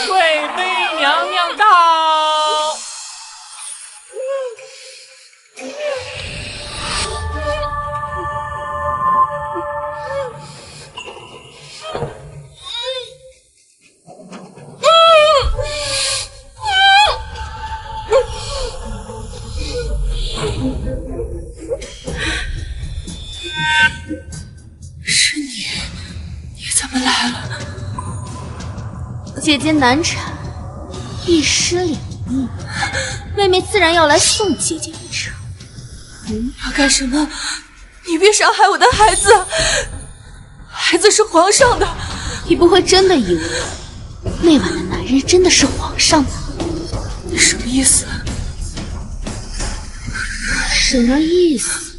贵妃娘娘到。是你怎么来了？姐姐难产，一尸两命，妹妹自然要来送姐姐一程。要干什么？你别伤害我的孩子，孩子是皇上的。你不会真的以为那晚的男人真的是皇上吧？你什么意思？什么意思？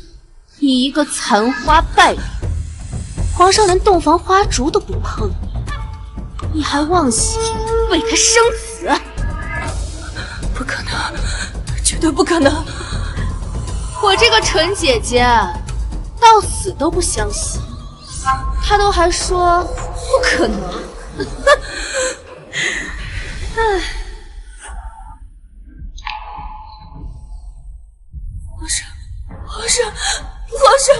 你一个残花败女，皇上连洞房花烛都不碰你还妄想为他生死？不可能，绝对不可能！我这个纯姐姐到死都不相信，她都还说不可能。唉，皇上，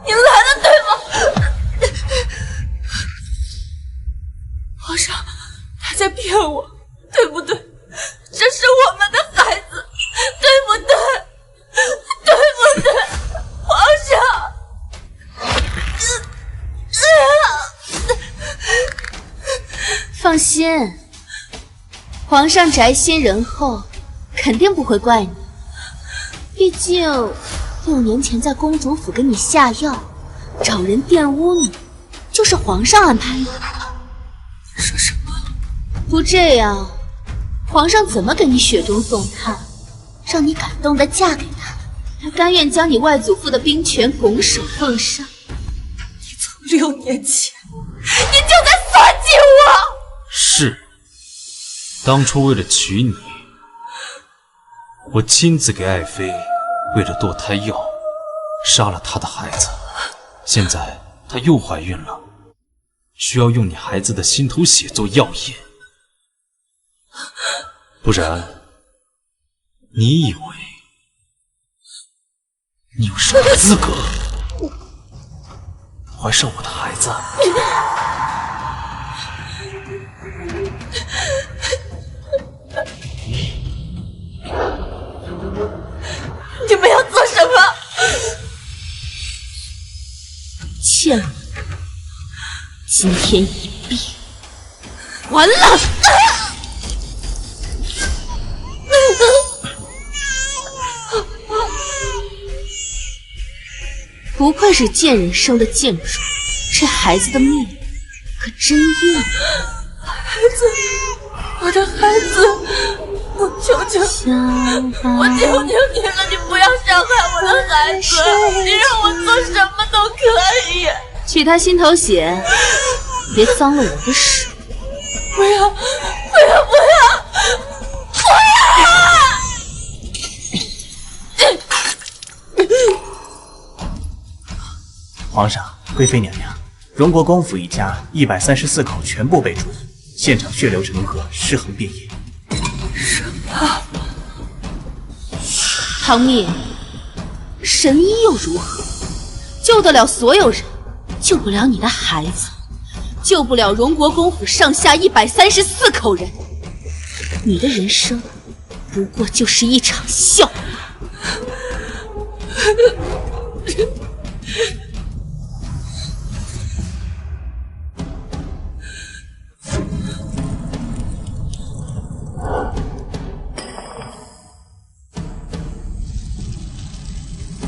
您来了对吗？皇上，他在骗我，对不对？这是我们的孩子，对不对？对不对？皇上！放心，皇上宅心仁厚，肯定不会怪你。毕竟6年前在公主府给你下药，找人玷污你，就是皇上安排的。说什么？不这样，皇上怎么给你雪中送炭，让你感动的嫁给他？他甘愿将你外祖父的兵权拱手奉上。你从6年前，你就在算计我！是，当初为了娶你，我亲自给爱妃喂了堕胎药，杀了她的孩子。现在她又怀孕了，需要用你孩子的心头血做药引，不然你以为你有什么资格怀上我的孩子？你们要做什么？欠了今天一闭，完了！不愧是贱人生的贱种，这孩子的命可真硬。孩子，我的孩子，我求求你，我求求你了，你不要伤害我的孩子，你让我做什么都可以。取他心头血，别脏了我的手。不要，不要，不要，不要！皇上、贵妃娘娘，荣国公府一家134口全部被诛，现场血流成河，尸横遍野。什么？唐蜜，神医又如何？救得了所有人，救不了你的孩子，救不了荣国公府上下134口人。你的人生不过就是一场笑话。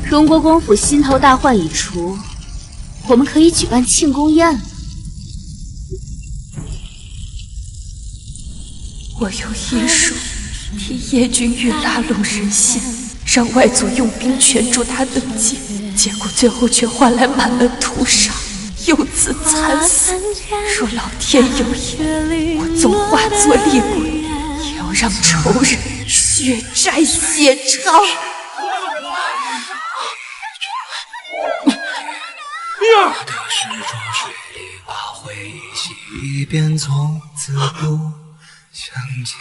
荣国公府心头大患已除，我们可以举办庆功宴了。我用医术替叶君玉拉拢人心，让外祖用兵权助他登基，结果最后却换来满门屠杀，幼子惨死。若老天有眼，我纵化作厉鬼，也要让仇人血债血偿。始终水里把回忆洗一遍，从此不相见。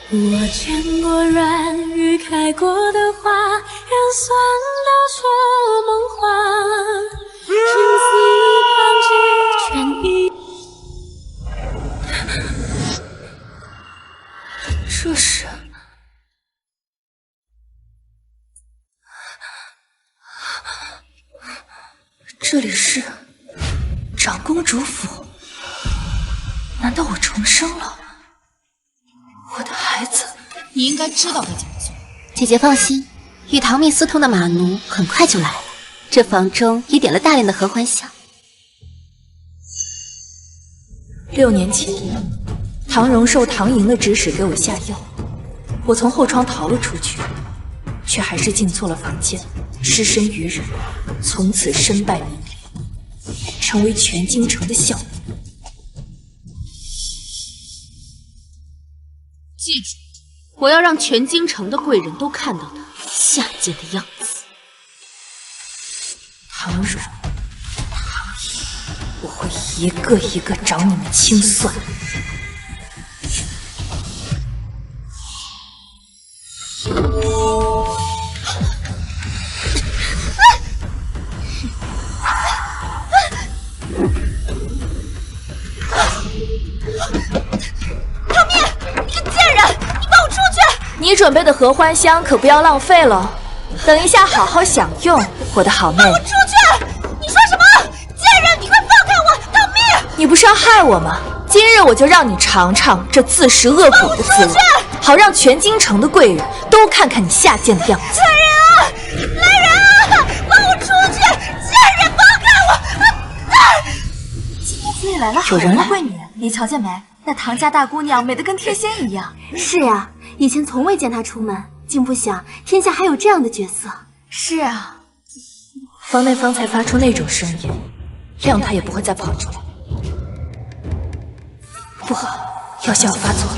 我见过软雨开过的花，让酸到出梦话，情丝一旁寄全意。这是这里是长公主府？难道我重生了？我的孩子，你应该知道该怎么做。姐姐放心，与唐蜜私通的马奴很快就来了。这房中也点了大量的合欢香。6年前，唐荣受唐莹的指使给我下药，我从后窗逃了出去，却还是进错了房间，失身于人，从此身败名裂，成为全京城的笑柄。记住，我要让全京城的贵人都看到他下贱的样子。唐荣、唐毅，我会一个一个找你们清算。你准备的合欢香可不要浪费了，等一下好好享用，我的好妹。放我出去！你说什么？贱人，你快放开我！唐蜜，你不是要害我吗？今日我就让你尝尝这自食恶果的滋味，好让全京城的贵人都看看你下贱的样子。来人啊！来人啊！放我出去！贱人，放开我！今日来了好人贵女，你瞧见没？那唐家大姑娘美得跟天仙一样。是啊，以前从未见她出门，竟不想天下还有这样的角色。是啊，房内方才发出那种声音，谅他也不会再跑出来。不好，药效发作了。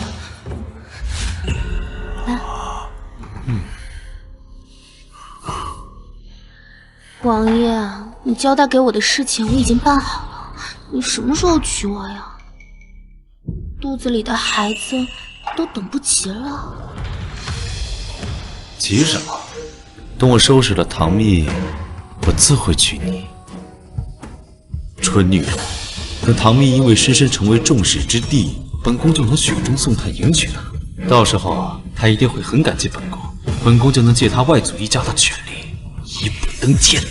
王爷，你交代给我的事情我已经办好了，你什么时候娶我呀？肚子里的孩子都等不及了。急什么？等我收拾了唐蜜，我自会娶你。蠢女人，等唐蜜因为失身成为众矢之的，本宫就能雪中送炭迎娶她。到时候她一定会很感激本宫，本宫就能借她外祖一家的权利，一步登天。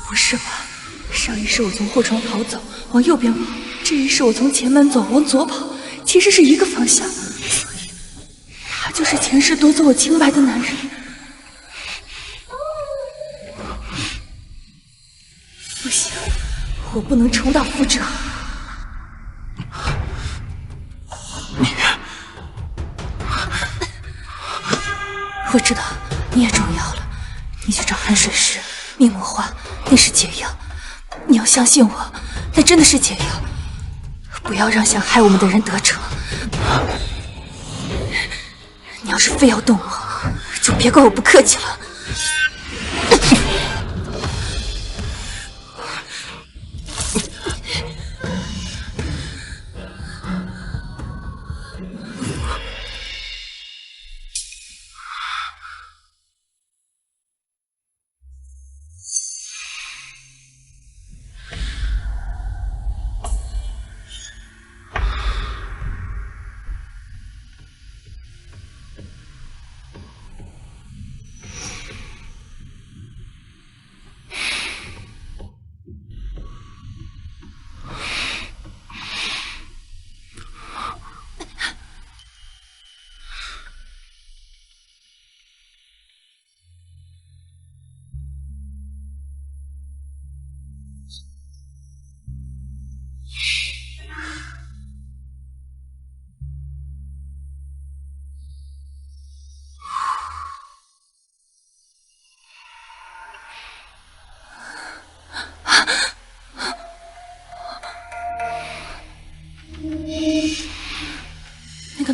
不是吧？上一世我从后窗逃走，往右边跑；这一世我从前门走，往左跑，其实是一个方向。所以，他就是前世夺走我清白的男人。不行，我不能重蹈覆辙。我知道你也中药了，你去找寒水石、蜜魔花，那是解药。你要相信我，那真的是解药。不要让想害我们的人得逞。你要是非要动我，就别怪我不客气了。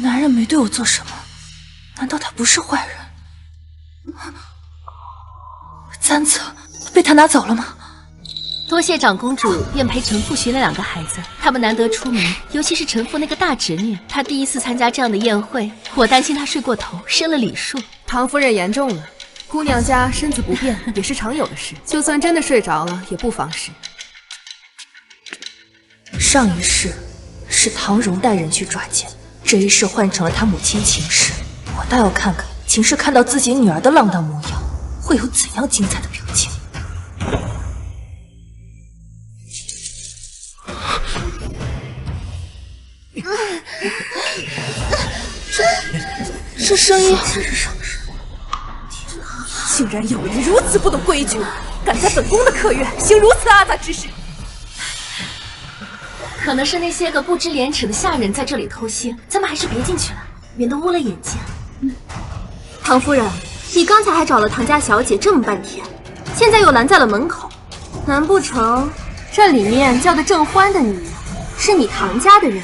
男人没对我做什么，难道他不是坏人？簪子被他拿走了吗？多谢长公主愿陪臣妇寻了2个孩子，他们难得出名，尤其是臣妇那个大侄女，她第一次参加这样的宴会，我担心她睡过头，生了礼数。唐夫人言重了，姑娘家身子不便也是常有的事，就算真的睡着了，也不妨事。上一世是唐荣带人去抓奸，这一世换成了他母亲秦氏，我倒要看看秦氏看到自己女儿的浪荡模样，会有怎样精彩的表情。这声音，竟然有人如此不懂规矩，敢在本宫的客院行如此阿杂之事！可能是那些个不知廉耻的下人在这里偷腥，咱们还是别进去了，免得误了眼睛。唐夫人，你刚才还找了唐家小姐这么半天，现在又拦在了门口，难不成这里面叫的正欢的女人是你唐家的人？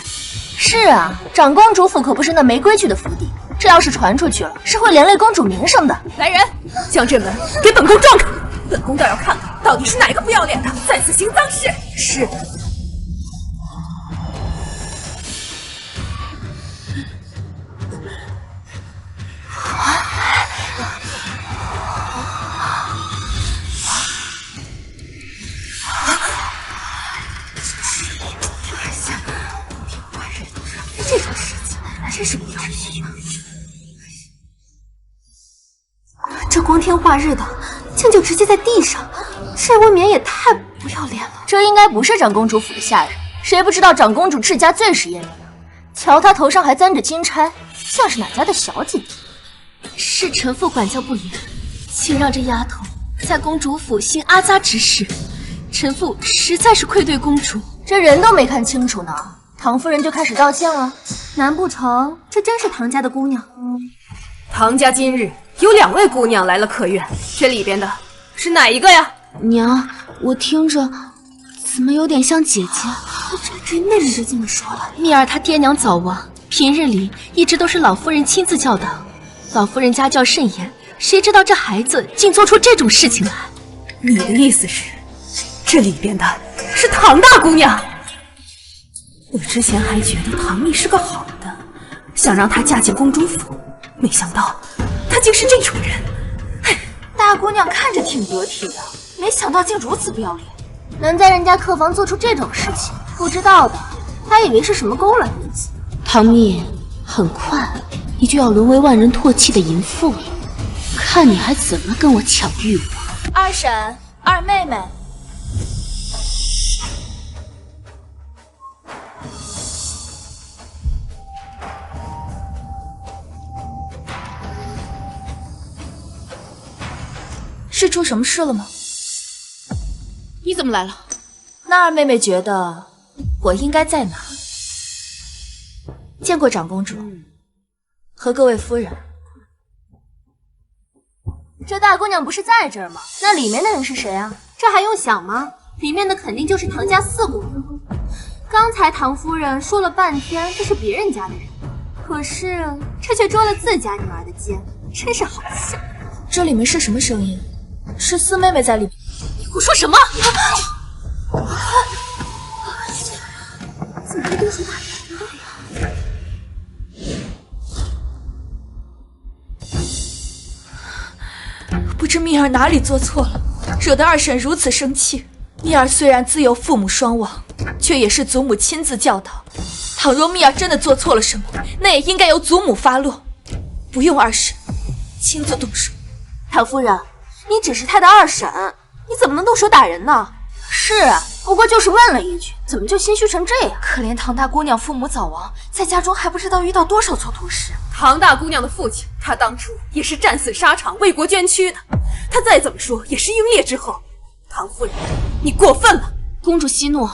是啊，长公主府可不是那没规矩的府邸，这要是传出去了，是会连累公主名声的。来人，将这门给本宫撞开！本宫倒要看看，到底是哪个不要脸的在此行脏事！是。这种事情真是不要命啊！这光天化日的，竟就直接在地上，这未免也太不要脸了。这应该不是长公主府的下人，谁不知道长公主治家最是严明？瞧她头上还簪着金钗，像是哪家的小姐姐？是臣妇管教不严，请让这丫头在公主府行阿扎之事，臣妇实在是愧对公主。这人都没看清楚呢，唐夫人就开始道歉了？难不成这真是唐家的姑娘？唐家今日有2位姑娘来了客院，这里边的是哪一个呀？娘，我听着怎么有点像姐姐？这妹妹就这么说了。蜜儿她爹娘早亡，平日里一直都是老夫人亲自教导。老夫人家教甚严，谁知道这孩子竟做出这种事情来？你的意思是，这里边的是唐大姑娘？我之前还觉得唐蜜是个好的，想让她嫁进公主府，没想到她竟是这种人。大姑娘看着挺得体的，没想到竟如此不要脸，能在人家客房做出这种事情，不知道的还以为是什么勾栏女子。唐蜜，很快你就要沦为万人唾弃的淫妇了，看你还怎么跟我抢欲望。二婶、二妹妹，是出什么事了吗？你怎么来了？那二妹妹觉得我应该在哪？见过长公主和各位夫人。这大姑娘不是在这儿吗？那里面的人是谁啊？这还用想吗？里面的肯定就是唐家4姑娘。刚才唐夫人说了半天这是别人家的人，可是这却捉了自家女儿的奸，真是好笑。这里面是什么声音？是四妹妹在里面。你胡说什么？怎么会动手打人？不知蜜儿哪里做错了，惹得二婶如此生气。蜜儿虽然自幼父母双亡，却也是祖母亲自教导。倘若蜜儿真的做错了什么，那也应该由祖母发落，不用二婶亲自动手。唐夫人，你只是她的二婶，你怎么能动手打人呢？是啊，不过就是问了一句，怎么就心虚成这样？可怜唐大姑娘父母早亡，在家中还不知道遇到多少蹉跎事。唐大姑娘的父亲，他当初也是战死沙场为国捐躯的，他再怎么说也是英烈之后。唐夫人，你过分了！公主息怒，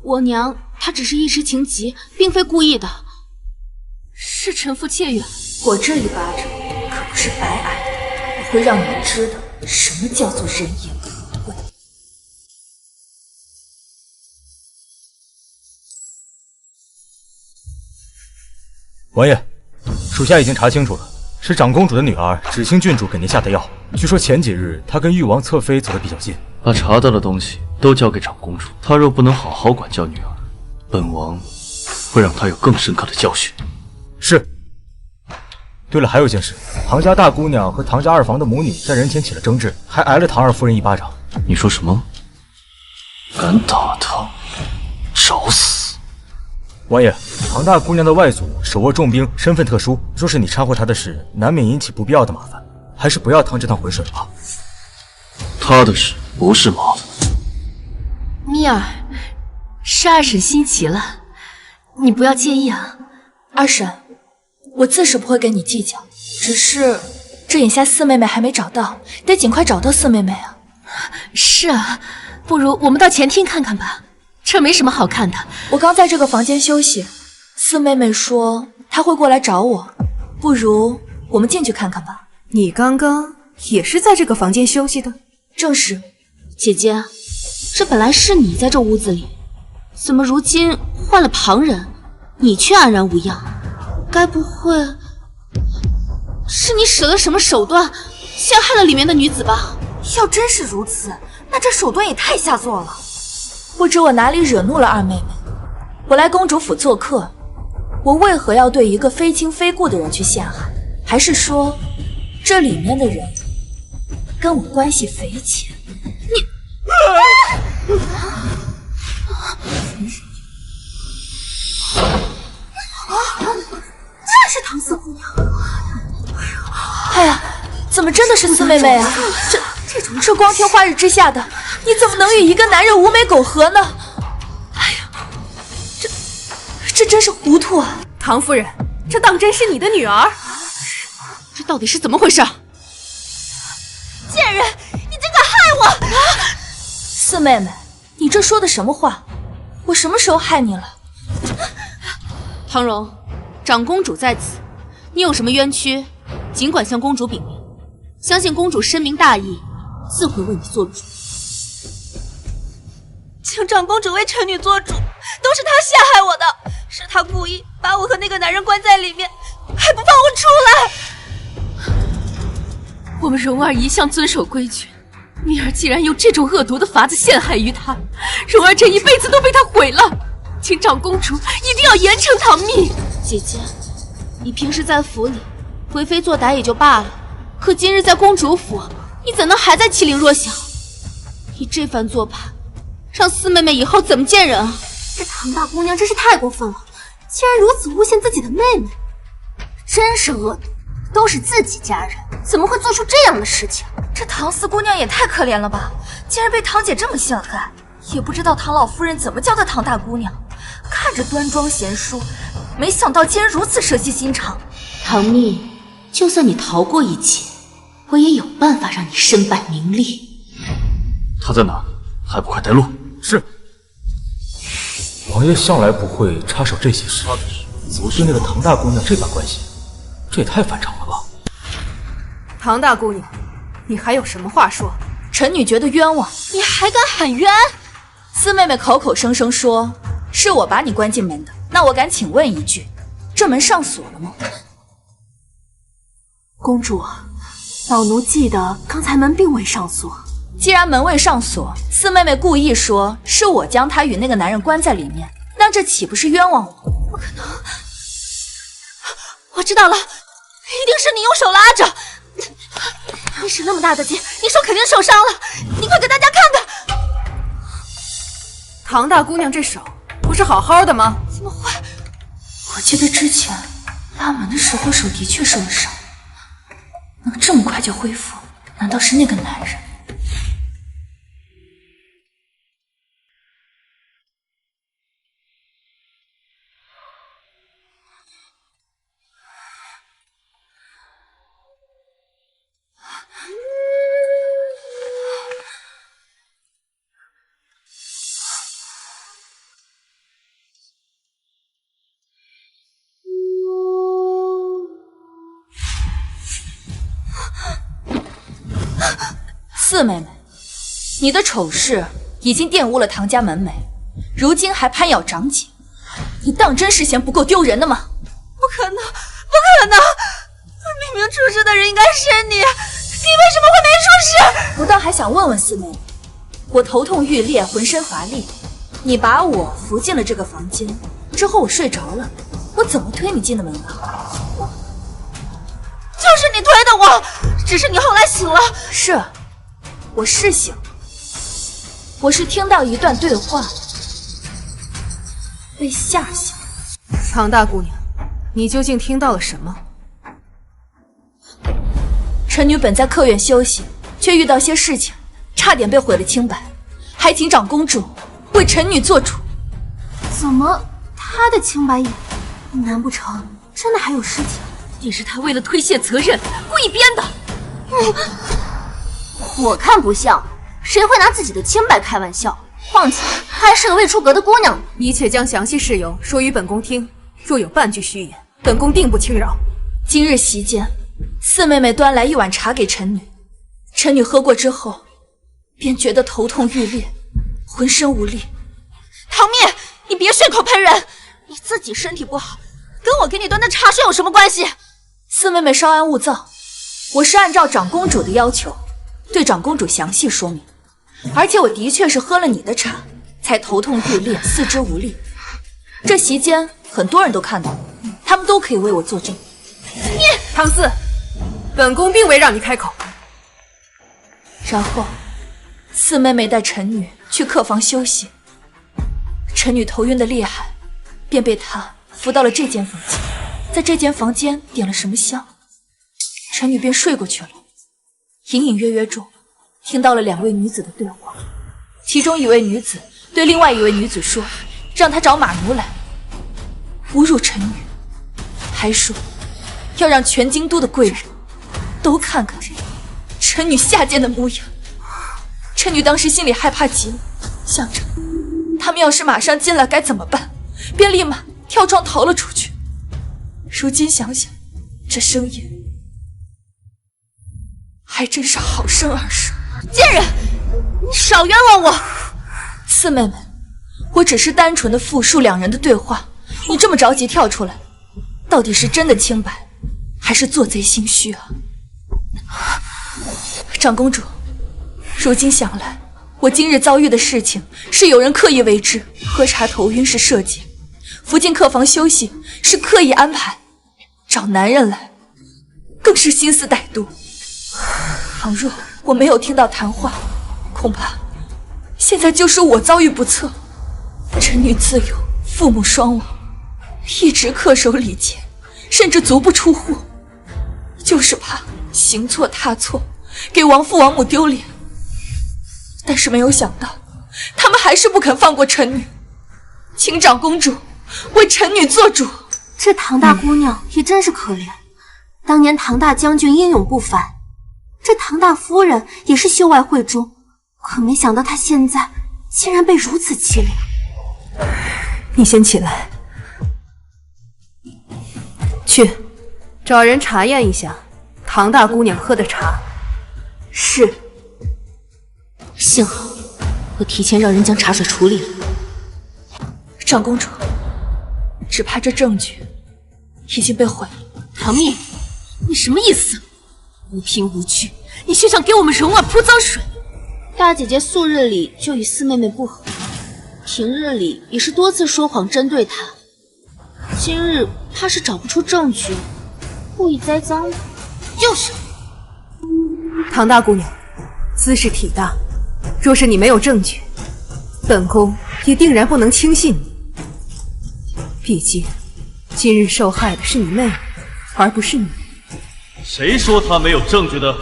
我娘她只是一时情急，并非故意的。是臣妇切远。我这一巴掌可不是白挨的，我会让你们知道什么叫做人言可畏。王爷。属下已经查清楚了，是长公主的女儿芷清郡主给您下的药。据说前几日她跟誉王侧妃走得比较近。把查到的东西都交给长公主，她若不能好好管教女儿，本王会让她有更深刻的教训。是。对了，还有件事，唐家大姑娘和唐家二房的母女在人前起了争执，还挨了唐二夫人一巴掌。你说什么？敢打她，找死！王爷，唐大姑娘的外祖手握重兵，身份特殊，若是你掺和她的事，难免引起不必要的麻烦，还是不要趟这趟浑水了吧。她的事不是麻烦。蜜儿，是二婶心急了，你不要介意啊。二婶，我自是不会跟你计较，只是这眼下四妹妹还没找到，得尽快找到四妹妹啊。是啊，不如我们到前厅看看吧，这没什么好看的。我刚在这个房间休息，四妹妹说她会过来找我，不如我们进去看看吧。你刚刚也是在这个房间休息的？正是。姐姐，这本来是你在这屋子里，怎么如今换了旁人，你却安然无恙？该不会是你使了什么手段陷害了里面的女子吧？要真是如此，那这手段也太下作了。不知我哪里惹怒了二妹妹？我来公主府做客，我为何要对一个非亲非故的人去陷害？还是说这里面的人跟我关系匪浅？这是唐四姑娘。哎呀，怎么真的是四妹妹啊？这光天化日之下的，你怎么能与一个男人无媒苟合呢？哎呀，这真是糊涂啊！唐夫人，这当真是你的女儿？这到底是怎么回事？贱人，你竟敢害我！四妹妹，你这说的什么话？我什么时候害你了？唐荣，长公主在此，你有什么冤屈，尽管向公主禀明，相信公主深明大义，自会为你做主。请长公主为臣女做主，都是她陷害我的，是她故意把我和那个男人关在里面，还不放我出来。我们蓉儿一向遵守规矩，蜜儿既然用这种恶毒的法子陷害于她，蓉儿这一辈子都被她毁了。请长公主一定要严惩唐蜜。姐姐，你平时在府里为非作歹也就罢了，可今日在公主府，你怎能还在欺凌弱小？你这番做派，让四妹妹以后怎么见人啊？这唐大姑娘真是太过分了，竟然如此诬陷自己的妹妹，真是恶毒！都是自己家人，怎么会做出这样的事情？这唐四姑娘也太可怜了吧，竟然被唐姐这么陷害，也不知道唐老夫人怎么教的唐大姑娘，看着端庄贤淑，没想到竟然如此蛇蝎心肠。唐蜜，就算你逃过一劫，我也有办法让你身败名裂。他在哪？还不快带路！是。王爷向来不会插手这些事，对那个唐大姑娘这般关系，这也太反常了吧？唐大姑娘，你还有什么话说？臣女觉得冤枉。你还敢喊冤？四妹妹口口声声说是我把你关进门的，那我敢请问一句，这门上锁了吗？公主，老奴记得刚才门并未上锁。既然门未上锁，四妹妹故意说是我将她与那个男人关在里面，那这岂不是冤枉我？不可能！我知道了，一定是你用手拉着。你使那么大的劲，你手肯定受伤了，你快给大家看看。唐大姑娘这手不是好好的吗？怎么会？我记得之前拉门的时候手的确受了伤，能这么快就恢复，难道是那个男人？四妹妹，你的丑事已经玷污了唐家门楣，如今还攀咬长姐，你当真是嫌不够丢人的吗？不可能，可能！明明出事的人应该是你，你为什么会没出事？我倒还想问问四妹，我头痛欲裂，浑身乏力，你把我扶进了这个房间，之后我睡着了，我怎么推你进的门的？就是你推的我，只是你后来醒了。是，我是醒，我是听到一段对话，被吓醒。唐大姑娘，你究竟听到了什么？臣女本在客院休息，却遇到些事情，差点被毁了清白，还请长公主为臣女做主。怎么，她的清白也……难不成真的还有事情？也是他为了推卸责任故意编的。我看不像，谁会拿自己的清白开玩笑？况且她还是个未出阁的姑娘。一切将详细事由说于本宫听，若有半句虚言，本宫定不轻饶。今日席间，四妹妹端来一碗茶给臣女，臣女喝过之后，便觉得头痛欲裂，浑身无力。唐蜜，你别血口喷人，你自己身体不好，跟我给你端的茶水有什么关系？四妹妹稍安勿躁，我是按照长公主的要求，对长公主详细说明，而且我的确是喝了你的茶，才头痛欲裂，四肢无力。这席间很多人都看到了，他们都可以为我作证。你唐四，本宫并未让你开口。然后，四妹妹带臣女去客房休息，臣女头晕的厉害，便被她扶到了这间房间。在这间房间点了什么香，臣女便睡过去了。隐隐约约中，听到了两位女子的对话，其中一位女子对另外一位女子说，让她找马奴来，侮辱臣女，还说要让全京都的贵人都看看臣女下贱的模样。臣女当时心里害怕极了，想着他们要是马上进来该怎么办，便立马跳窗逃了出去。如今想想，这声音还真是好生二声。贱人，你少冤枉我！四妹妹，我只是单纯的复述两人的对话，你这么着急跳出来，到底是真的清白，还是做贼心虚啊？长公主，如今想来，我今日遭遇的事情是有人刻意为之，喝茶头晕是设计，扶进客房休息是刻意安排，找男人来更是心思歹毒。倘若我没有听到谈话，恐怕现在就是我遭遇不测。臣女自幼父母双亡，一直恪守礼节，甚至足不出户，就是怕行错踏错，给王父王母丢脸。但是没有想到，他们还是不肯放过臣女，请长公主为臣女做主。这唐大姑娘也真是可怜，当年唐大将军英勇不凡，这唐大夫人也是秀外慧中，可没想到她现在竟然被如此凄凉。你先起来，去找人查验一下唐大姑娘喝的茶。是。幸好我提前让人将茶水处理了。长公主，只怕这证据已经被毁了。唐蜜，你什么意思？无凭无据，你却想给我们容儿泼脏水？大姐姐素日里就与四妹妹不和，平日里也是多次说谎针对她，今日怕是找不出证据，故意栽赃的。就是。唐大姑娘，姿势体大，若是你没有证据，本宫也定然不能轻信你。毕竟，今日受害的是你妹妹，而不是你。谁说他没有证据的？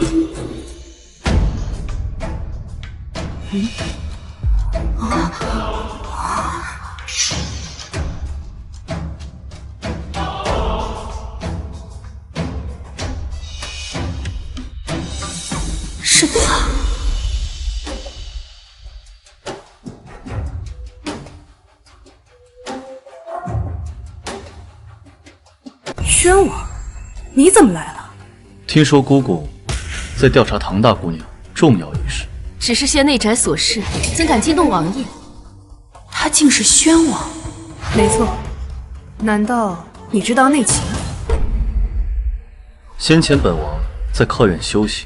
是他。宣王，你怎么来了？听说姑姑在调查唐大姑娘重要一事，只是些内宅琐事，怎敢惊动王爷？他竟是宣王？没错。难道你知道内情？先前本王在靠院休息，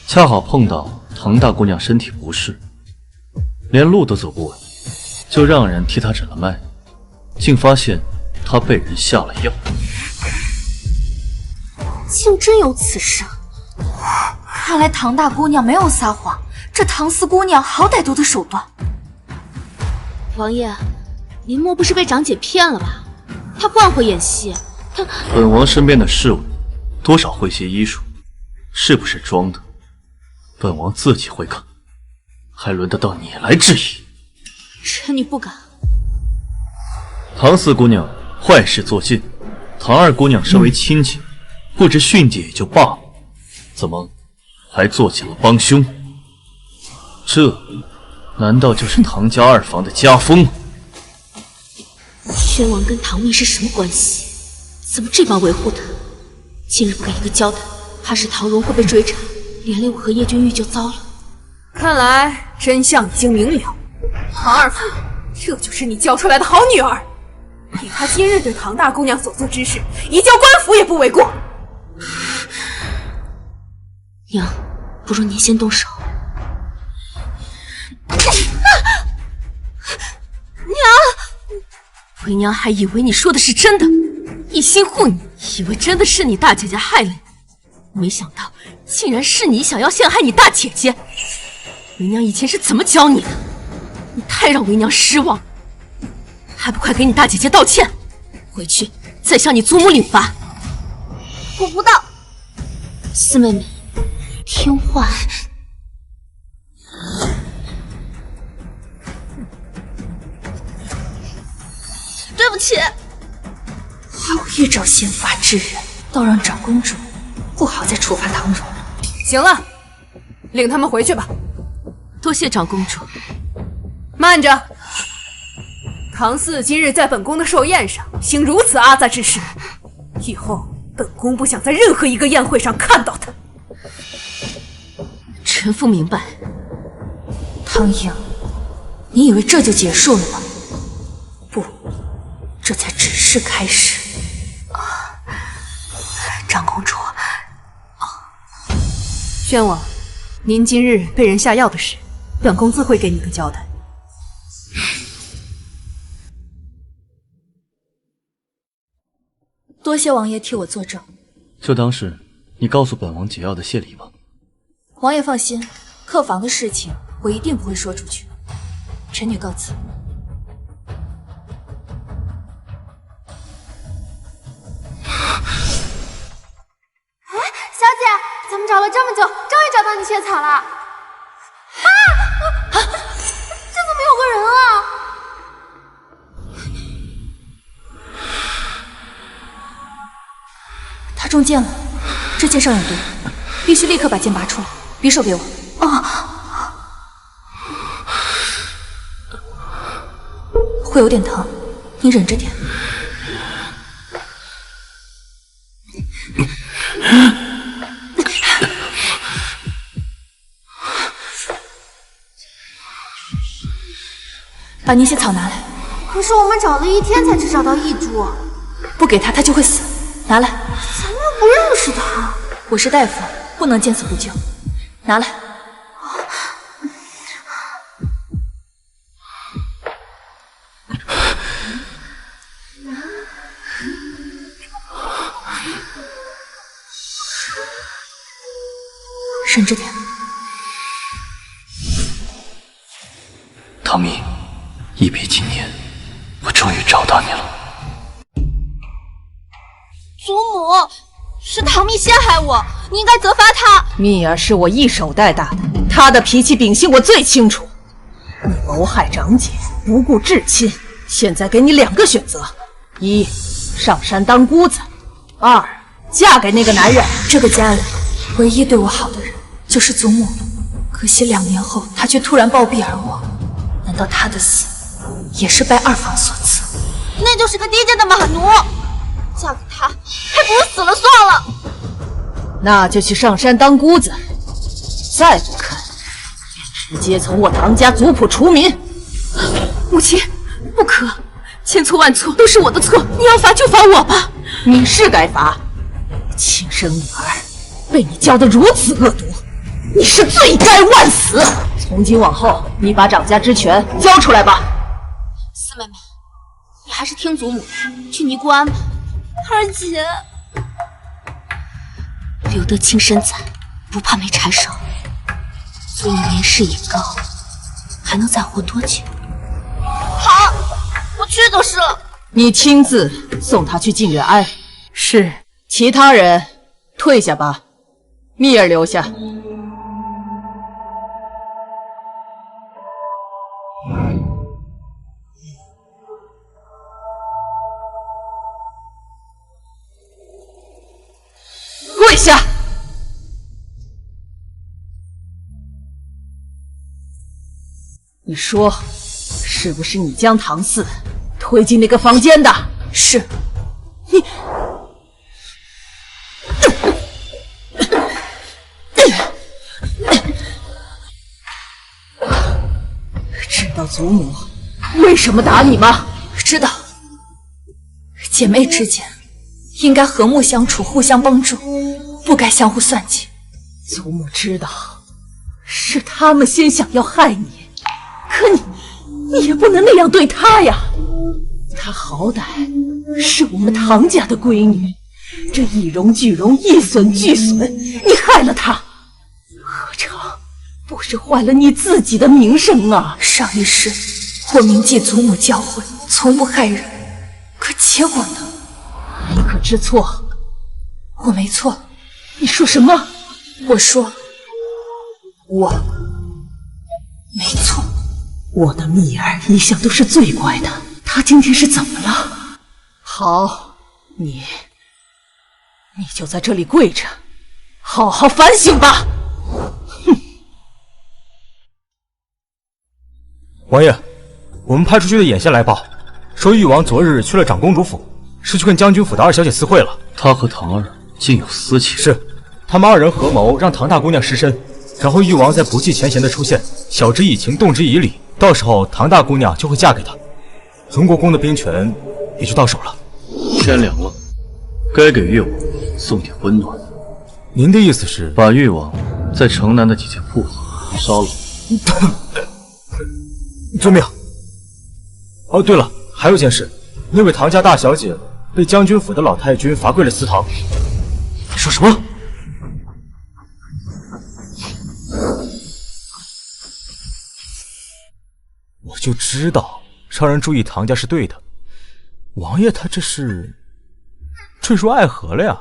恰好碰到唐大姑娘身体不适，连路都走不稳，就让人替她诊了脉，竟发现她被人下了药。竟真有此事！看来唐大姑娘没有撒谎，这唐四姑娘好歹多的手段。王爷，您莫不是被长姐骗了吧？她惯会演戏，她……本王身边的侍卫多少会些医术，是不是装的？本王自己会看，还轮得到你来质疑？臣女不敢。唐四姑娘坏事做尽，唐二姑娘身为亲戚，不知训诫也就罢了，怎么还做起了帮凶？这难道就是唐家二房的家风吗？宣王跟唐蜜是什么关系？怎么这般维护他？今日不给一个交代，怕是唐荣会被追查，连累我和叶君玉就糟了。看来真相已经明了，唐二夫人，这就是你教出来的好女儿。以她今日对唐大姑娘所做之事，移交官府也不为过。娘，不如您先动手。娘，为娘还以为你说的是真的，一心护你，以为真的是你大姐姐害了你，没想到竟然是你想要陷害你大姐姐。为娘以前是怎么教你的？你太让为娘失望了，还不快给你大姐姐道歉！回去再向你祖母领罚。我不到。四妹妹，听话。对不起。好一招先发制人，倒让长公主不好再处罚唐荣。行了，领他们回去吧。多谢长公主。慢着，唐四今日在本宫的寿宴上行如此阿杂之事，以后本宫不想在任何一个宴会上看到他。臣妇明白。唐英，你以为这就结束了吗？不，这才只是开始。长公主，宣王，您今日被人下药的事，本宫自会给你个交代。多谢王爷替我作证，就当是你告诉本王解药的谢礼吧。王爷放心，客房的事情我一定不会说出去。臣女告辞。小姐，咱们找了这么久，终于找到你萱草了。啊！这怎么有个人啊？他中箭了，这箭上有毒，必须立刻把剑拔出来。匕首给我。会有点疼，你忍着点。把那些草拿来。可是我们找了一天才只找到一株，不给他，他就会死。拿来。咱们又不认识他。我是大夫，不能见死不救。拿来。忍着点。唐蜜，一别经年，我终于找到你了。祖母，是唐蜜陷害我，你应该责罚她。蜜儿是我一手带大的，她的脾气秉性我最清楚。你谋害长姐，不顾至亲，现在给你2个选择：一，上山当姑子；二，嫁给那个男人。这个家里唯一对我好的人就是祖母，可惜2年后她却突然暴毙而亡。难道她的死也是拜二房所赐？那就是个低贱的马奴，嫁给他还不如死了算了。那就去上山当姑子，再不肯，便直接从我唐家族谱除名。母亲，不可，千错万错都是我的错，你要罚就罚我吧。你是该罚，亲生女儿被你教得如此恶毒，你是罪该万死！从今往后，你把掌家之权交出来吧。四妹妹，你还是听祖母的，去尼姑庵吧。二姐，留得青山在，不怕没柴烧。所以年事已高，还能再活多久？好，我去就是了。你亲自送他去静月庵。是。其他人退下吧，蜜儿留下。跪下！你说，是不是你将唐四推进那个房间的？是。你。知道祖母为什么打你吗？知道。姐妹之间应该和睦相处，互相帮助，不该相互算计。祖母知道，是他们先想要害你，可你也不能那样对她呀。她好歹是我们唐家的闺女，这一荣俱荣，一损俱损，你害了她，何尝不是坏了你自己的名声啊？上一世我铭记祖母教诲，从不害人，可结果呢？你可知错？我没错。你说什么？我说我没错。我的蜜儿一向都是最乖的，她今天是怎么了？好，你就在这里跪着，好好反省吧。哼！王爷，我们派出去的眼线来报，说誉王昨日去了长公主府，是去跟将军府的二小姐私会了。他和唐儿竟有私情？是，他们二人合谋让唐大姑娘失身，然后誉王再不计前嫌的出现，晓之以情，动之以理，到时候唐大姑娘就会嫁给他，荣国公的兵权也就到手了。天凉了，该给誉王送点温暖。您的意思是把誉王在城南的几间铺子烧了？遵命。哦，对了，还有件事，那位唐家大小姐被将军府的老太君罚跪了祠堂。你说什么？我就知道让人注意唐家是对的，王爷他这是坠入爱河了呀。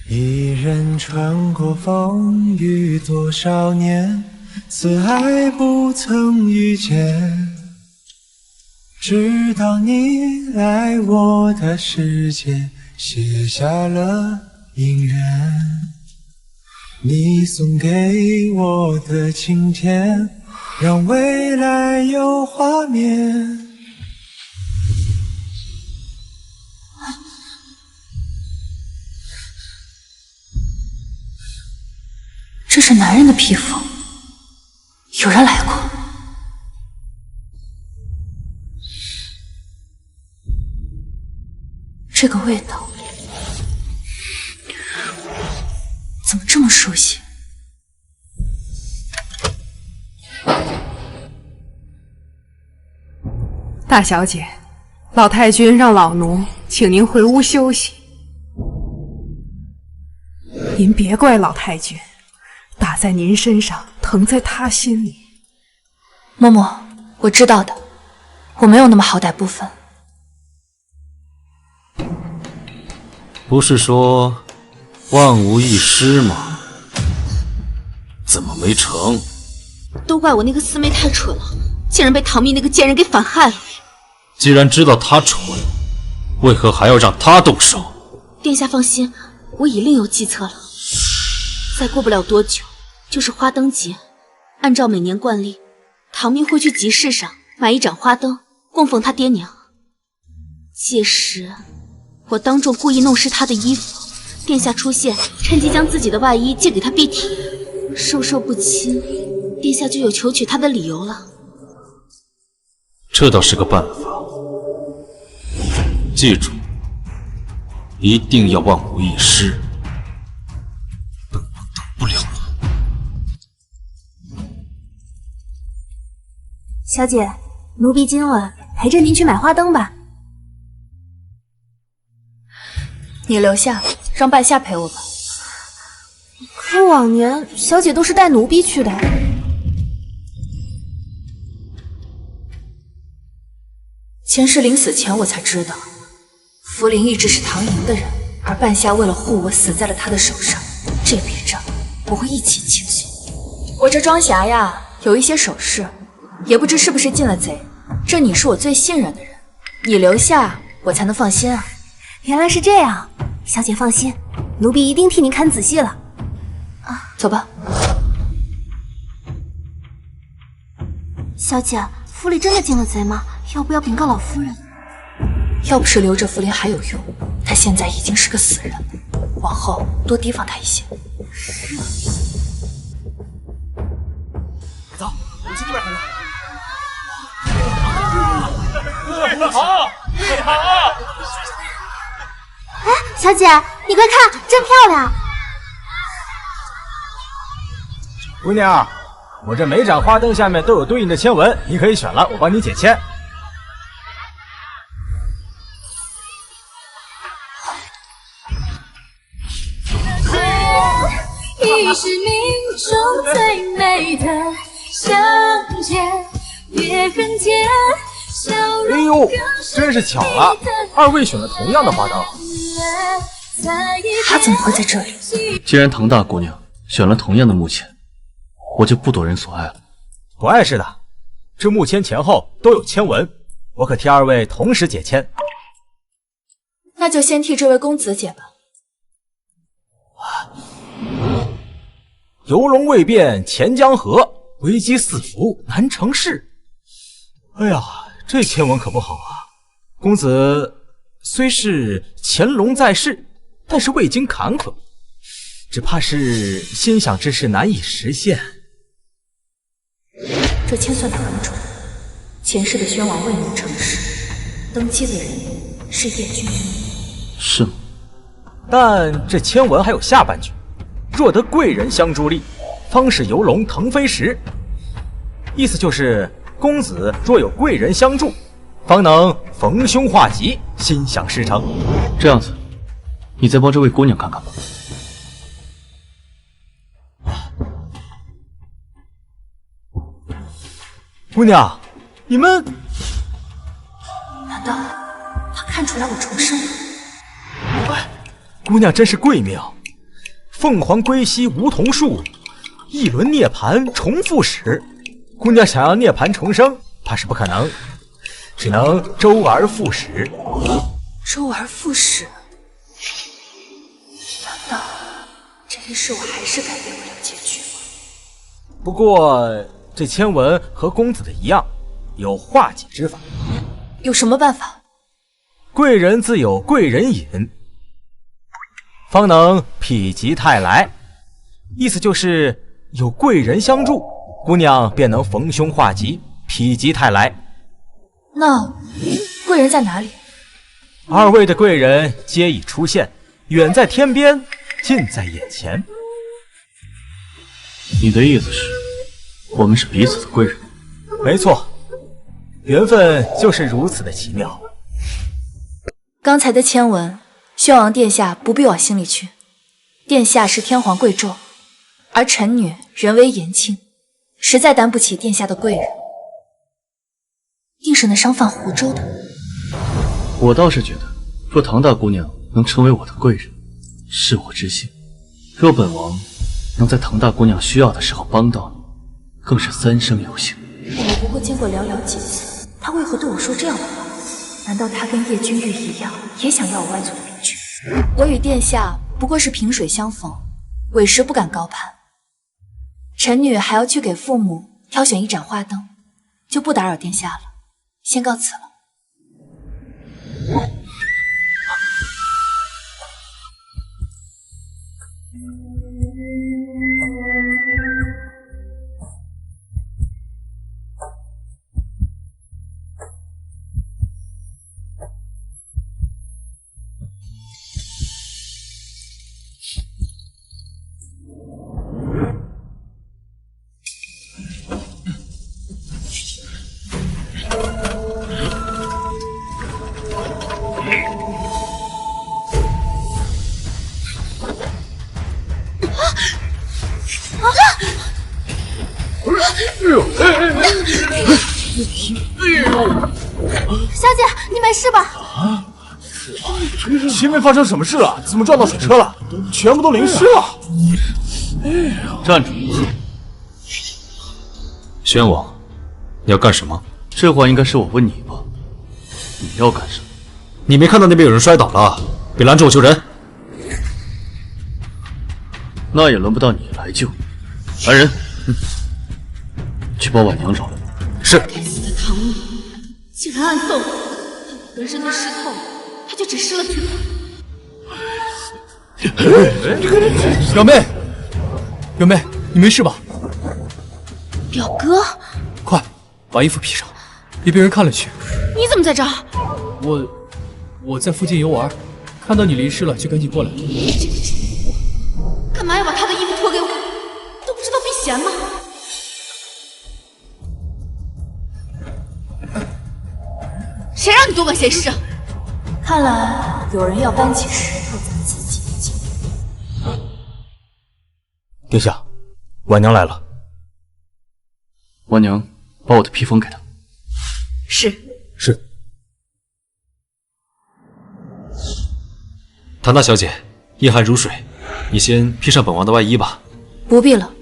一人穿过风雨多少年，此爱不曾遇见。直到你来我的世界，写下了姻缘。你送给我的晴天，让未来有画面。这是男人的皮肤，有人来过。这个味道怎么这么熟悉？大小姐，老太君让老奴请您回屋休息。您别怪老太君，打在您身上，疼在她心里。嬷嬷，我知道的，我没有那么好歹不分。不是说万无一失吗？怎么没成？都怪我那个四妹太蠢了，竟然被唐蜜那个贱人给反害了。既然知道他蠢，为何还要让他动手？殿下放心，我已另有计策了。再过不了多久，就是花灯节。按照每年惯例，唐蜜会去集市上买一盏花灯，供奉他爹娘。届时，我当众故意弄湿他的衣服，殿下出现，趁机将自己的外衣借给他蔽体，授受不亲，殿下就有求娶他的理由了。这倒是个办法。记住，一定要万无一失。本王等不了了。小姐，奴婢今晚陪着您去买花灯吧。你留下，让半夏陪我吧。可往年小姐都是带奴婢去的。前世临死前我才知道，福临一直是唐寅的人，而半夏为了护我死在了他的手上。这笔账我会一起清醒。我这庄匣呀，有一些首饰，也不知是不是进了贼。这你是我最信任的人，你留下我才能放心啊。原来是这样，小姐放心，奴婢一定替您看仔细了。走吧。小姐，府里真的进了贼吗？要不要禀告老夫人？要不是留着福临还有用，他现在已经是个死人了。往后多提防他一些。走，我们去那边看看。好，好。哎，小姐，你快看，真漂亮！姑娘，我这每盏花灯下面都有对应的签文，你可以选了，我帮你解签。已是命中最美的相见，别人间笑容。哎呦，真是巧了，二位选了同样的花灯。他怎么会在这里？既然唐大姑娘选了同样的木签，我就不夺人所爱了。不碍事的，这木签前后都有签文，我可替二位同时解签。那就先替这位公子解吧。游龙未变钱江河，危机四伏难成事。哎呀，这签文可不好啊！公子虽是乾隆在世，但是未经坎坷，只怕是心想之事难以实现。这签算得很准，前世的宣王未能成事，登基的人是叶君玉。是吗？但这签文还有下半句。若得贵人相助力，方是游龙腾飞时。意思就是公子若有贵人相助，方能逢凶化吉，心想事成。这样子，你再帮这位姑娘看看吧。姑娘，你们……难道他看出来我重生了？姑娘真是贵命。凤凰归西梧桐树，一轮涅槃重复始。姑娘想要涅槃重生，怕是不可能，只能周而复始。周而复始？难道这一世我还是改变不了结局吗？不过这签文和公子的一样，有化解之法。有什么办法？贵人自有贵人引，方能否极泰来。意思就是有贵人相助，姑娘便能逢凶化吉，否极泰来。那贵人在哪里？二位的贵人皆已出现，远在天边，近在眼前。你的意思是，我们是彼此的贵人？没错，缘分就是如此的奇妙。刚才的签文，宣王殿下不必往心里去。殿下是天皇贵胄，而臣女人微言轻，实在担不起殿下的贵人，定是那商贩湖州的。我倒是觉得，若唐大姑娘能成为我的贵人，是我之幸；若本王能在唐大姑娘需要的时候帮到你，更是三生有幸。我们不过见过寥寥几次，他为何对我说这样的话？难道他跟叶君玉一样，也想要我外族的兵权？我与殿下不过是萍水相逢，委实不敢高攀。臣女还要去给父母挑选一盏花灯，就不打扰殿下了，先告辞了。小姐，你没事吧？前面发生什么事了？怎么撞到水车了？全部都淋湿了。站住！宣王，你要干什么？这话应该是我问你吧？你要干什么？你没看到那边有人摔倒了，别拦住我救人。那也轮不到你来救。来人，去把婉娘找来。是。该死的唐蜜，竟然暗送我，浑身都湿透了，他就只湿了嘴。表妹，表妹，你没事吧？表哥，快把衣服披上，别被人看了去。你怎么在这儿？我在附近游玩，看到你淋湿了，就赶紧过来。干嘛要把他的衣服脱给我？都不知道避嫌吗？谁让你多管闲事？看来有人要搬起石头砸自己的脚。殿下，婉娘来了。婉娘，把我的披风给她。是。唐大小姐，夜寒如水，你先披上本王的外衣吧。不必了。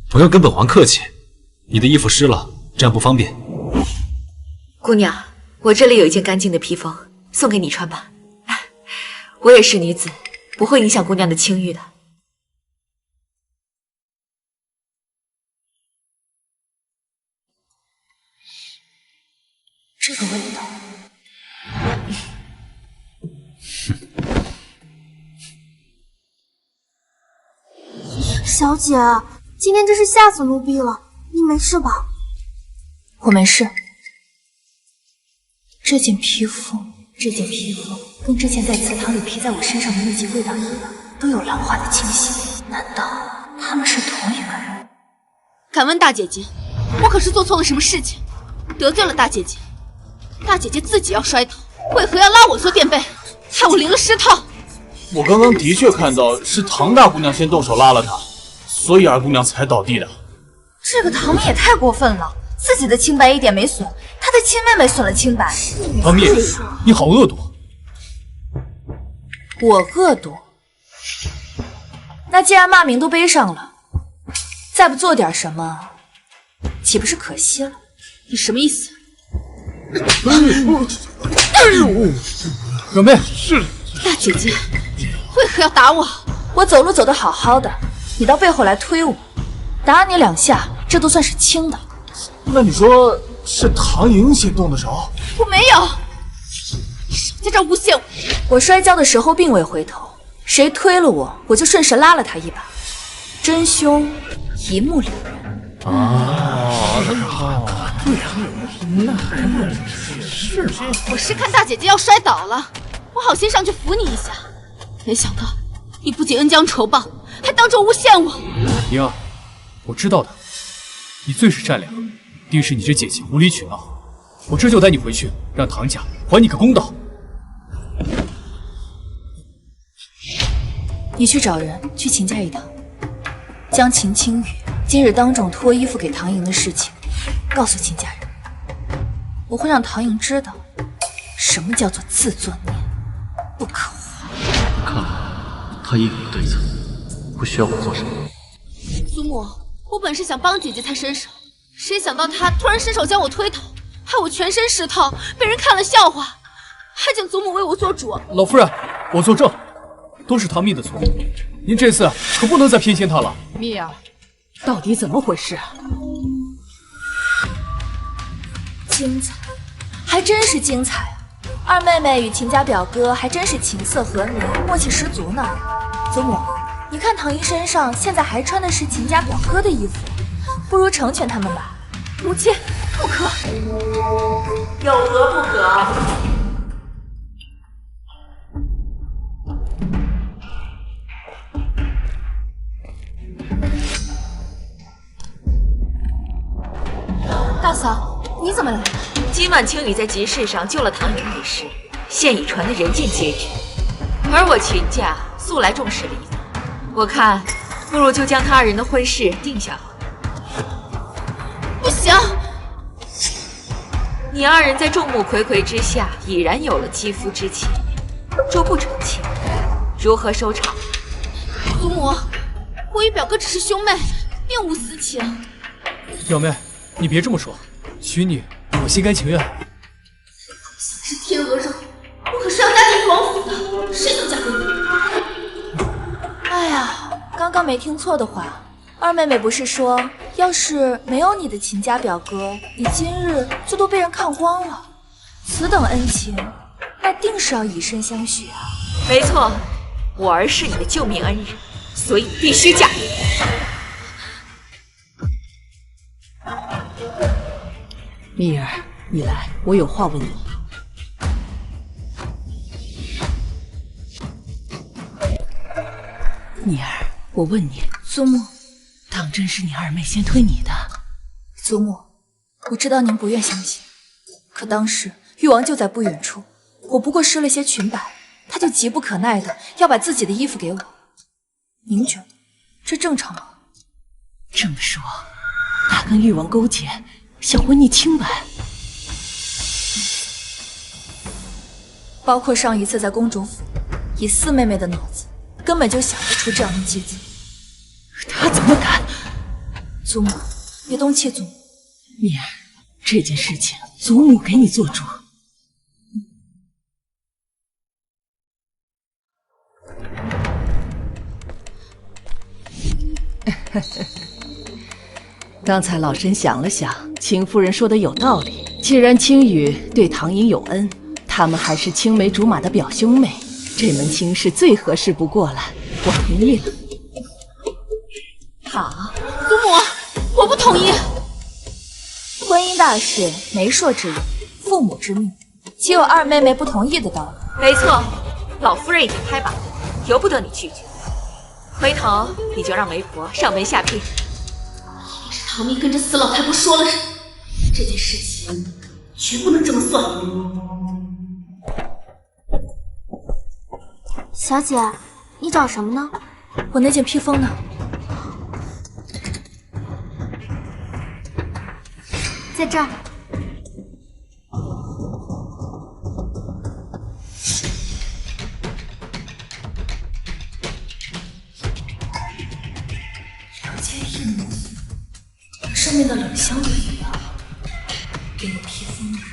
不用跟本王客气，你的衣服湿了，这样不方便。姑娘，我这里有一件干净的披风，送给你穿吧。我也是女子，不会影响姑娘的清誉的。这个味道。小姐，今天真是吓死奴婢了，你没事吧？我没事。这件披风跟之前在祠堂里披在我身上的那件味道一样，都有兰花的清香。难道他们是同一个人？敢问大姐姐，我可是做错了什么事情，得罪了大姐姐？大姐姐自己要摔倒，为何要拉我做垫背，害我淋了湿透？我刚刚的确看到是唐大姑娘先动手拉了她，所以二姑娘才倒地的。这个唐蜜也太过分了，自己的清白一点没损，她的亲妹妹损了清白。唐蜜，你好恶毒！我恶毒？那既然骂名都背上了，再不做点什么，岂不是可惜了？你什么意思？表妹，大姐姐为何要打我？我走路走得好好的，你到背后来推我，打你2下，这都算是轻的。那你说是唐莹先动的手？我没有，少在这诬陷我！我摔跤的时候并未回头，谁推了我，我就顺势拉了他一把，真凶一目了然。我是看大姐姐要摔倒了，我好心上去扶你一下，没想到你不仅恩将仇报，还当众诬陷我。莹儿，我知道的，你最是善良，定是你这姐姐无理取闹。我这就带你回去，让唐家还你个公道。你去找人，去秦家一趟，将秦青雨今日当众脱衣服给唐莹的事情告诉秦家人。我会让唐莹知道什么叫做自作孽不可活。看来他也有对策，不需要我做什么。祖母，我本是想帮姐姐才伸手，谁想到她突然伸手将我推倒，害我全身湿透，被人看了笑话，还请祖母为我做主。老夫人，我作证，都是唐蜜的错，您这次可不能再偏心她了。蜜儿，到底怎么回事啊？精彩，还真是精彩啊！二妹妹与秦家表哥还真是琴瑟和鸣，默契十足呢。祖母，你看唐莹身上现在还穿的是秦家表哥的衣服，不如成全他们吧。母亲，不可！有何不可？大嫂，你怎么来了？今晚青羽在集市上救了唐颖一事，现已传得人尽皆知。而我秦家素来重视礼法，我看不如就将他二人的婚事定下好。不行！你二人在众目睽睽之下已然有了肌肤之亲，若不成亲，如何收场？祖母，我与表哥只是兄妹，并无私情。表妹，你别这么说，娶你我心甘情愿。是天鹅肉，我可是要嫁进王府的，谁能嫁给你？哎呀，刚刚没听错的话，二妹妹不是说，要是没有你的秦家表哥，你今日就都被人看光了。此等恩情，那定是要以身相许啊！没错，我儿是你的救命恩人，所以必须嫁给你。蜜儿，你来，我有话问你。蜜儿，我问你，祖母，当真是你二妹先推你的？祖母，我知道您不愿相信，可当时誉王就在不远处，我不过施了些裙摆，他就急不可耐的要把自己的衣服给我。您觉得这正常吗？这么说，他跟誉王勾结，想婚你清白？包括上一次在公主府，以四妹妹的脑子，根本就想不出这样的计策。他怎么敢？祖母，别动气，祖母。蜜儿，这件事情祖母给你做主。刚才老身想了想，秦夫人说的有道理。既然青羽对唐颖有恩，他们还是青梅竹马的表兄妹，这门亲事最合适不过了。我同意了。好，祖母，我不同意。婚姻大事，媒妁之言，父母之命，岂有二妹妹不同意的道理？没错，老夫人已经开把了，由不得你拒绝。回头你就让媒婆上门下聘。是唐蜜跟着死老太婆说了什么？这件事情绝不能这么算。小姐，你找什么呢？我那件披风呢？在这儿。两件一模，上面的冷香都一样。给我披风的人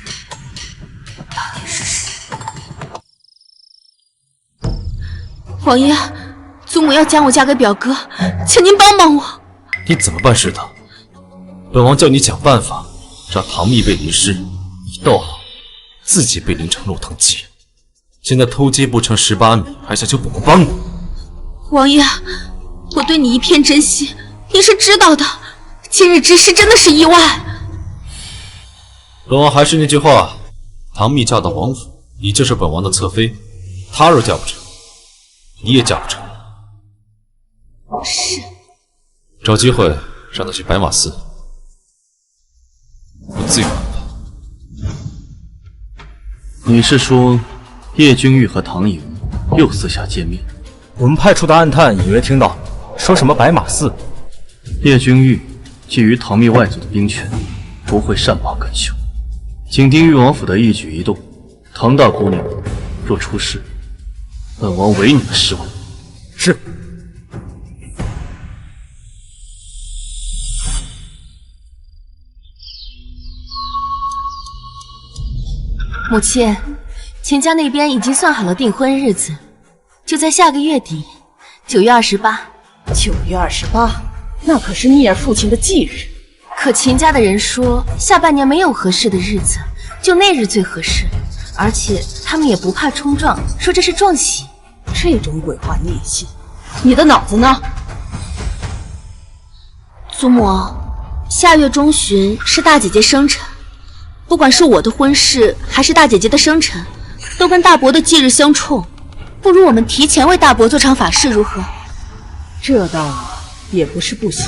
到底是谁？王爷，祖母要将我嫁给表哥，请您帮帮我。你怎么办是的？本王叫你想办法，让唐蜜被淋湿，你倒好，自己被淋成肉汤鸡。现在偷鸡不成蚀把米，还想求本王帮你？王爷，我对你一片真心，你是知道的。今日之事真的是意外。本王还是那句话，唐蜜嫁到王府，你就是本王的侧妃。她若嫁不成，你也嫁不成。是。找机会让她去白马寺，我自有办法。你是说叶君玉和唐颖又私下见面？我们派出的暗探隐约听到说什么白马寺。叶君玉觊觎唐蜜外族的兵权，不会善罢甘休。紧盯誉王府的一举一动，唐大姑娘若出事，本王唯你们是问。是。母亲，秦家那边已经算好了订婚日子，就在下个月底，9月28。9月28，那可是聂儿父亲的忌日。可秦家的人说，下半年没有合适的日子，就那日最合适。而且他们也不怕冲撞，说这是撞喜。这种鬼话你也信？你的脑子呢？祖母，下月中旬是大姐姐生辰，不管是我的婚事还是大姐姐的生辰，都跟大伯的忌日相冲。不如我们提前为大伯做场法事，如何？这倒也不是不行。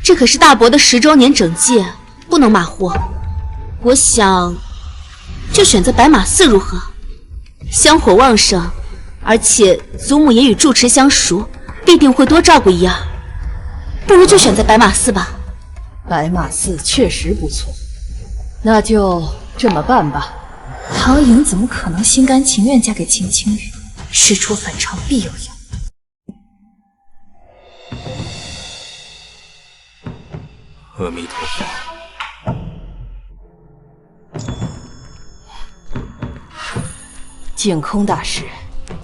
这可是大伯的10周年整戒，不能马虎。我想，就选择白马寺如何？香火旺盛，而且祖母也与住持相熟，必定会多照顾一二。不如就选择白马寺吧。白马寺确实不错，那就这么办吧。唐颖怎么可能心甘情愿嫁给秦青羽？事出反常必有妖。阿弥陀佛。净空大师，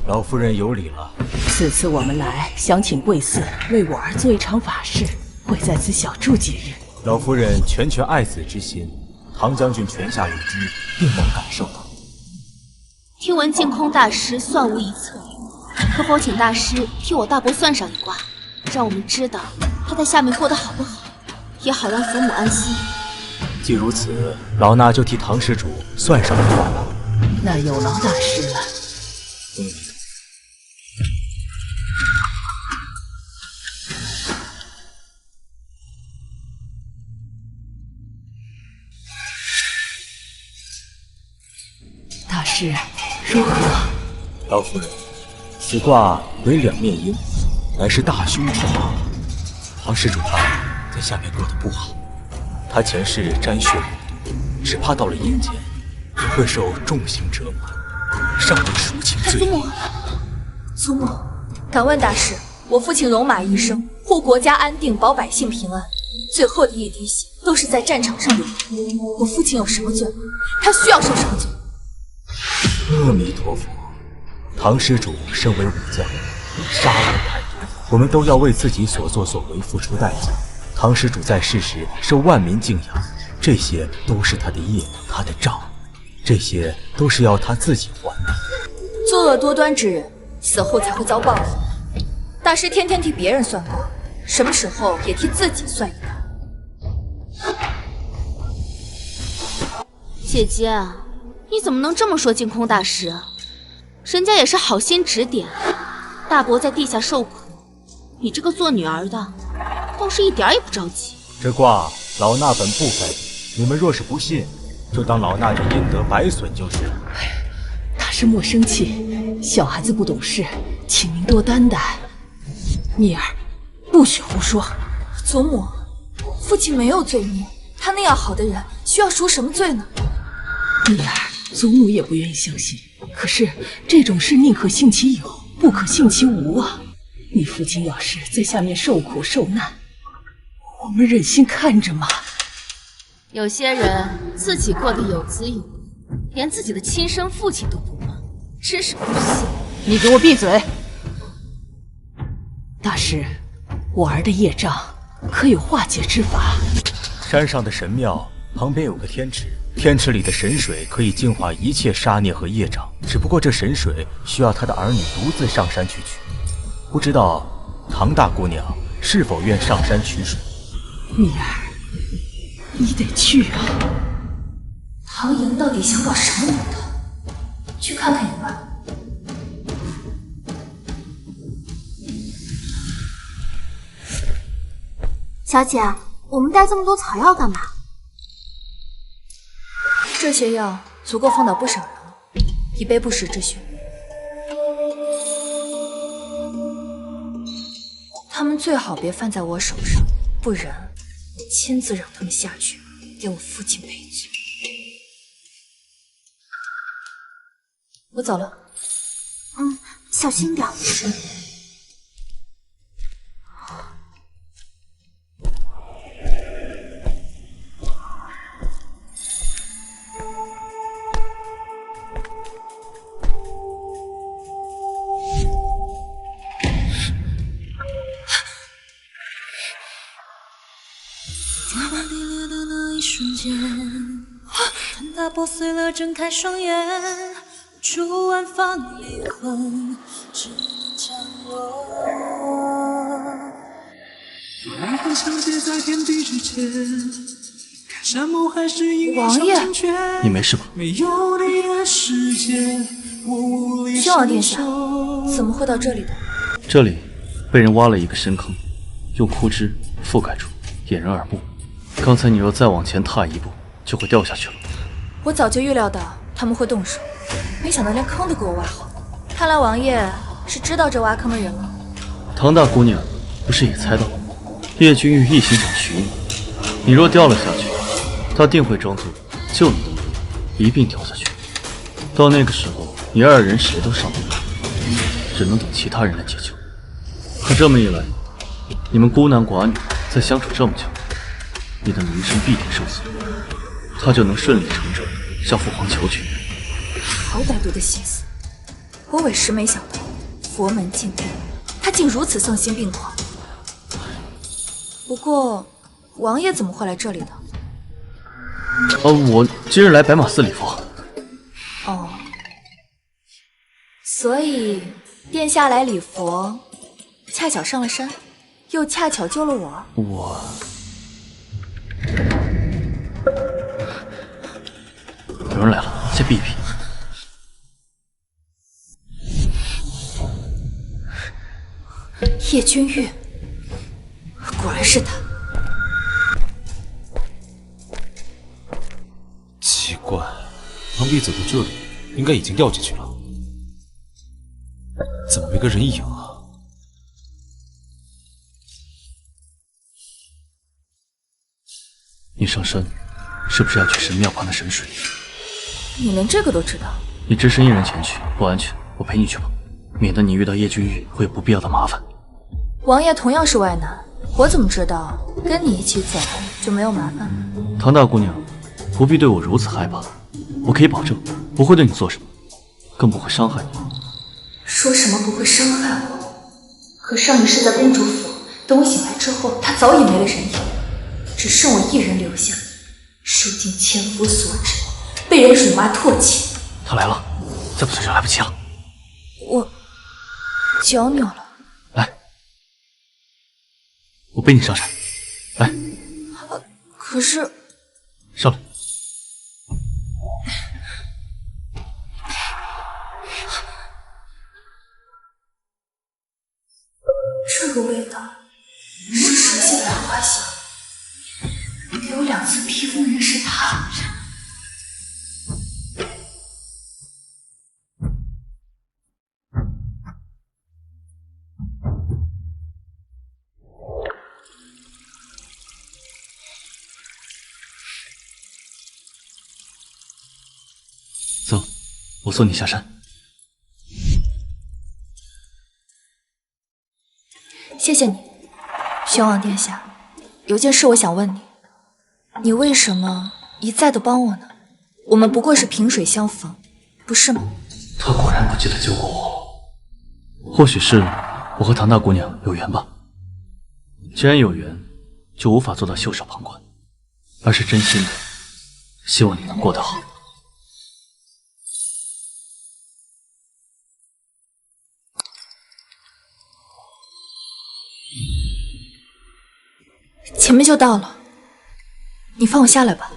老夫人有礼了。此次我们来，想请贵寺为我儿做一场法事，会在此小住几日。老夫人拳爱子之心，唐将军泉下有知，定能感受到。听闻净空大师算无一策，可否请大师替我大伯算上一卦，让我们知道他在下面过得好不好，也好让祖母安心。既如此，老衲就替唐施主算上一卦吧。那有劳大师了。大师，如何？老夫人，此卦为两面鹰，乃是大凶之卦。唐施主他在下面过得不好，他前世沾血无毒，只怕到了阴间会受重刑折磨，尚未赎清罪孽。祖母，敢问大师，我父亲戎马一生，护国家安定，保百姓平安，最后的一滴血都是在战场上流的。我父亲有什么罪吗？他需要受什么罪？阿弥陀佛，唐施主身为武将，杀戮太多，我们都要为自己所作所为付出代价。唐施主在世时受万民敬仰，这些都是他的业，他的账，这些都是要他自己还的。作恶多端之人，死后才会遭报复。大师天天替别人算卦，什么时候也替自己算一卦？姐姐，你怎么能这么说净空大师？人家也是好心指点，大伯在地下受苦，你这个做女儿的倒是一点也不着急。这卦老衲本不该比，你们若是不信，就当老衲有阴德白损就是了。大师莫生气，小孩子不懂事，请您多担待。蜜儿，不许胡说。祖母，父亲没有罪孽，他那样好的人，需要赎什么罪呢？蜜儿，祖母也不愿意相信，可是这种事宁可信其有，不可信其无啊。你父亲要是在下面受苦受难，我们忍心看着吗？有些人自己过得有滋有味，连自己的亲生父亲都不忘，真是不信。你给我闭嘴！大师，我儿的业障可有化解之法？山上的神庙旁边有个天池，天池里的神水可以净化一切杀孽和业障，只不过这神水需要他的儿女独自上山去取。不知道唐大姑娘是否愿上山取水？蜜儿，你得去啊！唐莹到底想搞什么名堂？去看看也罢。小姐，我们带这么多草药干嘛？这些药足够放倒不少人了，以备不时之需。他们最好别犯在我手上，不然我亲自让他们下去给我父亲赔罪。我走了。小心点。看它破碎了，睁开双眼，无处安放灵魂，只能降落。灵魂相接在天地之间，看山盟海誓，因为上成全。你没事吧？没有你的世界，我无力天王殿下，怎么会到这里的？这里被人挖了一个深坑，用枯枝覆盖住，掩人耳目。刚才你若再往前踏一步，就会掉下去了。我早就预料到他们会动手，没想到连坑都给我挖好。看来王爷是知道这挖坑的人了。唐大姑娘不是也猜到了？叶君玉一心想娶你，你若掉了下去，他定会装作救你的名义一并掉下去。到那个时候，你二人谁都上不了，只能等其他人来解救。可这么一来，你们孤男寡女再相处这么久，你的名声必定受损，他就能顺理成章向父皇求娶。好歹毒的心思，我委实没想到，佛门禁地，他竟如此丧心病狂。不过，王爷怎么会来这里的？我今日来白马寺礼佛。哦，所以殿下来礼佛，恰巧上了山，又恰巧救了我。有人来了，先避一避。叶君玉，果然是他。奇怪，唐碧走到这里，应该已经掉进去了，怎么没个人影啊？你上山是不是要去神庙旁的神水？你连这个都知道？你只身一人前去不安全，我陪你去吧，免得你遇到叶君玉会有不必要的麻烦。王爷同样是外男，我怎么知道跟你一起走就没有麻烦？唐大姑娘，不必对我如此害怕，我可以保证不会对你做什么，更不会伤害你。说什么不会伤害我？可上一世在公主府，等我醒来之后，他早已没了人影，只剩我一人留下，受尽千夫所指，被人辱骂唾弃。他来了，再不退就来不及了。我脚扭了。来，我背你上山。来，可是上来。这个味道是蛇蝎百花香，给我2次披风的人是他。走，我送你下山。谢谢你，宣王殿下。有件事我想问你，你为什么一再的帮我呢？我们不过是萍水相逢，不是吗？他果然不记得救过我，或许是我和唐大姑娘有缘吧。既然有缘，就无法做到袖手旁观，而是真心的希望你能过得好。前面就到了，你放我下来吧。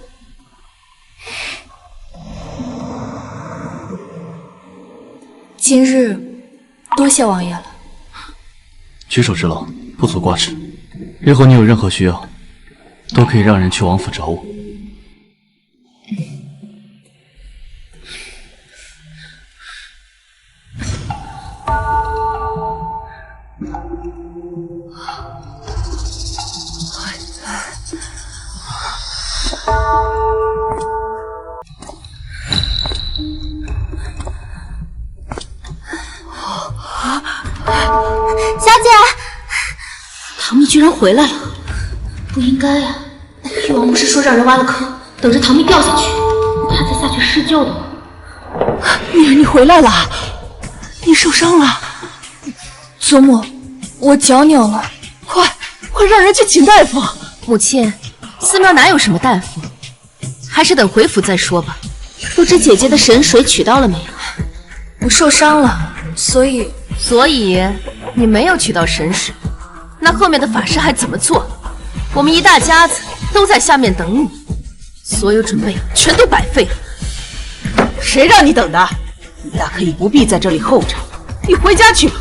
今日多谢王爷了。举手之劳，不足挂齿。日后你有任何需要，都可以让人去王府找我。小姐，唐蜜居然回来了，不应该呀！玉王不是说让人挖了坑，等着唐蜜掉下去，他才下去施救的吗？蜜儿，你回来了，你受伤了。祖母，我脚扭了，快让人去请大夫。母亲，寺庙哪有什么大夫，还是等回府再说吧。不知姐姐的神水取到了没有？我受伤了，所以你没有取到神水，那后面的法事还怎么做？我们一大家子都在下面等你，所有准备全都白费了。谁让你等的？你大可以不必在这里候着，你回家去吧。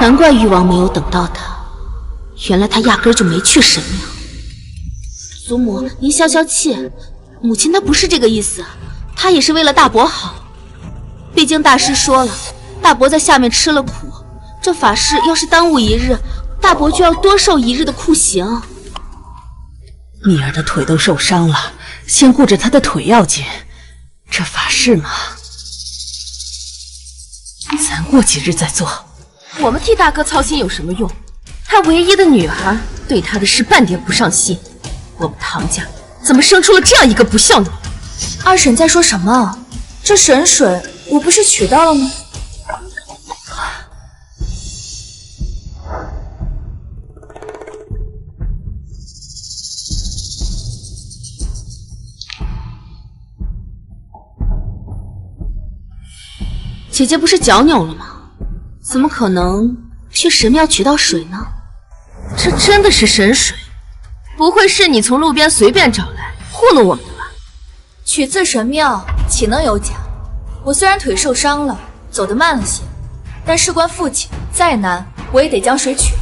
难怪玉王没有等到他，原来他压根就没去神庙。祖母，您消消气，母亲她不是这个意思。他也是为了大伯好。毕竟大师说了，大伯在下面吃了苦，这法事要是耽误一日，大伯就要多受一日的酷刑。蜜儿的腿都受伤了，先顾着她的腿要紧。这法事嘛，咱过几日再做。我们替大哥操心有什么用？他唯一的女儿对他的事半点不上心，我们唐家怎么生出了这样一个不孝女？二婶在说什么？这神水我不是取到了吗？姐姐不是脚扭了吗？怎么可能去神庙取到水呢？这真的是神水，不会是你从路边随便找来糊弄我们的吧？取自神庙，岂能有假？我虽然腿受伤了，走得慢了些，但事关父亲，再难我也得将水取回。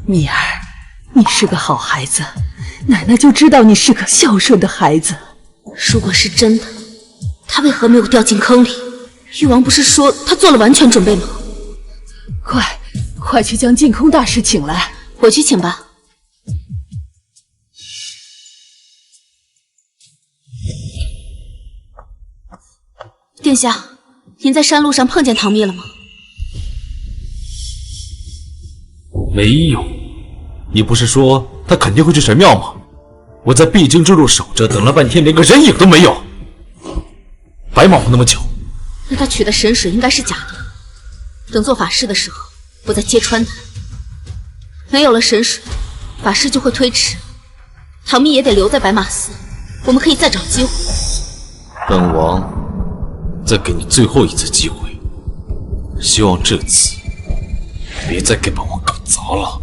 蜜儿，你是个好孩子，奶奶就知道你是个孝顺的孩子。如果是真的，他为何没有掉进坑里？誉王不是说他做了完全准备吗？快去将净空大师请来。我去请吧。殿下，您在山路上碰见唐蜜了吗？没有。你不是说他肯定会去神庙吗？我在必经之路守着，等了半天，连个人影都没有。白忙活那么久，那他取的神水应该是假的。等做法事的时候，我再揭穿他。没有了神水，法事就会推迟。唐蜜也得留在白马寺，我们可以再找机会。本王再给你最后一次机会，希望这次别再给本王搞砸了，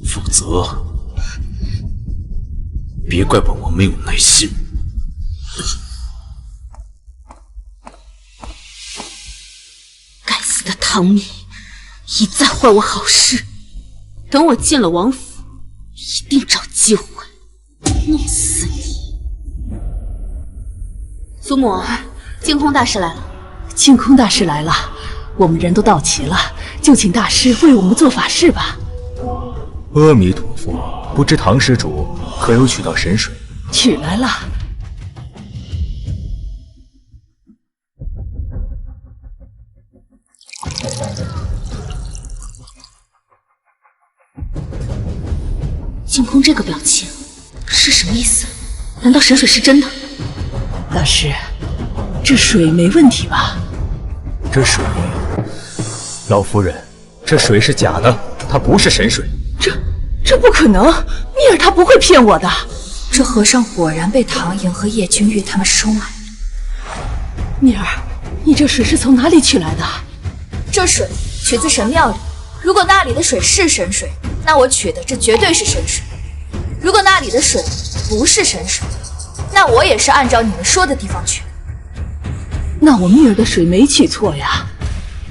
否则别怪本王没有耐心。该死的唐蜜，一再坏我好事，等我进了王府，一定找机会弄死你。祖母，净空大师来了。净空大师来了，我们人都到齐了，就请大师为我们做法事吧。阿弥陀佛，不知唐施主可有取到神水？取来了。净空这个表情是什么意思？难道神水是真的？大师，这水没问题吧？这水，老夫人，这水是假的，它不是神水。这不可能，蜜儿她不会骗我的。这和尚果然被唐莹和叶君玉他们收买了。蜜儿，你这水是从哪里取来的？这水取自神庙里，如果那里的水是神水，那我取的这绝对是神水；如果那里的水不是神水，那我也是按照你们说的地方取的。那我蜜儿的水没取错呀。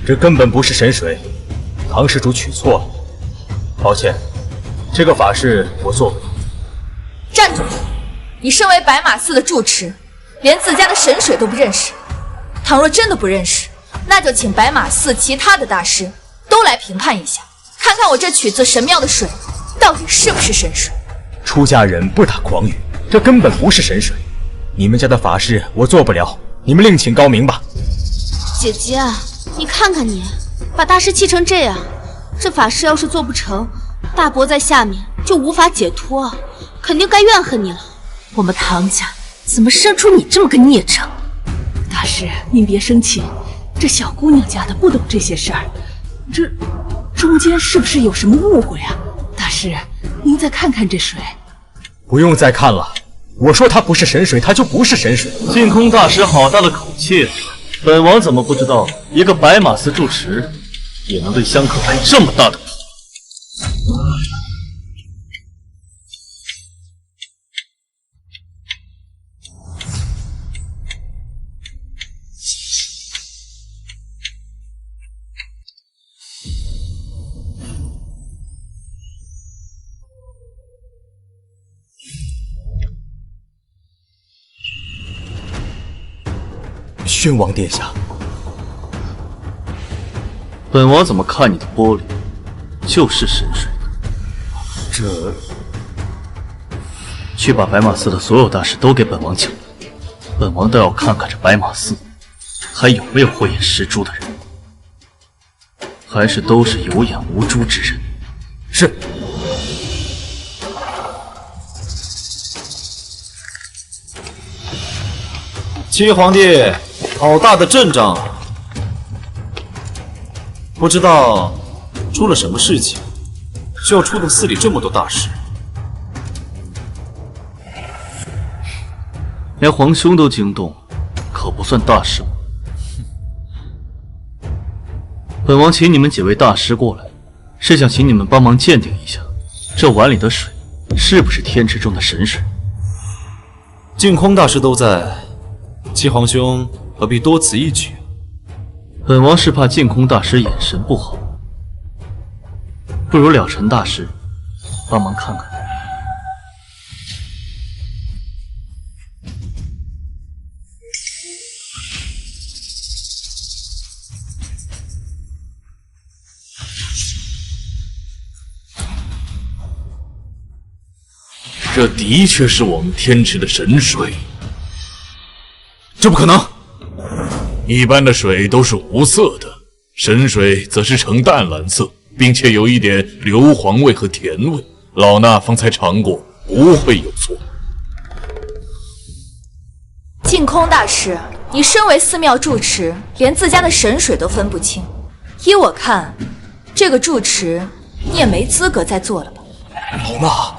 这根本不是神水，唐施主取错了。抱歉，这个法事我做不了。站住！你身为白马寺的住持，连自家的神水都不认识。倘若真的不认识，那就请白马寺其他的大师都来评判一下，看看我这取自神庙的水到底是不是神水。出家人不打诳语，这根本不是神水。你们家的法事我做不了，你们另请高明吧。姐姐，你看看你，把大师气成这样，这法事要是做不成，大伯在下面就无法解脱，肯定该怨恨你了。我们唐家怎么生出你这么个孽障？大师，您别生气，这小姑娘家的不懂这些事儿，这中间是不是有什么误会啊？大师，您再看看这水。不用再看了，我说它不是神水，它就不是神水。净空大师好大的口气，本王怎么不知道一个白马寺住持也能对香客开这么大的口？宣王殿下，本王怎么看你的玻璃就是神水？这……去把白马寺的所有大师都给本王请来，本王倒要看看这白马寺还有没有慧眼识珠的人，还是都是有眼无珠之人。是。七皇帝，好大的阵仗啊！不知道出了什么事情，需要出动寺里这么多大师。连皇兄都惊动，可不算大事吗？本王请你们几位大师过来，是想请你们帮忙鉴定一下，这碗里的水是不是天池中的神水。净空大师都在，七皇兄何必多此一举？本王是怕净空大师眼神不好，不如了尘大师帮忙看看。这的确是我们天池的神水。这不可能！一般的水都是无色的，神水则是呈淡蓝色，并且有一点硫磺味和甜味。老衲方才尝过，不会有错。净空大师，你身为寺庙住持，连自家的神水都分不清，依我看，这个住持你也没资格再做了吧？老衲。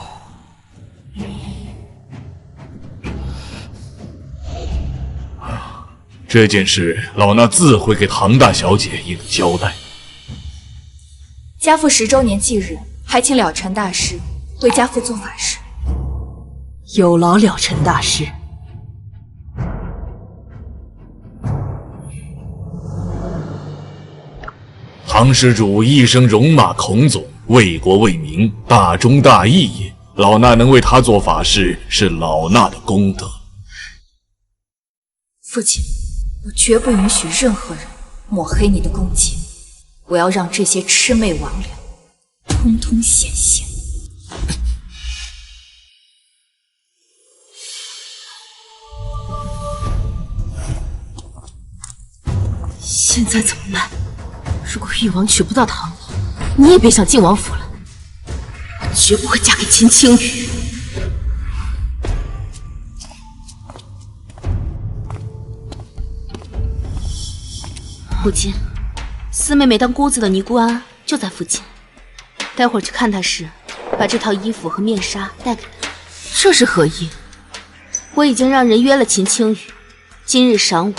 这件事，老衲自会给唐大小姐一个交代。家父10周年忌日，还请了尘大师为家父做法事。有劳了尘大师。唐施主一生戎马孔总，为国为民，大忠大义也。老衲能为他做法事，是老衲的功德。父亲，我绝不允许任何人抹黑你的功绩，我要让这些魑魅魍魉通通显现。现在怎么办？如果誉王娶不到唐王，你也别想进王府了。我绝不会嫁给秦青羽。母亲，四妹妹当姑子的尼姑庵就在附近，待会儿去看她时，把这套衣服和面纱带给她。这是何意？我已经让人约了秦青羽，今日晌午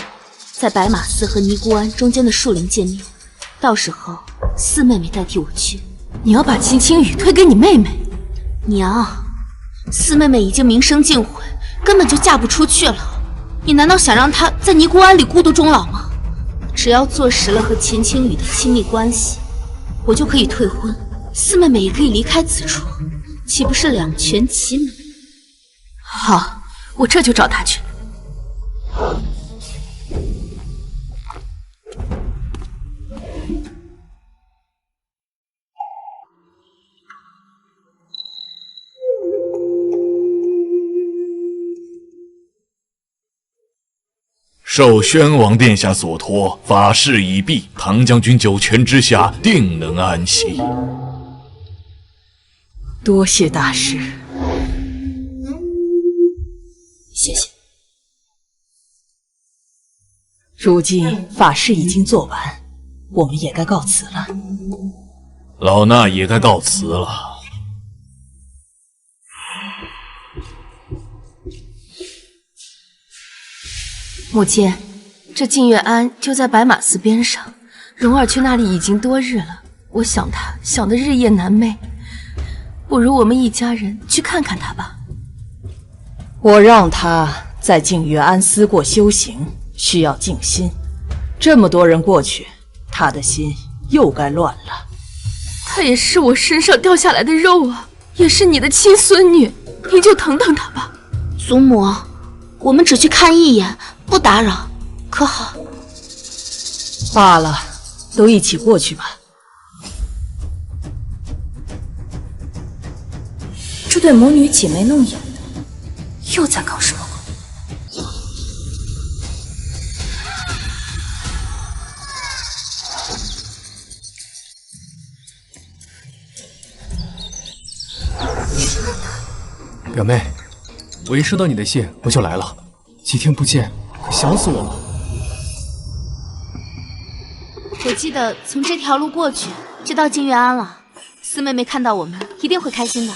在白马寺和尼姑庵中间的树林见面，到时候四妹妹代替我去。你要把秦青羽推给你妹妹？娘，四妹妹已经名声尽毁，根本就嫁不出去了。你难道想让她在尼姑庵里孤独终老吗？只要坐实了和秦青羽的亲密关系，我就可以退婚，四妹妹也可以离开此处，岂不是两全其美？好，我这就找她去。受宣王殿下所托，法事已毕，唐将军九泉之下，定能安息。多谢大师。谢谢。如今法事已经做完，我们也该告辞了。老衲也该告辞了。母亲，这净月庵就在白马寺边上，蓉儿去那里已经多日了，我想她想得日夜难寐，不如我们一家人去看看她吧。我让她在净月庵思过修行，需要静心。这么多人过去，她的心又该乱了。她也是我身上掉下来的肉啊，也是你的亲孙女，你就疼疼她吧。祖母，我们只去看一眼，不打扰，可好？罢了，都一起过去吧。这对母女挤眉弄眼的，又在搞什么鬼？表妹，我一收到你的信我就来了，几天不见，可想死我了。我记得从这条路过去就到金源安了，四妹妹看到我们一定会开心的。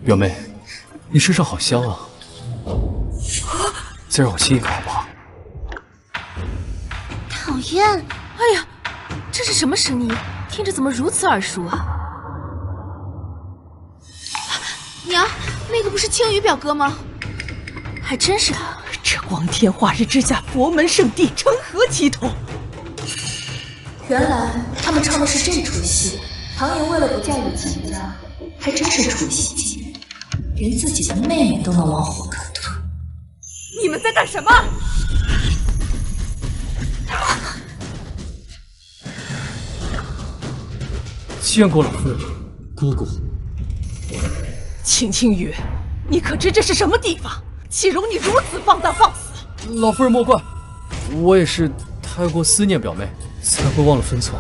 表妹，你身上好香啊，再让我亲一个好不好？讨厌！哎呀，这是什么声音？听着怎么如此耳熟啊？娘，那个不是青羽表哥吗？还真是他。这光天化日之下，佛门圣地，成何体统？原来他们唱的是这出戏。唐莹为了不嫁给秦家，还真是出息，连自己的妹妹都能往火坑推。你们在干什么？见过老夫人，姑姑。秦青雨，你可知这是什么地方？岂容你如此放荡放肆？老夫人莫怪，我也是太过思念表妹，才会忘了分寸。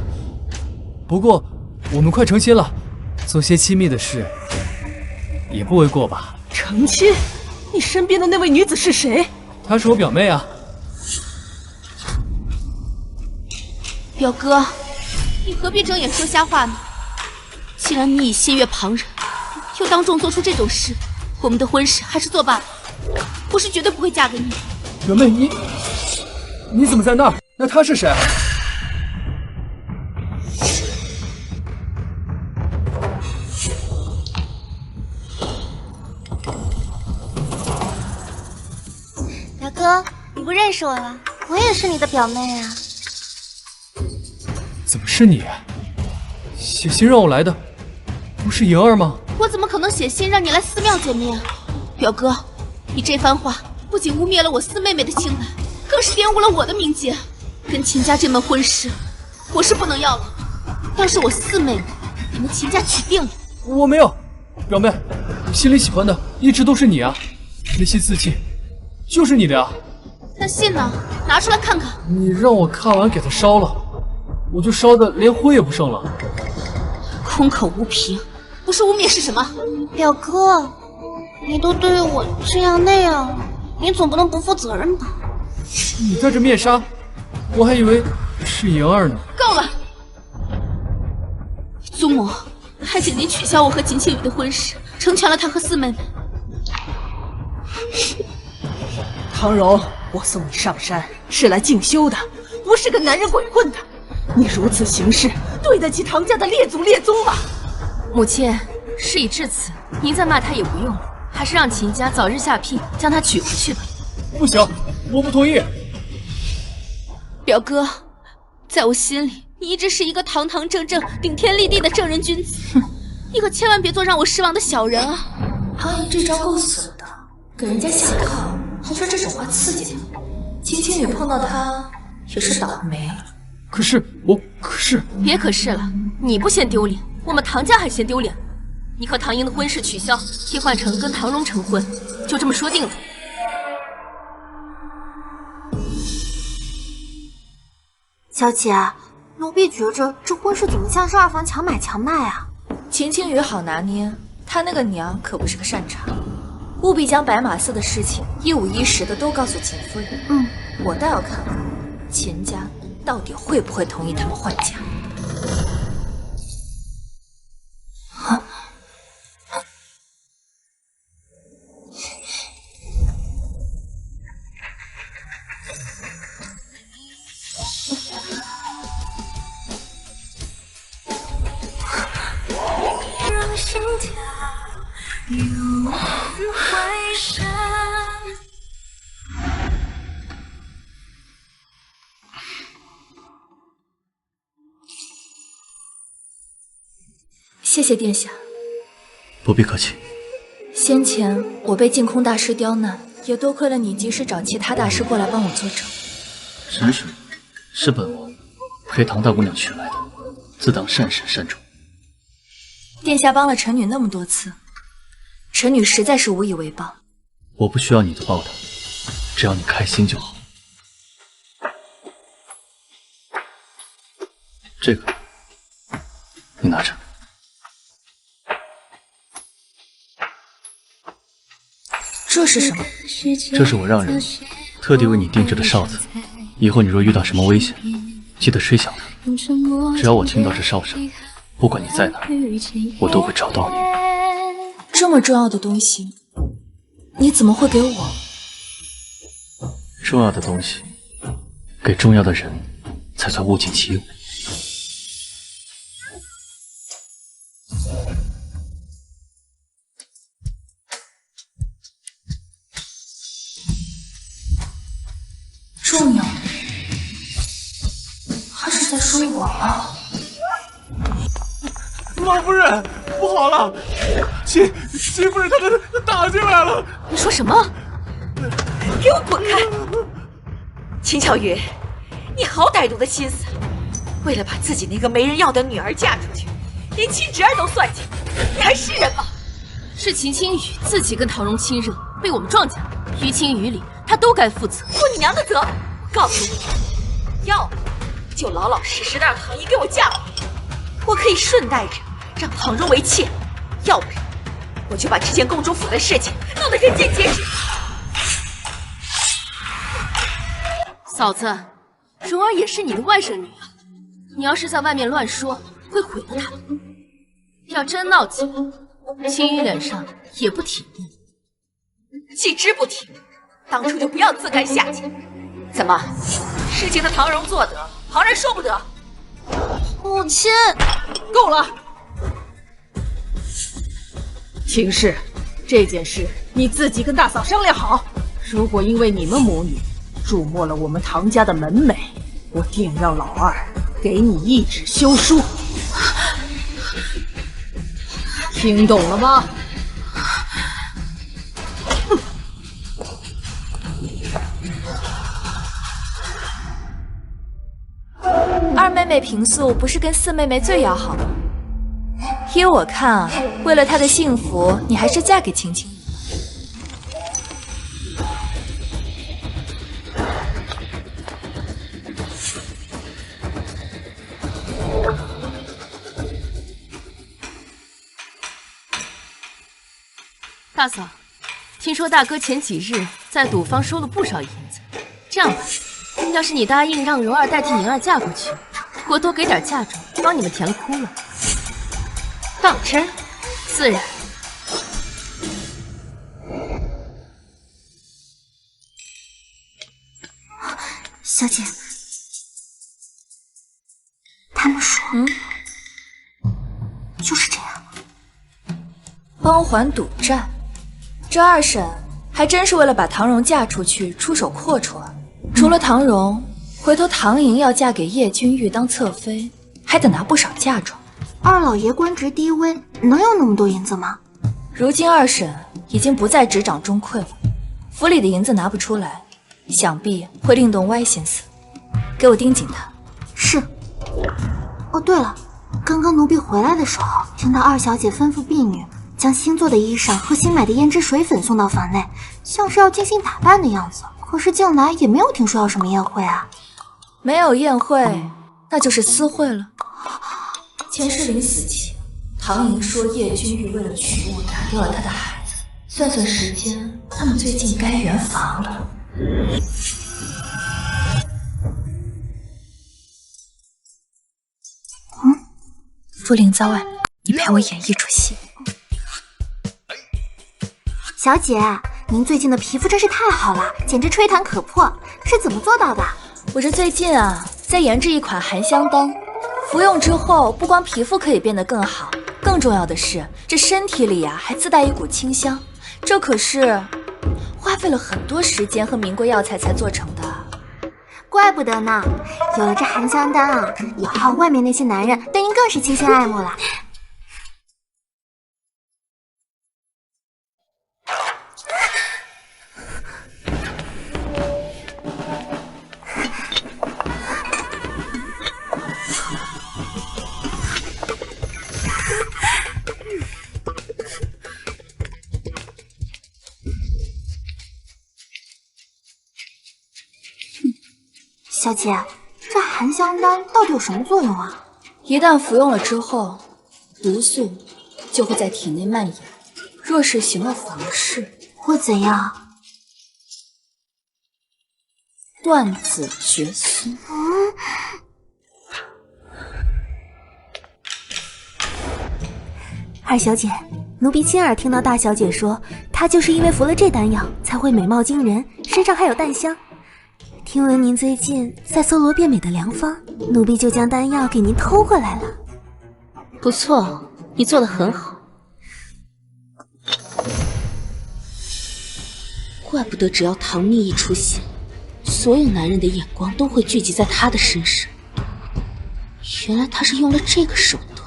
不过我们快成亲了，做些亲密的事也不为过吧？成亲？你身边的那位女子是谁？她是我表妹啊。表哥，你何必睁眼说瞎话呢？既然你已心悦旁人，又当众做出这种事，我们的婚事还是作罢了。我是绝对不会嫁给你。表妹，你怎么在那儿？那他是谁？表哥，你不认识我了？我也是你的表妹啊。怎么是你？写信让我来的，不是莹儿吗？我怎么可能写信让你来寺庙见面？表哥，你这番话不仅污蔑了我四妹妹的清白，更是玷污了我的名节。跟秦家这门婚事，我是不能要了。要是我四妹妹，你们秦家娶定了。我没有，表妹，我心里喜欢的一直都是你啊。那些字迹，就是你的呀。那信呢？拿出来看看。你让我看完给它烧了，我就烧的连灰也不剩了。空口无凭，不是污蔑是什么？表哥，你都对我这样那样了，你总不能不负责任吧？你戴着面纱，我还以为是莹儿呢。够了，祖母，还请您取消我和秦庆宇的婚事，成全了他和四妹妹。唐柔，我送你上山是来进修的，不是跟男人鬼混的。你如此行事，对得起唐家的列祖列宗吗？母亲，事已至此，您再骂他也不用了，还是让秦家早日下聘，将他娶回去吧。不行，我不同意。表哥，在我心里，你一直是一个堂堂正正、顶天立地的正人君子，你可千万别做让我失望的小人啊！唐莹这招够损的，给人家下套，还说这种话刺激他。秦青雨碰到他也是倒霉。可是别可是了，你不嫌丢脸，我们唐家还嫌丢脸。你和唐英的婚事取消，替换成跟唐荣成婚，就这么说定了。小姐，奴婢觉着这婚事怎么像是二房强买强卖啊？秦青雨好拿捏，她那个娘可不是个善茬，务必将白马寺的事情一五一十的都告诉秦夫人。我倒要看看秦家到底会不会同意他们换家。谢谢殿下。不必客气。先前我被净空大师刁难，也多亏了你及时找其他大师过来帮我作证。神水是本王陪唐大姑娘取来的，自当善始善终。殿下帮了臣女那么多次，臣女实在是无以为报。我不需要你的报答，只要你开心就好。这个你拿着。这是什么？这是我让人特地为你定制的哨子，以后你若遇到什么危险，记得吹响它。只要我听到这哨声，不管你在哪，我都会找到你。这么重要的东西，你怎么会给我？重要的东西，给重要的人，才算物尽其用。重要？他是在说我吗？老夫人，不好了，秦夫人她打进来了！你说什么？给我滚开！秦巧云，你好歹毒的心思，为了把自己那个没人要的女儿嫁出去，连亲侄儿都算计，你还是人吗？是秦青雨自己跟唐荣亲热，被我们撞见了，于情于理，他都该负责。负你娘的责！我告诉你，要么就老老实实的让唐姨给我嫁过去，我可以顺带着让唐荣为妾；要不然，我就把之前公主府的事情弄得人尽皆知。嫂子，蓉儿也是你的外甥女啊，你要是在外面乱说，会毁了她的。要真闹起来，青雨脸上也不体面。既知不体面，当初就不要自甘下贱。怎么，事情的唐荣做得，旁人说不得？母亲，够了！秦氏，这件事你自己跟大嫂商量好。如果因为你们母女辱没了我们唐家的门楣，我定让老二给你一纸休书。听懂了吗？二妹妹平素不是跟四妹妹最要好吗？依我看啊，为了她的幸福，你还是嫁给青青。大嫂，听说大哥前几日在赌坊收了不少银子。这样吧，要是你答应让蓉儿代替宁儿嫁过去，我多给点嫁妆，帮你们填了窟窿。当真？自然。小姐，他们说，就是这样。帮还赌债，这二婶还真是为了把唐荣嫁出去出手阔绰啊！除了唐荣，回头唐莹要嫁给叶君玉当侧妃，还得拿不少嫁妆。二老爷官职低微，能有那么多银子吗？如今二婶已经不再执掌中馈了，府里的银子拿不出来，想必会另动歪心思。给我盯紧他。是。哦，对了，刚刚奴婢回来的时候，听到二小姐吩咐婢女将新做的衣裳和新买的胭脂水粉送到房内，像是要精心打扮的样子。可是近来也没有听说要什么宴会啊。没有宴会，那就是私会了。前世临死前，唐莹说叶君玉为了娶我打掉了他的孩子。算算时间，他们最近该圆房了。傅灵在外，你陪我演一出戏。小姐，您最近的皮肤真是太好了，简直吹弹可破，是怎么做到的？我这最近啊，在研制一款含香丹，服用之后不光皮肤可以变得更好，更重要的是，这身体里啊还自带一股清香，这可是花费了很多时间和名贵药材才做成的。怪不得呢，有了这含香丹啊，以后外面那些男人对您更是倾心爱慕了。小姐，这含香丹到底有什么作用啊？一旦服用了之后，毒素就会在体内蔓延。若是行了房事，会怎样？断子绝孙。二小姐，奴婢亲耳听到大小姐说，她就是因为服了这丹药，才会美貌惊人，身上还有淡香。听闻您最近在搜罗变美的良方，奴婢就将丹药给您偷过来了。不错，你做得很好。怪不得只要唐蜜一出现，所有男人的眼光都会聚集在她的身上。原来她是用了这个手段。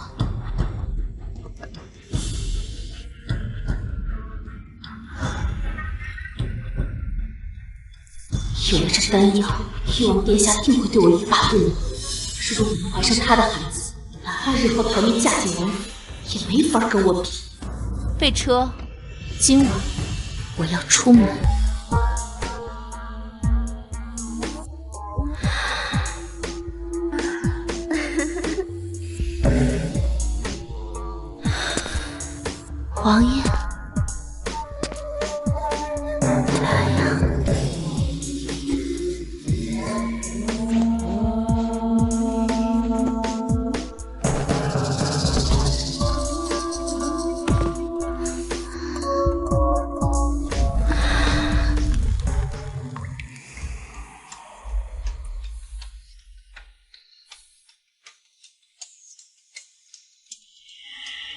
有了这丹药，誉王殿下定会对我欲罢不能。如果能怀上他的孩子，哪怕日后唐蜜嫁进王府，也没法跟我比。备车，今晚我要出门。王爷，来呀！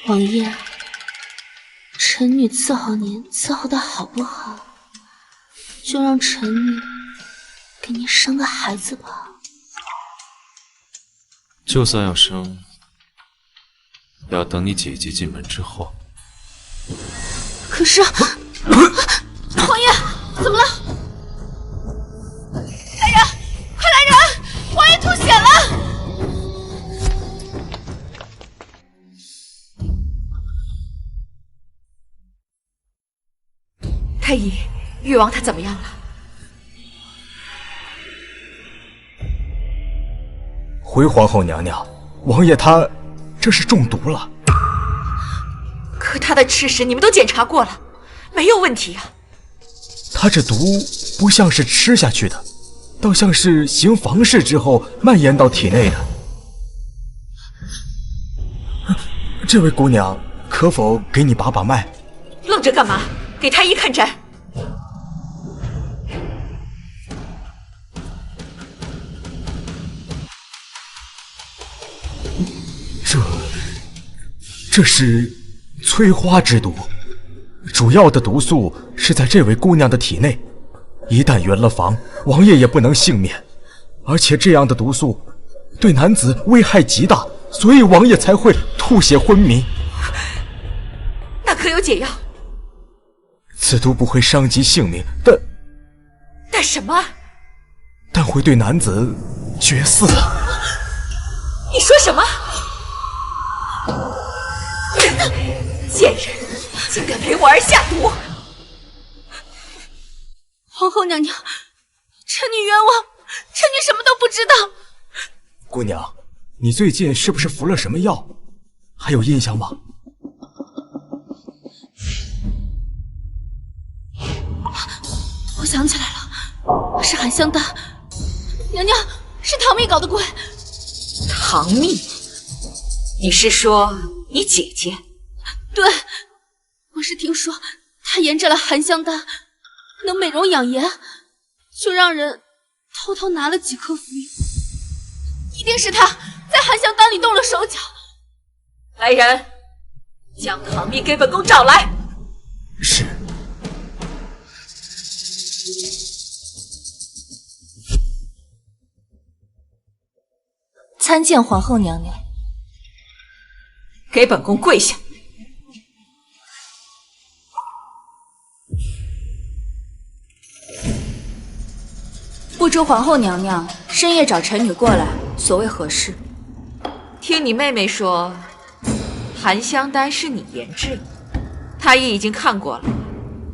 王爷，臣女伺候您伺候的好不好？就让臣女给您生个孩子吧。就算要生，也要等你姐姐进门之后。可是，王爷，怎么了？来人，快来人！王爷吐血了！太医，誉王他怎么样了？回皇后娘娘，王爷他这是中毒了。可他的吃食你们都检查过了，没有问题呀。他这毒不像是吃下去的，倒像是行房事之后蔓延到体内的。这位姑娘，可否给你把把脉？愣着干嘛？给太医看诊。这是催花之毒，主要的毒素是在这位姑娘的体内，一旦圆了房，王爷也不能幸免。而且这样的毒素对男子危害极大，所以王爷才会吐血昏迷。那可有解药？此毒不会伤及性命，但什么？但会对男子绝嗣。你说什么？贱人，竟敢为我儿下毒！皇后娘娘，臣女冤枉，臣女什么都不知道。姑娘，你最近是不是服了什么药？还有印象吗？我想起来了，是含香丹。娘娘，是唐蜜搞的鬼。唐蜜？你是说你姐姐？对，我是听说她研制了含香丹，能美容养颜，就让人偷偷拿了几颗服用。一定是她在含香丹里动了手脚。来人，将唐蜜给本宫找来。是。参见皇后娘娘。给本宫跪下！不知皇后娘娘深夜找臣女过来，所为何事？听你妹妹说，含香丹是你研制的，太医已经看过了，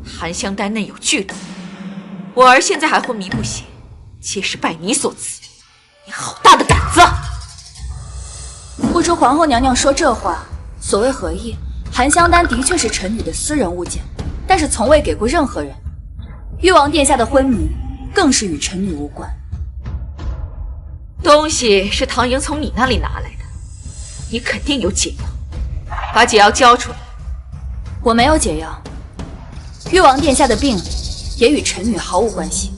含香丹内有剧毒，我儿现在还昏迷不醒，皆是拜你所赐。你好大的胆子！不知皇后娘娘说这话所谓何意？含香丹的确是臣女的私人物件，但是从未给过任何人。誉王殿下的昏迷更是与臣女无关。东西是唐莹从你那里拿来的，你肯定有解药，把解药交出来。我没有解药。誉王殿下的病也与臣女毫无关系。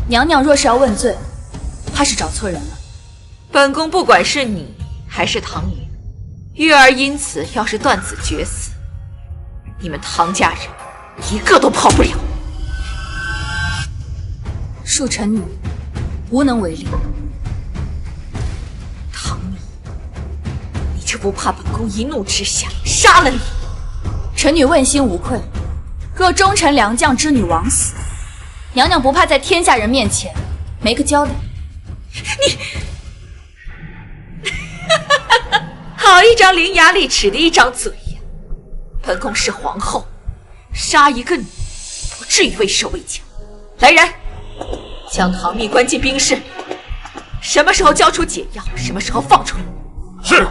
娘娘若是要问罪，怕是找错人了。本宫不管是你还是唐莹，玉儿因此要是断子绝嗣，你们唐家人一个都跑不了。恕臣女无能为力。唐妮，你就不怕本宫一怒之下杀了你？臣女问心无愧。若忠臣良将之女枉死，娘娘不怕在天下人面前没个交代。你好一张伶牙俐齿的一张嘴呀！本宫是皇后，杀一个女不至于畏手畏脚。来人，将唐蜜关进冰室里，什么时候交出解药，什么时候放出来。是。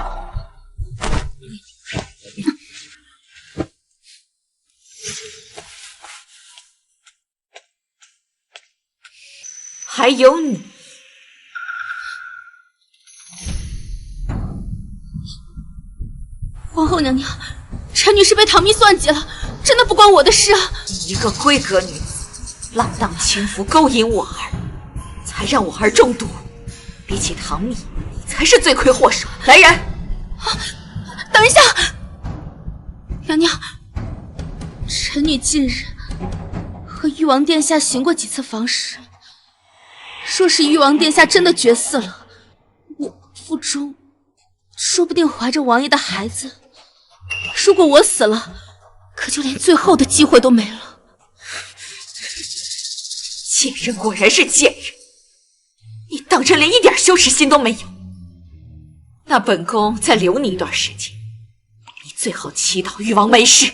还有你，皇后娘娘，臣女是被唐蜜算计了，真的不关我的事啊！你一个闺阁女子，浪荡轻浮，勾引我儿，才让我儿中毒。比起唐蜜，你才是罪魁祸首。来人！等一下，娘娘，臣女近日和誉王殿下行过几次房事。若是誉王殿下真的绝嗣了，我腹中说不定怀着王爷的孩子。如果我死了，可就连最后的机会都没了。贱人果然是贱人，你当真连一点羞耻心都没有？那本宫再留你一段时间，你最好祈祷誉王没事。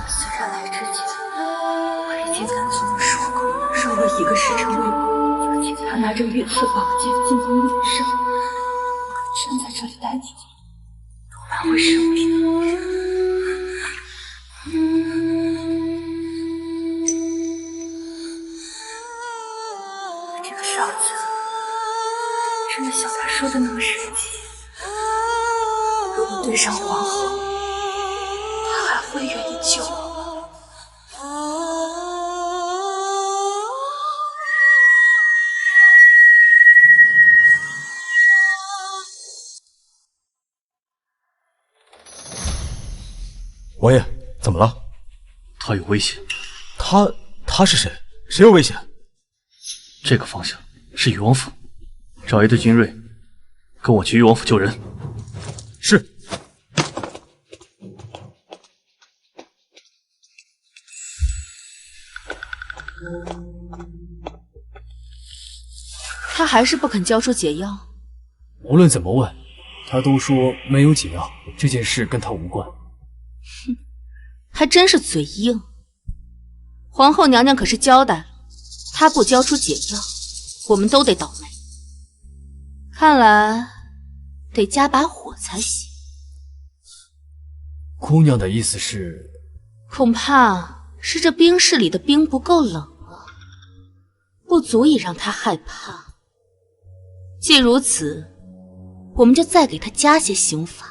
虽然来之前我已经跟祖母说过，说我一个时辰未过，就请他拿着御赐宝剑进宫领圣，可真在这里待几天，多半会生病。这个少子真的像他说的那么神奇？如果对上皇后，他还会愿意救我吗？王爷，怎么了？他有危险。他是谁？谁有危险？这个方向是誉王府，找一队精锐，跟我去誉王府救人。是。他还是不肯交出解药。无论怎么问，他都说没有解药，这件事跟他无关。哼，还真是嘴硬。皇后娘娘可是交代了，他不交出解药，我们都得倒霉。看来得加把火才行。姑娘的意思是？恐怕是这冰室里的冰不够冷了，不足以让他害怕。既如此，我们就再给他加些刑罚。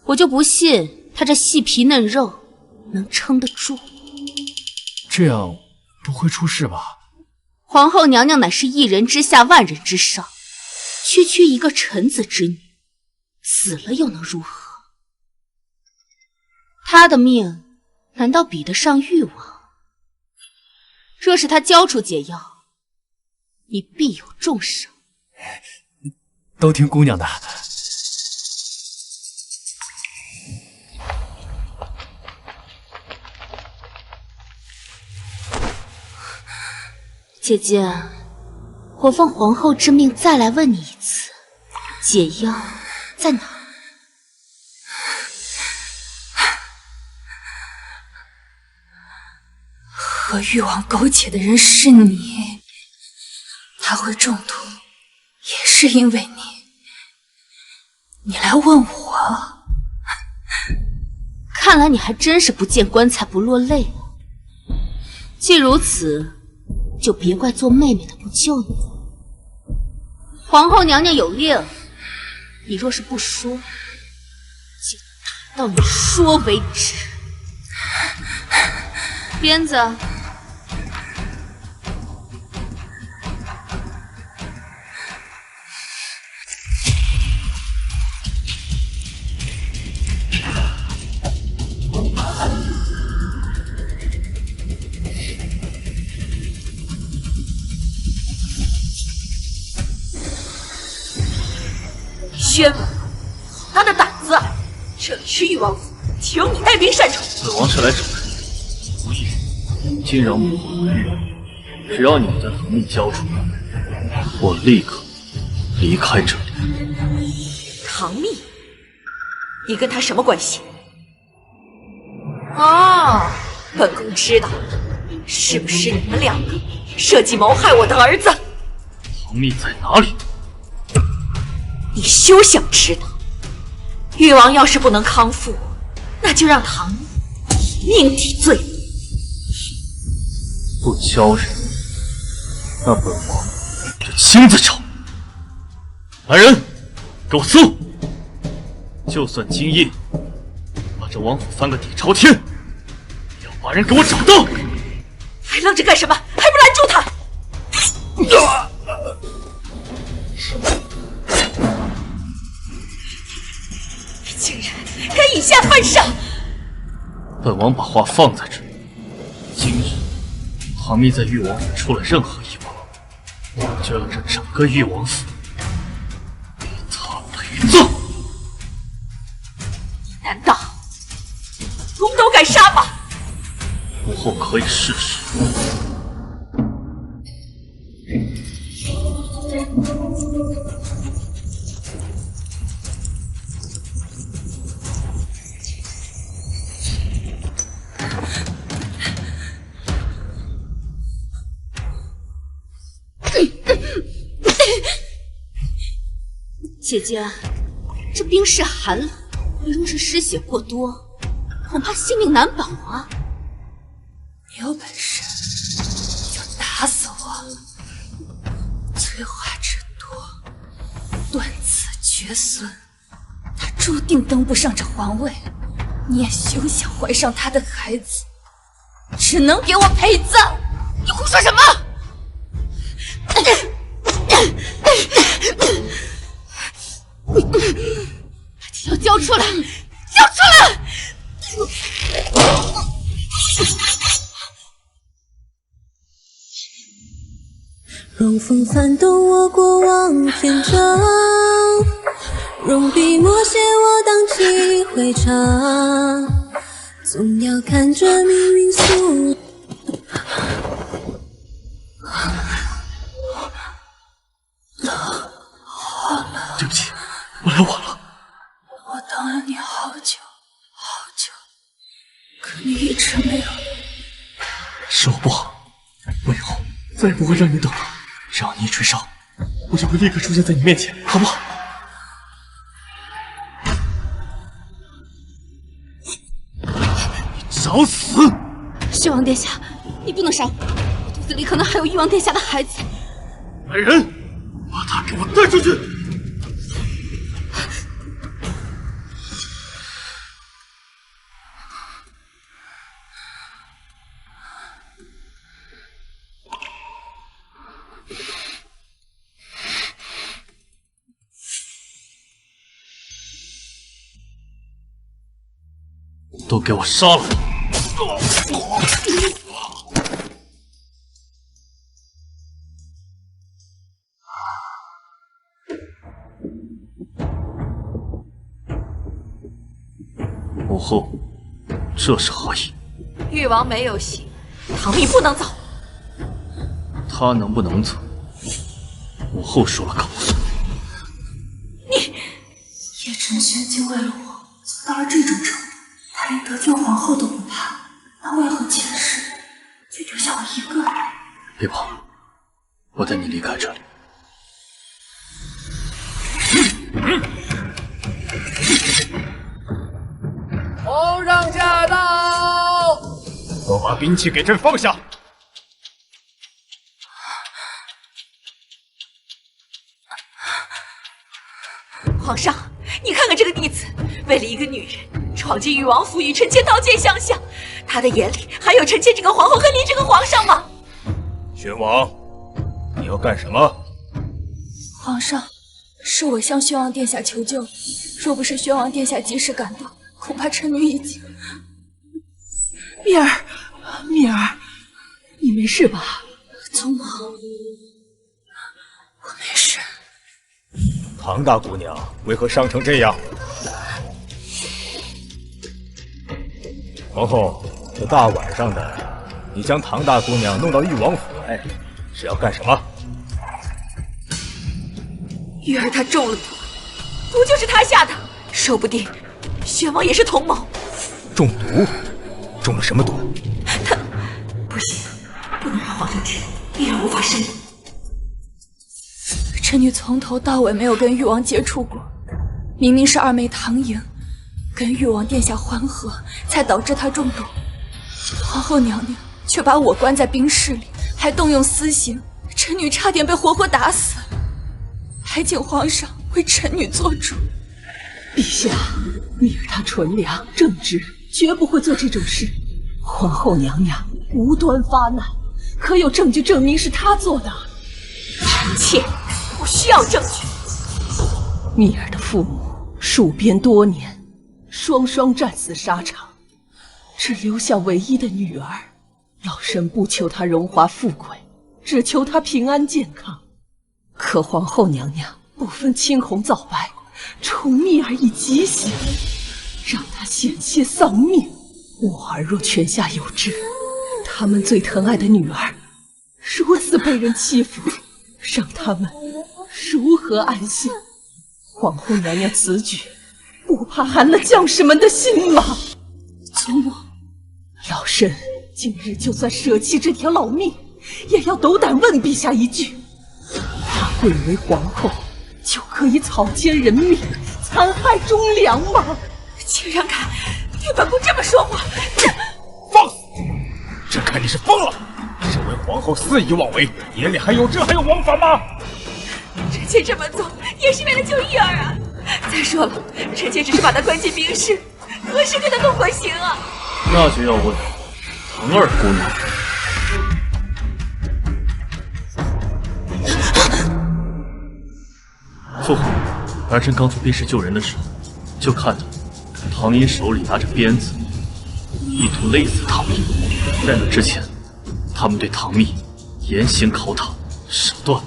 我就不信他这细皮嫩肉能撑得住。这样不会出事吧？皇后娘娘乃是一人之下万人之上，区区一个臣子之女，死了又能如何？她的命难道比得上誉王？若是她交出解药，你必有重赏。都听姑娘的。姐姐，我奉皇后之命再来问你一次，解药在哪？和誉王勾结的人是你，他会中毒，也是因为你。你来问我，看来你还真是不见棺材不落泪啊。既如此，就别怪做妹妹的不救你。皇后娘娘有令，你若是不说，就打到你说为止。鞭子。宣王，他的胆子！这里是誉王府，请你带兵善守。本王是来找人，无意惊扰母皇的誉王。只要你们将唐蜜交出来，我立刻离开这里。唐蜜，你跟他什么关系？哦，本宫知道，是不是你们两个设计谋害我的儿子？唐蜜在哪里？你休想知道！誉王要是不能康复，那就让唐蜜命抵罪。不交人，那本王就亲自找。来人，给我搜！就算今夜把这王府翻个底朝天，也要把人给我找到！还愣着干什么？还不拦住他！竟然敢以下犯上！本王把话放在这儿，今日唐蜜在誉王府出了任何意外，就让这整个誉王府为他陪葬！难道宫都敢杀吗？母后可以试试。姐姐，这冰势寒冷，你若是失血过多，恐怕性命难保啊！你有本事就打死我！催化之多，断子绝孙，他注定登不上这皇位，你也休想怀上他的孩子，只能给我陪葬！你胡说什么？把解药交出来！交出来！容风翻动我过往篇章，用笔墨写我荡气回肠，总要看着命运速。对不起，我来晚了。我等了你好久好久，可你一直没有来。是我不好，我以后再也不会让你等了。只要你一吹哨，我就会立刻出现在你面前，好不好？你找死！誉王殿下，你不能杀我，我肚子里可能还有誉王殿下的孩子。来人，把他给我带出去！都给我杀了！母后，这是何意？誉王没有醒，唐蜜不能走。他能不能走，我后说了告诉你。叶晨轩竟为了我走到了这种程度，他连得救皇后都不怕，那为何前世就留下我一个人？别跑，我带你离开这里。皇上驾到！都把兵器给朕放下！皇上，你看看这个逆子，为了一个女人闯进誉王府，与臣妾刀剑相向，他的眼里还有臣妾这个皇后和你这个皇上吗？宣王，你要干什么？皇上，是我向宣王殿下求救，若不是宣王殿下及时赶到，恐怕臣女已经……蜜儿，蜜儿，你没事吧？祖母，我没事。唐大姑娘为何伤成这样？皇后，这大晚上的，你将唐大姑娘弄到誉王府来，是要干什么？玉儿她中了毒就是他下的，说不定宣王也是同谋。中毒？中了什么毒？他不行，不能让皇上知道，玉儿无法生动。臣女从头到尾没有跟誉王接触过，明明是二妹唐莹跟誉王殿下欢和，才导致她中毒。皇后娘娘却把我关在冰室里，还动用私刑，臣女差点被活活打死。还请皇上为臣女做主。陛下，蜜儿她纯良正直，绝不会做这种事。皇后娘娘无端发难，可有证据证明是她做的？臣妾不需要证据。蜜儿的父母戍边多年，双双战死沙场，只留下唯一的女儿。老身不求她荣华富贵，只求她平安健康。可皇后娘娘不分青红皂白，宠蜜儿以极刑，让她险些丧命。我儿若泉下有知，他们最疼爱的女儿如此被人欺负，让他们如何安心？皇后娘娘此举，不怕寒了将士们的心吗？祖母，老身今日就算舍弃这条老命，也要斗胆问陛下一句：她贵为皇后，就可以草菅人命，残害忠良吗？竟然敢对本宫这么说话！放肆！朕看你是疯了！身为皇后肆意妄为，眼里还有王法吗？臣妾这么做也是为了救玉儿啊！再说了，臣妾只是把她关进冰室，何时对她动过刑啊？那就要问唐二姑娘。父皇，儿臣刚从冰室救人的时候，就看到唐寅手里拿着鞭子，意图勒死唐蜜。在那之前，他们对唐蜜严刑拷打，手段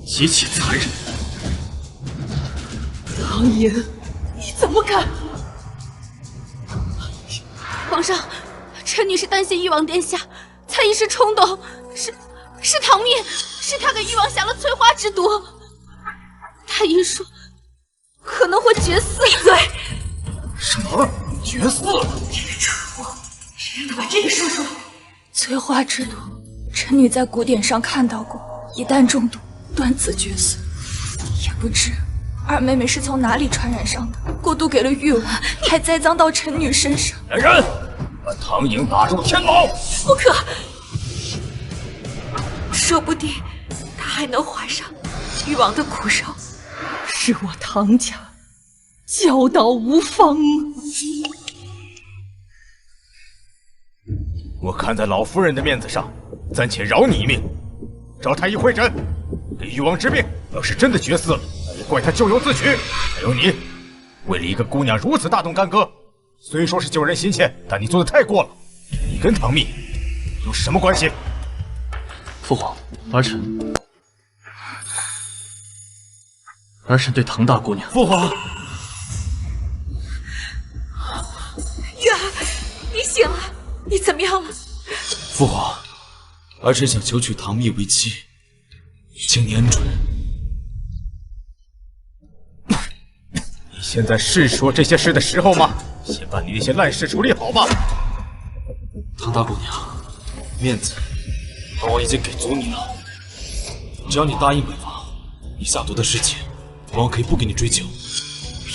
极其残忍。唐寅，你怎么敢？皇上，臣女是担心誉王殿下，才一时冲动。是唐蜜，是他给誉王下了催花之毒。他一说可能会绝嗣。闭嘴！什么绝嗣？这个蠢货，谁让他把这个说出来？催花之毒，臣女在古典上看到过，一旦中毒，断子绝孙。也不知二妹妹是从哪里传染上的，过度给了誉王，还栽赃到臣女身上。来人，把唐寅打入天牢！不可，说不定他还能怀上誉王的骨肉。是我唐家教导无方啊！我看在老夫人的面子上，暂且饶你一命。召太医会诊，给誉王治病。要是真的绝嗣了，那也怪他咎由自取。还有你，为了一个姑娘如此大动干戈，虽说是救人心切，但你做的太过了。你跟唐蜜有什么关系？父皇，儿臣对唐大姑娘。父皇，玉儿，你醒了，你怎么样了？父皇，儿臣想求娶唐蜜为妻，请你恩准。你现在是说这些事的时候吗？先把你那些烂事处理好吧。唐大姑娘，面子本王已经给足你了，只要你答应本王，你下毒的事情，本王可以不给你追究。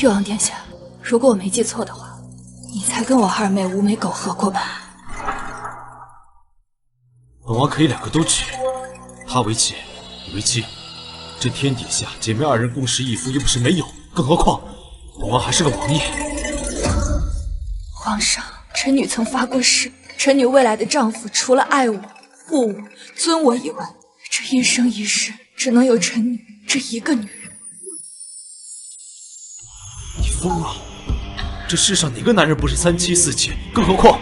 誉王殿下，如果我没记错的话，你才跟我二妹无美苟合过吧？本王可以两个都娶，她为妾，你为妻。这天底下姐妹二人共侍一夫又不是没有，更何况本王还是个王爷。皇上，臣女曾发过誓，臣女未来的丈夫除了爱我、护我、尊我以外，这一生一世只能有臣女这一个女人。你疯了！这世上哪个男人不是三妻四妾？更何况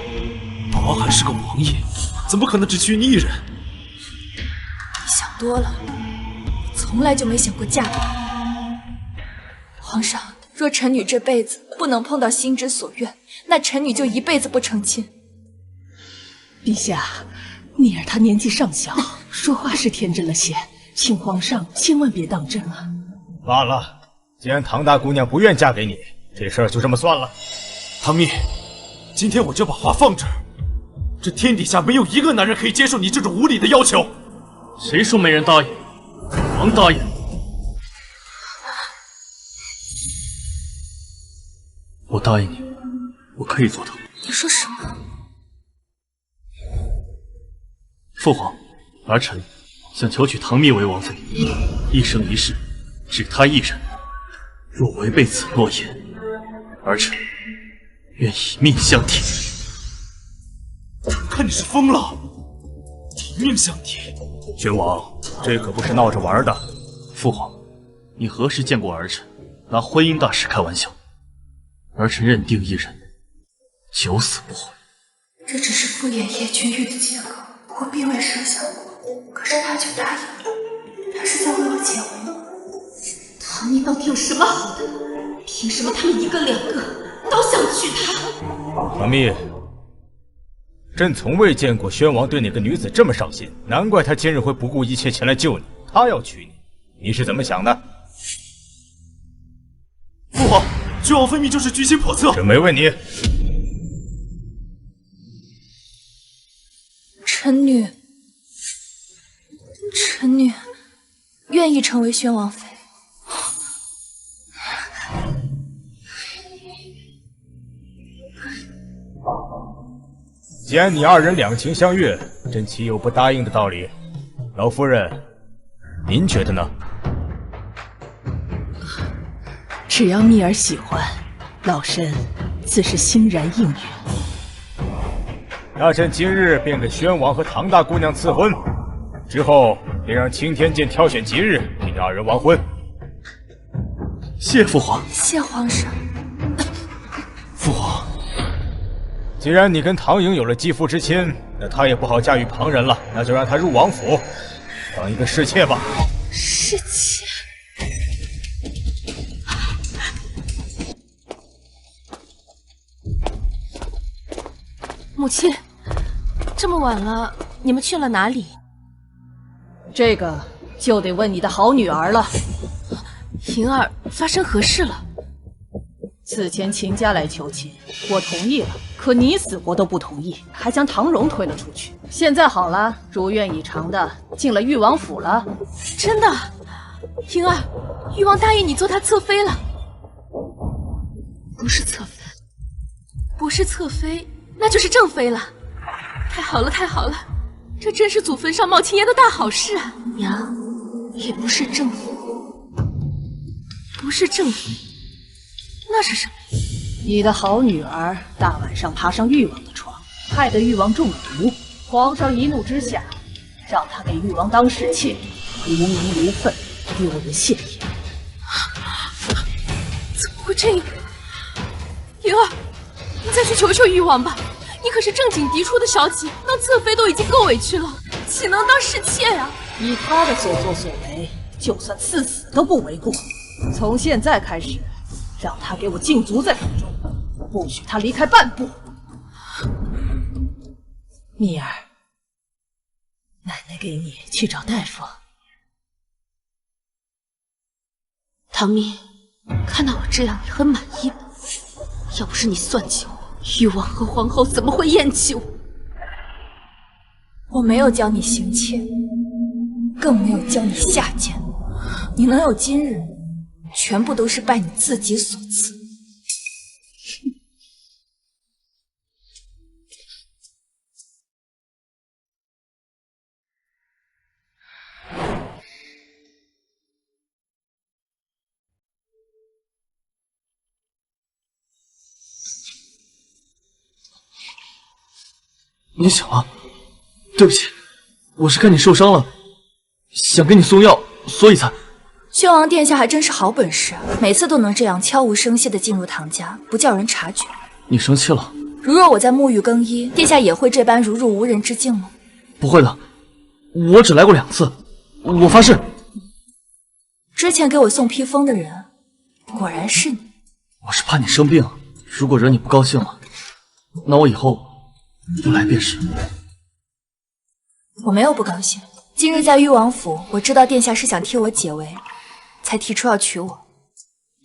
本王还是个王爷，怎么可能只娶你一人？你想多了，我从来就没想过嫁给你。皇上，若臣女这辈子不能碰到心之所愿，那臣女就一辈子不成亲。陛下，蜜儿她年纪尚小，说话是天真了些，请皇上千万别当真啊。罢了，既然唐大姑娘不愿嫁给你，这事儿就这么算了。唐蜜，今天我就把话放这儿。这天底下没有一个男人可以接受你这种无理的要求。谁说没人答应？王答应。我答应你，我可以做到。你说什么？父皇，儿臣想求娶唐蜜为王妃，一生一世只她一人。若违背此诺言，儿臣愿以命相抵。看你是疯了！以命相抵！宣王，这可不是闹着玩的。父皇，你何时见过儿臣拿婚姻大事开玩笑？儿臣认定一人，九死不悔。这只是敷衍叶君玉的借口，我并未设想过。可是他却答应了，他是在为我解围吗？唐蜜到底有什么好的？凭什么他们一个两个都想娶她？唐蜜，朕从未见过宣王对哪个女子这么上心，难怪他今日会不顾一切前来救你。他要娶你，你是怎么想的？父皇，宣王分明就是居心叵测。朕没问你。臣女愿意成为宣王妃。既然你二人两情相悦，朕岂有不答应的道理？老夫人，您觉得呢？只要蜜儿喜欢，老身自是欣然应允。那朕今日便给宣王和唐大姑娘赐婚，之后便让青天剑挑选吉日给你二人完婚。谢父皇。谢皇上。父皇，既然你跟唐颖有了肌肤之亲，那她也不好驾驭旁人了，那就让她入王府当一个侍妾吧。侍妾？母亲，这么晚了，你们去了哪里？这个就得问你的好女儿了。莹儿，发生何事了？此前秦家来求亲，我同意了，可你死活都不同意，还将唐荣推了出去。现在好了，如愿以偿的进了誉王府了。真的？莹儿，誉王答应你做他侧妃了。不是侧妃，不是侧妃，那就是正妃了。太好了，太好了，这真是祖坟上冒青烟的大好事啊！娘，也不是正妃，不是正妃，那是什么？你的好女儿大晚上爬上誉王的床，害得誉王中了毒。皇上一怒之下，让她给誉王当侍妾，无名无分，丢人现眼。怎么会这样？莹儿，你再去求求誉王吧。你可是正经嫡出的小姐，当侧妃都已经够委屈了，岂能当侍妾呀？以她的所作所为，就算赐死都不为过。从现在开始，让她给我禁足在府中，不许她离开半步。蜜儿，奶奶给你去找大夫。唐明，看到我这样，你很满意吧？要不是你算计我，誉王和皇后怎么会厌弃我？我没有教你行窃，更没有教你下贱。你能有今日，全部都是拜你自己所赐。你醒了，对不起，我是看你受伤了，想给你送药，所以才……宣王殿下还真是好本事，每次都能这样悄无声息地进入唐家，不叫人察觉。你生气了？如若我在沐浴更衣，殿下也会这般如入无人之境吗？不会的，我只来过2次，我发誓。之前给我送披风的人，果然是你。我是怕你生病，如果惹你不高兴了，那我以后不来便是。我没有不高兴。今日在誉王府，我知道殿下是想替我解围，才提出要娶我。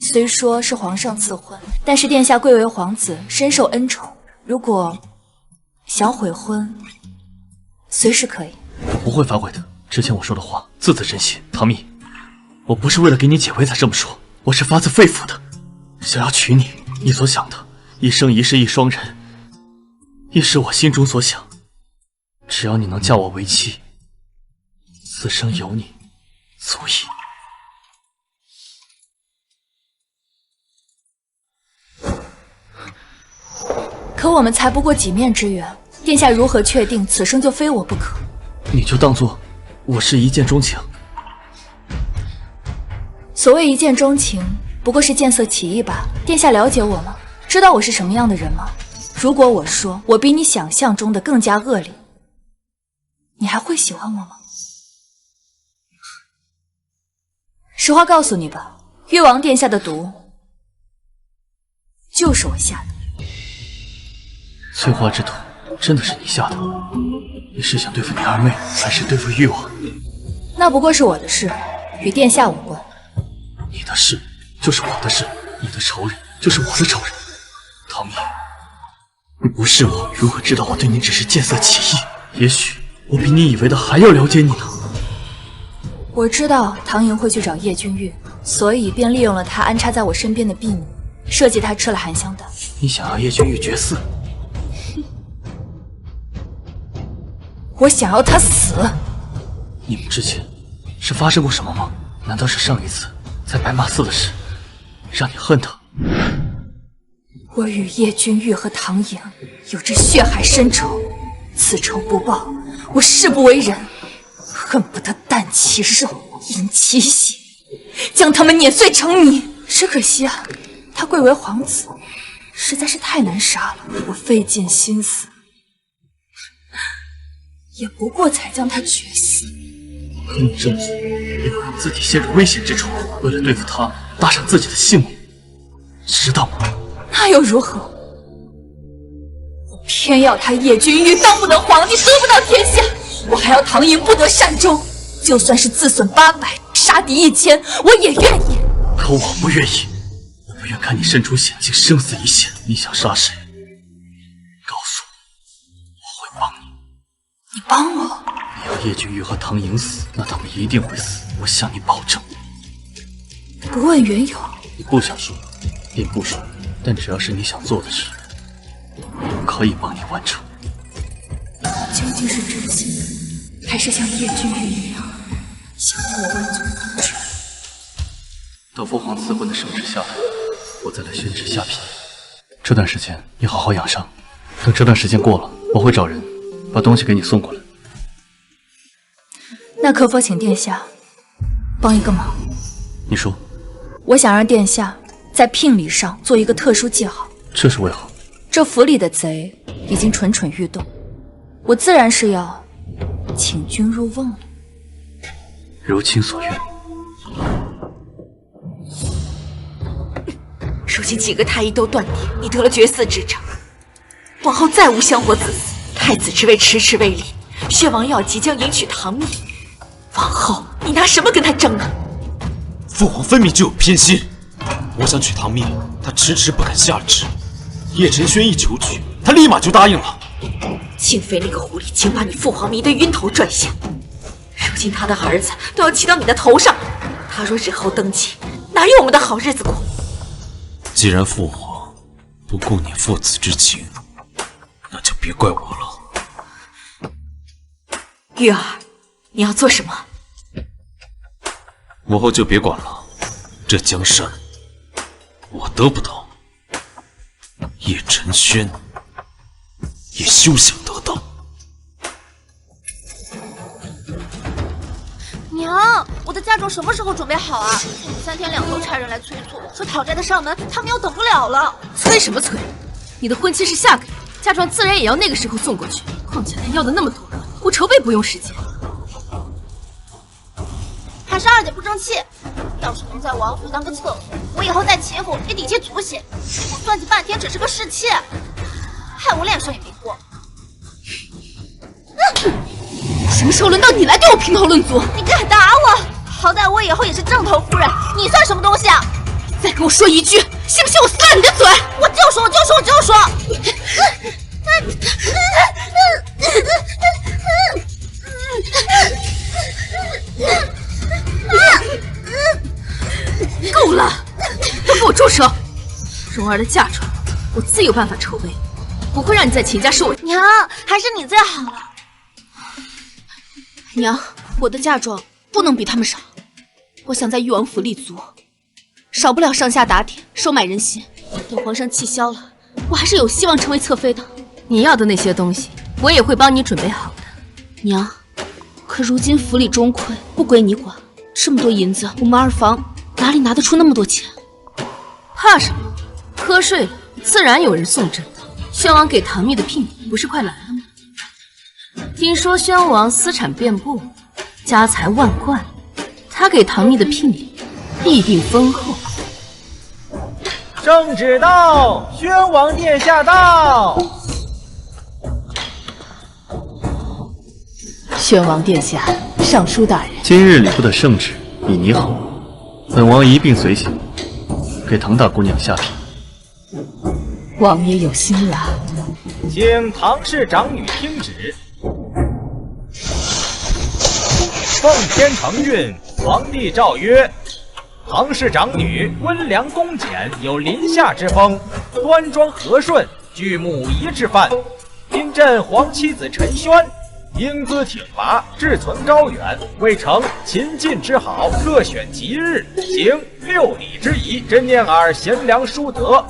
虽说是皇上赐婚，但是殿下贵为皇子，深受恩宠。如果想悔婚，随时可以。我不会反悔的。之前我说的话，字字真心。唐蜜，我不是为了给你解围才这么说，我是发自肺腑的，想要娶你。你所想的一生一世一双人，亦是我心中所想。只要你能嫁我为妻，此生有你足矣。可我们才不过几面之缘，殿下如何确定此生就非我不可？你就当做我是一见钟情。所谓一见钟情，不过是见色起意罢了。殿下了解我吗？知道我是什么样的人吗？如果我说我比你想象中的更加恶劣，你还会喜欢我吗？实话告诉你吧，誉王殿下的毒就是我下的。翠花之毒真的是你下的？你是想对付你二妹，还是对付誉王？那不过是我的事，与殿下无关。你的事就是我的事，你的仇人就是我的仇人。唐蜜，你不是我，如何知道我对你只是见色起意？也许我比你以为的还要了解你呢。我知道唐莹会去找叶君玉，所以便利用了他安插在我身边的婢女，设计他吃了含香丹。你想要叶君玉绝嗣？我想要他死。你们之前是发生过什么吗？难道是上一次在白马寺的事让你恨他？我与叶君玉和唐莹有着血海深仇，此仇不报，我誓不为人，恨不得啖其肉，饮其血，将他们碾碎成泥。只可惜啊，他贵为皇子，实在是太难杀了。我费尽心思，也不过才将他绝死。可你这么做，也会让自己陷入危险之中，为了对付他，搭上自己的性命，知道吗？那又如何？我偏要他叶君玉当不得皇帝，得不到天下，我还要唐莹不得善终。就算是自损800，杀敌1000，我也愿意。可我不愿意，我不愿看你身处险境，生死一线。你想杀谁？告诉我，我会帮你。你帮我？你要叶君玉和唐莹死，那他们一定会死，我向你保证。不问缘由。你不想说，便不说。但只要是你想做的事，我可以帮你完成。究竟是真心，还是像叶君玉一样想要我外族兵权？等父皇赐婚的圣旨下来，我再来宣旨下聘。这段时间你好好养伤，等这段时间过了，我会找人把东西给你送过来。那可否请殿下帮一个忙？你说。我想让殿下在聘礼上做一个特殊记号。这是为何？这府里的贼已经蠢蠢欲动，我自然是要请君入瓮了。如卿所愿。如今几个太医都断定你得了绝嗣之症，往后再无香火子嗣，太子之位迟迟未立，薛王要即将迎娶唐蜜，往后你拿什么跟他争啊？父皇分明就有偏心，我想娶唐蜜，他迟迟不肯下旨。叶晨轩一求娶，他立马就答应了。庆妃那个狐狸，竟把你父皇迷得晕头转向。如今他的儿子都要骑到你的头上，他若日后登基，哪有我们的好日子过？既然父皇不顾你父子之情，那就别怪我了。玉儿，你要做什么？往后就别管了，这江山我得不到，叶晨轩也休想得到。娘，我的嫁妆什么时候准备好啊？3天2头差人来催促，说讨债的上门，他们要等不了了。催什么催？你的婚期是下个月，嫁妆自然也要那个时候送过去。况且他要的那么多，我筹备不用时间。还是二姐不争气，要是能在王府当个侧妃，我以后在齐府也顶起祖血。我算计半天只是个侍妾，害我连生也没过。什么时候轮到你来对我评头论足？你敢打我？好歹我以后也是正头夫人，你算什么东西啊？再跟我说一句，信不信我撕烂你的嘴？我就说，我就说，我就说！够了，都给我住手！蓉儿的嫁妆，我自有办法筹备，不会让你在秦家受委屈。娘，还是你最好了。娘，我的嫁妆不能比他们少，我想在誉王府立足，少不了上下打点，收买人心。等皇上气消了，我还是有希望成为侧妃的。你要的那些东西，我也会帮你准备好的。娘，可如今府里中馈不归你管，这么多银子，我们二房哪里拿得出那么多钱？怕什么？瞌睡了，自然有人送朕。宣王给唐蜜的聘礼不是快来了吗？听说宣王私产遍布，家财万贯，他给唐蜜的聘礼必定丰厚。圣旨到，宣王殿下到。宣王殿下，尚书大人，今日礼部的圣旨已拟好，本王一并随行，给唐大姑娘下聘。王爷有心了，请唐氏长女听旨。奉天承运，皇帝诏曰：唐氏长女温良恭俭，有临夏之风，端庄和顺，具母仪之范。因朕皇妻子陈轩，英姿挺拔，志存高远，为成秦晋之好，特选吉日，行6礼之仪。朕念尔贤良淑德，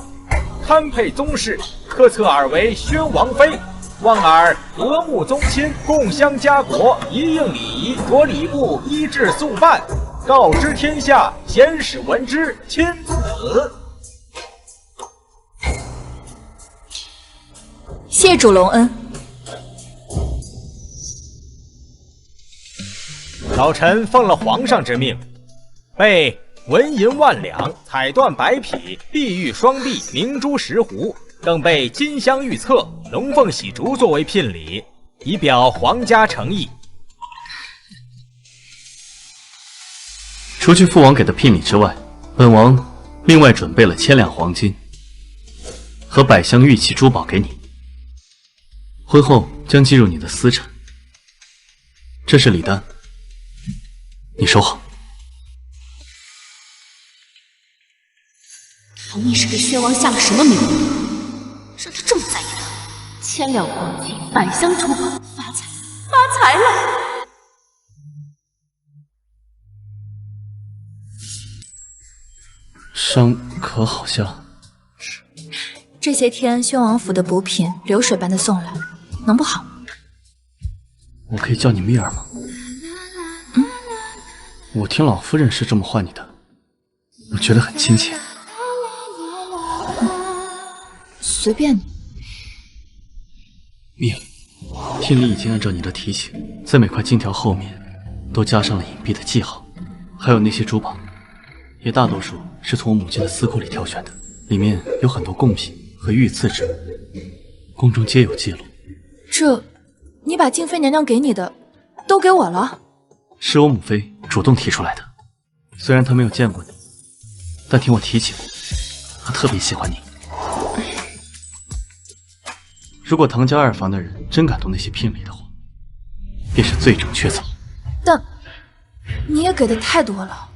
堪配宗室，特册尔为宣王妃。望尔和睦宗亲，共襄家国，一应礼仪，着礼部依制速办，告知天下，贤使闻之，钦此。谢主隆恩。老臣奉了皇上之命，备纹银万两，彩缎百匹，碧玉双璧，明珠10壶，更备金镶玉册、龙凤喜烛作为聘礼，以表皇家诚意。除去父王给的聘礼之外，本王另外准备了1000两黄金和100箱玉器珠宝给你，婚后将计入你的私产。这是礼单，你收好。唐蜜是给宣王下了什么命令，让他这么在意他？1000两黄金，100箱珠宝，发财，发财了！伤可好像？这些天宣王府的补品流水般的送来，能不好吗？我可以叫你蜜儿吗？我听老夫人是这么唤你的，我觉得很亲切。随便你。蜜儿，聘礼已经按照你的提醒，在每块金条后面都加上了隐蔽的记号，还有那些珠宝，也大多数是从我母亲的私库里挑选的，里面有很多贡品和御赐之物，宫中皆有记录。这你把静妃娘娘给你的都给我了？是我母妃主动提出来的。虽然她没有见过你，但听我提起过，她特别喜欢你。如果唐家二房的人真敢动那些聘礼的话，便是罪证确凿。但你也给的太多了。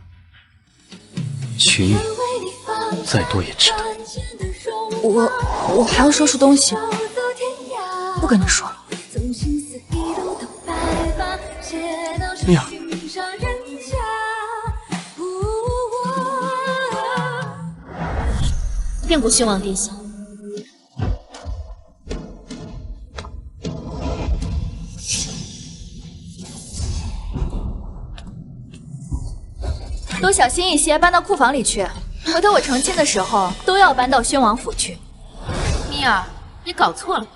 群玉再多也值得。我还要收拾东西，不跟你说了。媚儿，变过宣王殿下。都小心一些，搬到库房里去。回头我成亲的时候，都要搬到宣王府去。蜜儿，你搞错了吧？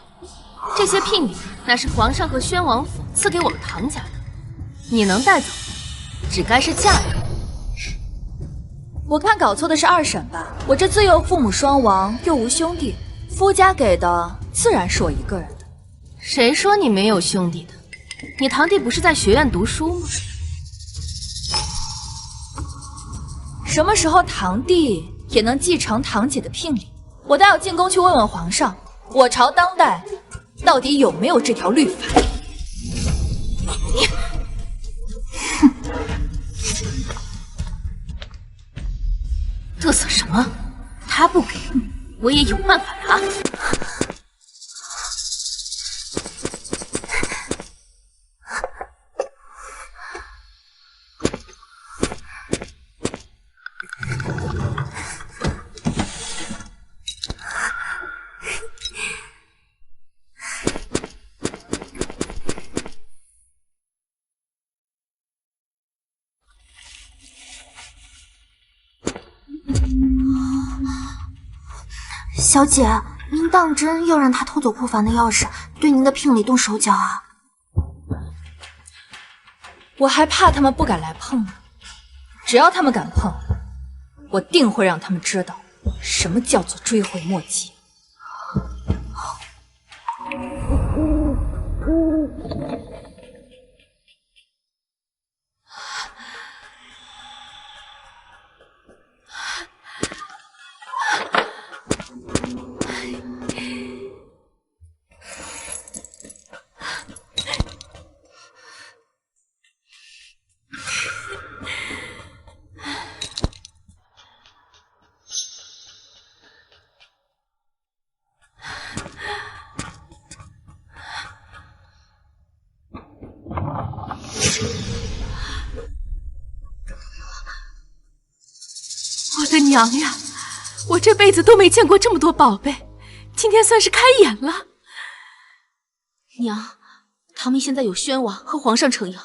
这些聘礼乃是皇上和宣王府赐给我们唐家的，你能带走，只该是嫁人。我看搞错的是二婶吧？我这自幼父母双亡，又无兄弟，夫家给的自然是我一个人的。谁说你没有兄弟的？你堂弟不是在学院读书吗？什么时候堂弟也能继承堂姐的聘礼？我倒要进宫去问问皇上，我朝当代到底有没有这条律法？你，嘚瑟什么？他不给，我也有办法拿。小姐，您当真要让他偷走库房的钥匙，对您的聘礼动手脚啊？我还怕他们不敢来碰呢。只要他们敢碰，我定会让他们知道什么叫做追悔莫及。我的娘呀！我这辈子都没见过这么多宝贝，今天算是开眼了。娘，唐明现在有宣王和皇上撑腰，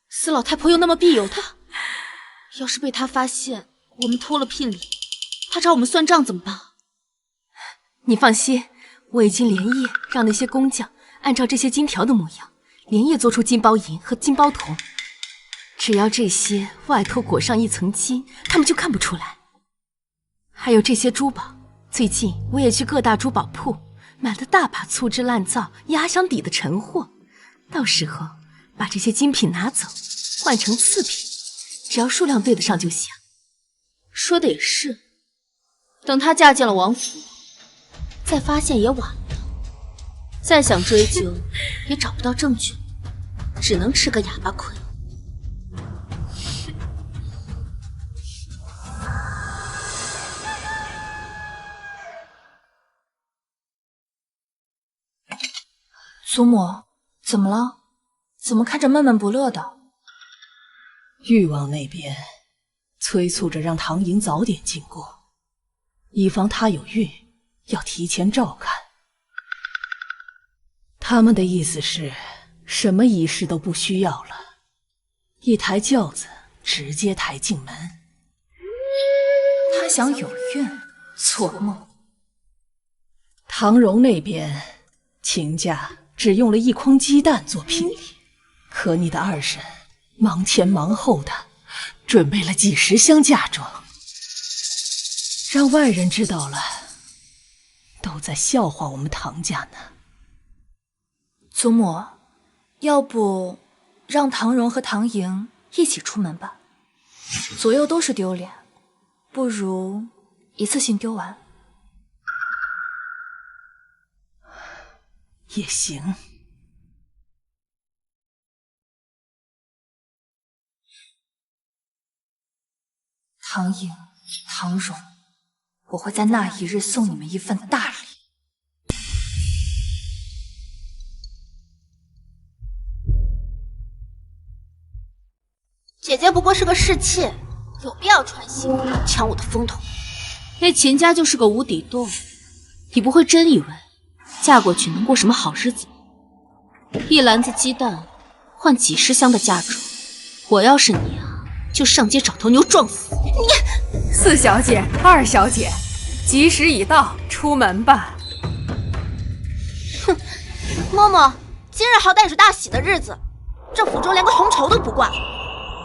司老太婆又那么庇佑他，要是被他发现我们偷了聘礼，他找我们算账怎么办？你放心，我已经连夜让那些工匠按照这些金条的模样，连夜做出金包银和金包铜。只要这些外头裹上一层金，他们就看不出来。还有这些珠宝，最近我也去各大珠宝铺买了大把粗制滥造、压箱底的陈货，到时候把这些精品拿走，换成次品，只要数量对得上就行。说的也是，等她嫁进了王府，再发现也晚了，再想追究也找不到证据，只能吃个哑巴亏。祖母，怎么了？怎么看着闷闷不乐的？誉王那边催促着让唐莹早点进宫，以防她有孕，要提前照看。他们的意思是，什么仪式都不需要了，一抬轿子直接抬进门。他想有孕，做梦。唐荣那边，秦家只用了1筐鸡蛋做聘礼，可你的二婶忙前忙后的准备了几10箱嫁妆，让外人知道了，都在笑话我们唐家呢。祖母，要不让唐荣和唐莹一起出门吧？左右都是丢脸，不如一次性丢完。也行。唐莹、唐荣，我会在那一日送你们一份大礼。姐姐不过是个侍妾，有必要穿行抢我的风头？那秦家就是个无底洞，你不会真以为嫁过去能过什么好日子？一篮子鸡蛋换几十箱的嫁妆，我要是你啊，就上街找头牛撞死你！四小姐、二小姐，吉时已到，出门吧。哼，嬷嬷，今日好歹是大喜的日子，这府中连个红绸都不挂，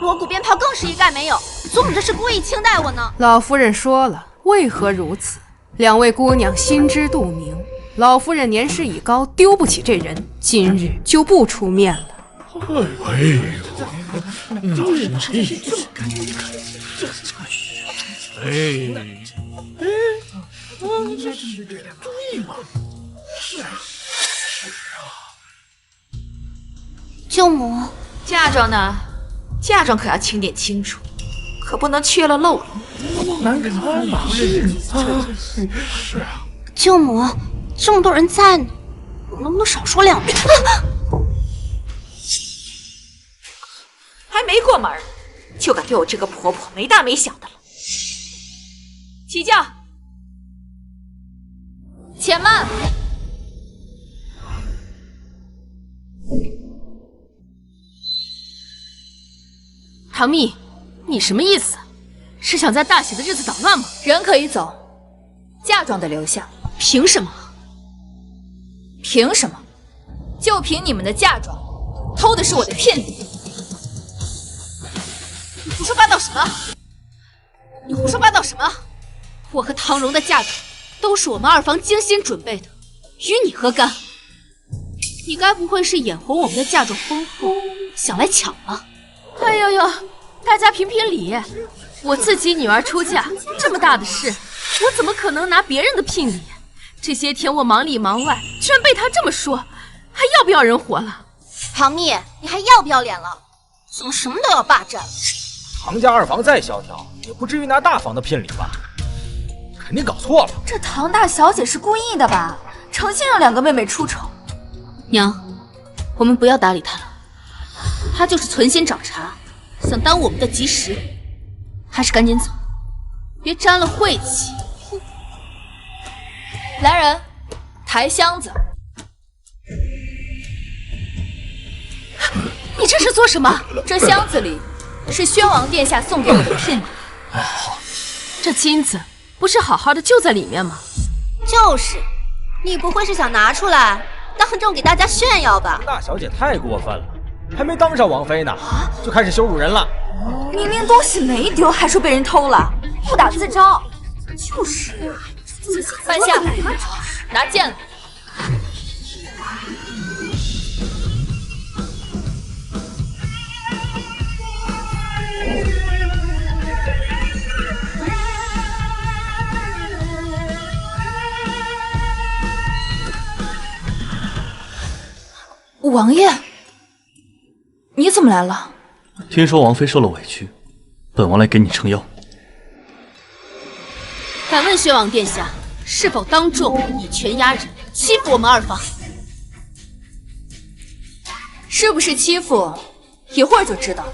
锣鼓鞭炮更是一概没有，祖母这是故意轻待我呢。老夫人说了，为何如此？两位姑娘心知肚明，老夫人年事已高，丢不起这人，今日就不出面了。哎呦，舅母，嫁妆呢？嫁妆可要清点清楚，可不能缺了漏了。难看吧？是啊。舅母，这么多人在呢，能不能少说两句？还没过门就敢对我这个婆婆没大没小的了。起轿，且慢！唐蜜，你什么意思？是想在大喜的日子捣乱吗？人可以走，嫁妆得留下。凭什么？凭什么？就凭你们的嫁妆，偷的是我的聘礼。你胡说八道什么？你胡说八道什么？我和唐荣的嫁妆都是我们二房精心准备的，与你何干？你该不会是眼红我们的嫁妆丰厚，想来抢吧？哎呦呦，大家评评理！我自己女儿出嫁这么大的事，我怎么可能拿别人的聘礼？这些天我忙里忙外，居然被他这么说，还要不要人活了？唐蜜，你还要不要脸了？怎么什么都要霸占？唐家二房再萧条，也不至于拿大房的聘礼吧？肯定搞错了。这唐大小姐是故意的吧？诚心让两个妹妹出丑。娘，我们不要搭理她了，她就是存心找茬，想耽误我们的吉时，还是赶紧走，别沾了晦气。来人，抬箱子。你这是做什么？这箱子里是宣王殿下送给我的聘礼。这金子不是好好的就在里面吗？就是，你不会是想拿出来当众给大家炫耀吧？大小姐太过分了，还没当上王妃呢，就开始羞辱人了。明明东西没丢，还说被人偷了，不打自招。就是，半夏，拿剑来。王爷，你怎么来了？听说王妃受了委屈，本王来给你撑腰。敢问宣王殿下，是否当众以权压人，欺负我们二房？是不是欺负，一会儿就知道。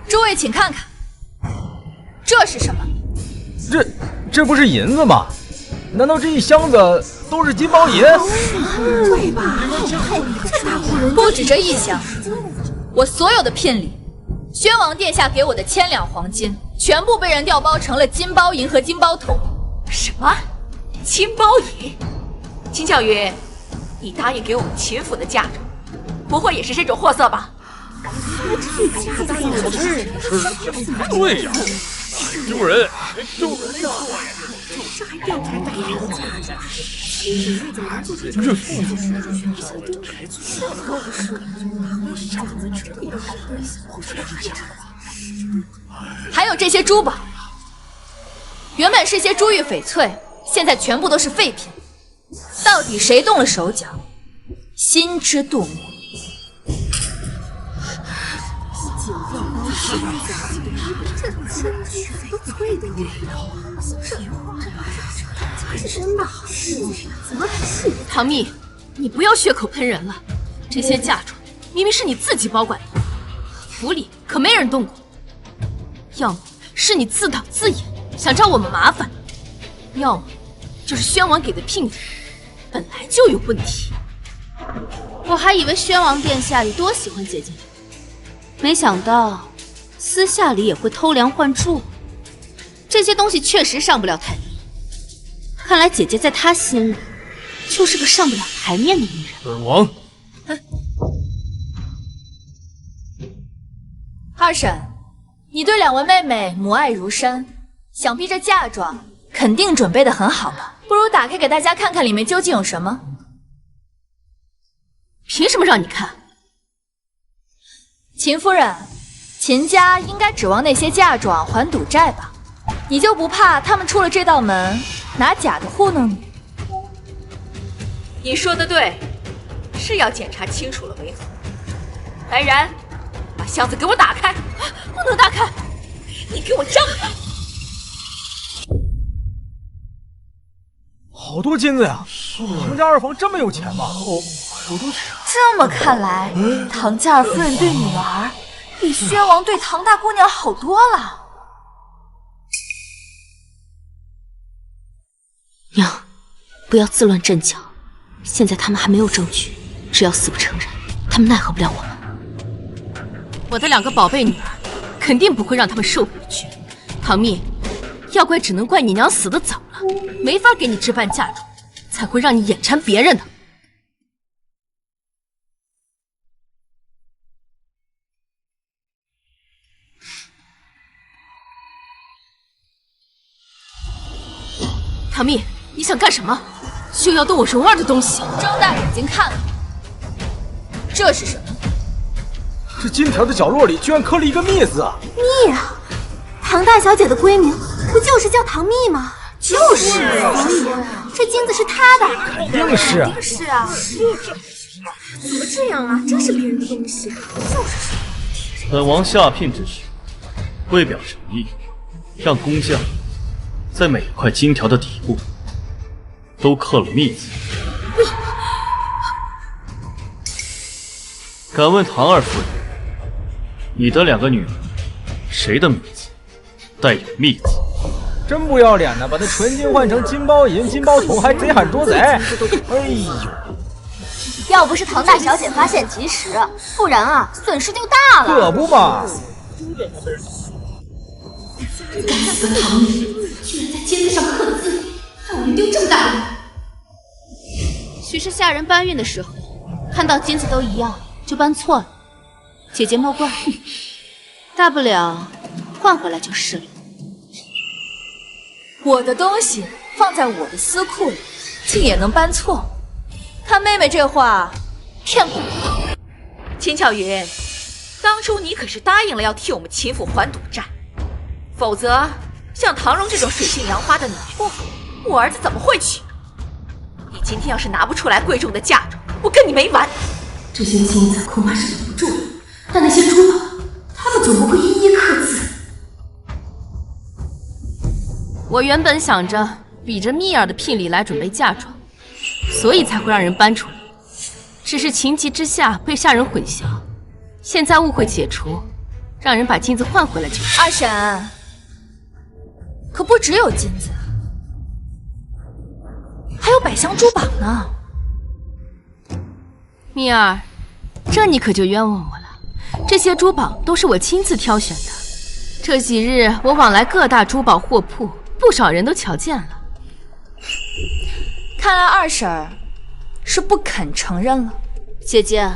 诸位请看看，这是什么？这不是银子吗？难道这一箱子都是金包银？对吧？不止这一箱，我所有的聘礼宣王殿下给我的1000两黄金，全部被人调包成了金包银和金包铜。什么？金包银？秦巧云，你答应给我们秦府的嫁妆，不会也是这种货色吧？对呀，众人，还有这些珠宝，原本是些珠玉翡翠，现在全部都是废品。到底谁动了手脚，心知肚明。真的好，怎么是唐蜜？你不要血口喷人了。这些嫁妆明明是你自己保管的，府里可没人动过。要么是你自导自演，想找我们麻烦；要么就是宣王给的聘礼本来就有问题。我还以为宣王殿下有多喜欢姐姐，没想到私下里也会偷梁换柱。这些东西确实上不了台面，看来姐姐在他心里就是个上不了台面的女人。本王，二婶，你对2位妹妹母爱如山，想必这嫁妆肯定准备得很好了。不如打开给大家看看里面究竟有什么。凭什么让你看？秦夫人，秦家应该指望那些嫁妆还赌债吧？你就不怕他们出了这道门，拿假的糊弄你？你说的对，是要检查清楚了为好。来人，把箱子给我打开！不能打开！你给我张开！好多金子呀！唐家二房这么有钱吗？这么看来，唐家二夫人对女儿比宣王对唐大姑娘好多了。娘，不要自乱阵脚。现在他们还没有证据，只要死不承认，他们奈何不了我们。我的2个宝贝女儿，肯定不会让他们受委屈。唐蜜，要怪只能怪你娘死得早了，没法给你置办嫁妆，才会让你眼馋别人的。唐蜜，你想干什么？就要动我蓉儿的东西？睁大眼睛看看，这是什么？这金条的角落里居然刻了一个蜜字啊！蜜啊！唐大小姐的闺名不就是叫唐蜜吗？就是啊，这金子是她的，肯定是啊，是啊。怎么这样啊？真是别人的东西，就是本王下聘之时，为表诚意，让工匠在每块金条的底部都刻了蜜字。敢问唐二夫人，你的2个女儿，谁的名字带有蜜字？真不要脸呢！把那纯金换成金包银、金包铜，还贼喊捉贼！哎呦！要不是唐大小姐发现及时，不然啊，损失就大了。可不嘛！该死的唐蜜，居然在金子上刻了字，让我们丢这么大的脸！许是下人搬运的时候，看到金子都一样，就搬错了。姐姐莫怪，大不了换回来就是了。我的东西放在我的私库里，竟也能搬错？看妹妹这话，骗不了。秦巧云，当初你可是答应了要替我们秦府还赌债，否则像唐蓉这种水性杨花的女妇，我儿子怎么会娶？你今天要是拿不出来贵重的嫁妆，我跟你没完！这些金子恐怕是留不住了，但那些珠宝，他们总不会一一刻字。我原本想着比着蜜儿的聘礼来准备嫁妆，所以才会让人搬出来。只是情急之下被下人混淆，现在误会解除，让人把金子换回来就是。二婶，可不只有金子，还有百香珠宝呢。蜜儿，这你可就冤枉我了。这这些珠宝都是我亲自挑选的。这几日我往来各大珠宝货铺，不少人都瞧见了。看来二婶儿是不肯承认了。姐姐，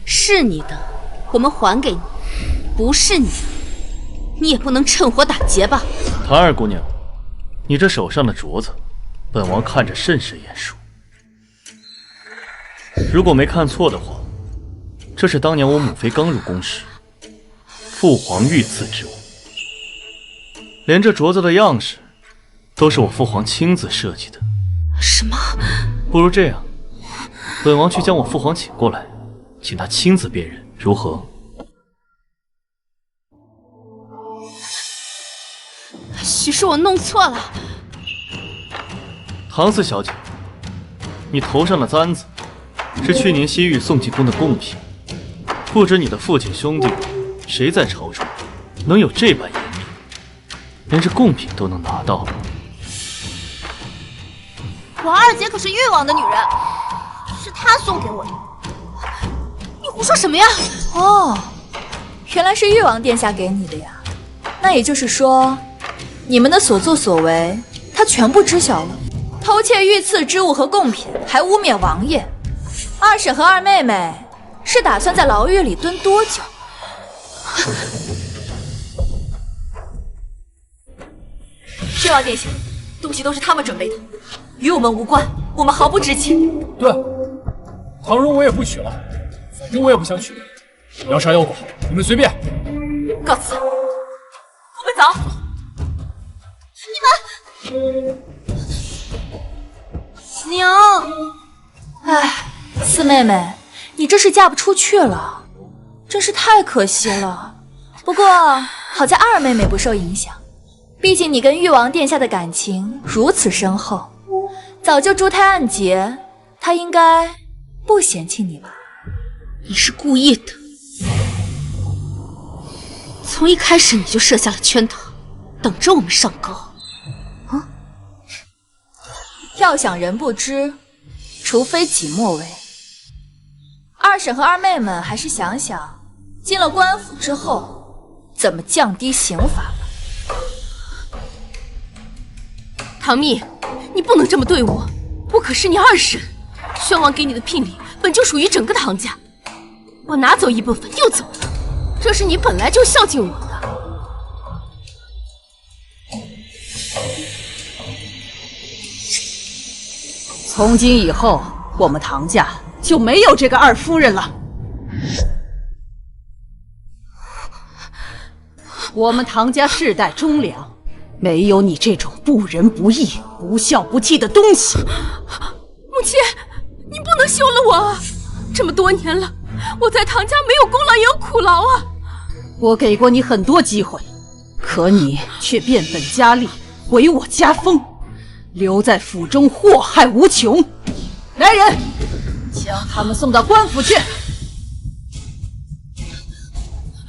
是你的，我们还给你；不是你的，你也不能趁火打劫吧？唐二姑娘，你这手上的镯子，本王看着甚是眼熟。如果没看错的话，这是当年我母妃刚入宫时，父皇御赐之物。连这镯子的样式，都是我父皇亲自设计的。什么？不如这样，本王去将我父皇请过来，请他亲自辨认，如何？许是我弄错了。唐四小姐，你头上的簪子是去年西域送进宫的贡品，不知你的父亲兄弟谁在朝中能有这般严密，连这贡品都能拿到？我二姐可是誉王的女人，是她送给我的。你胡说什么呀？哦，原来是誉王殿下给你的呀。那也就是说，你们的所作所为，他全部知晓了。偷窃御赐之物和贡品，还污蔑王爷。二婶和二妹妹是打算在牢狱里蹲多久？誉王殿下，东西都是他们准备的，与我们无关，我们毫不知情。对，唐荣我也不娶了，反正我也不想娶。要杀要剐，你们随便。告辞，我们走。娘，唉，四妹妹，你这是嫁不出去了，真是太可惜了。不过好在二妹妹不受影响，毕竟你跟誉王殿下的感情如此深厚，早就珠胎暗结，她应该不嫌弃你吧？你是故意的，从一开始你就设下了圈套，等着我们上钩。要想人不知，除非己莫为。二婶和二妹们还是想想，进了官府之后，怎么降低刑罚吧。唐蜜，你不能这么对我，我可是你二婶，宣王给你的聘礼本就属于整个唐家，我拿走一部分又怎么了？这是你本来就孝敬我的。从今以后，我们唐家就没有这个二夫人了。我们唐家世代忠良，没有你这种不仁不义、不孝不悌的东西。母亲，你不能休了我啊！这么多年了，我在唐家没有功劳也有苦劳啊。我给过你很多机会，可你却变本加厉，毁我家风。留在府中祸害无穷，来人，将他们送到官府去。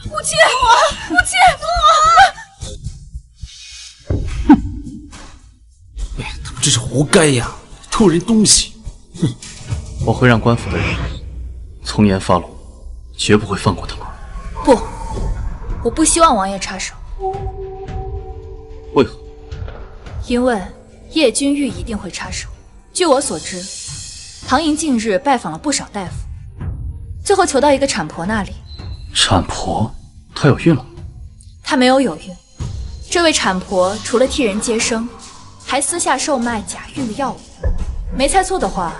母亲，母亲，他们这是活该呀，偷人东西！哼，我会让官府的人从严发落，绝不会放过他们。不，我不希望王爷插手。为何？因为叶君玉一定会插手。据我所知，唐寅近日拜访了不少大夫，最后求到一个产婆那里。产婆？她有孕了？她没有孕。这位产婆除了替人接生，还私下售卖假孕的药物。没猜错的话，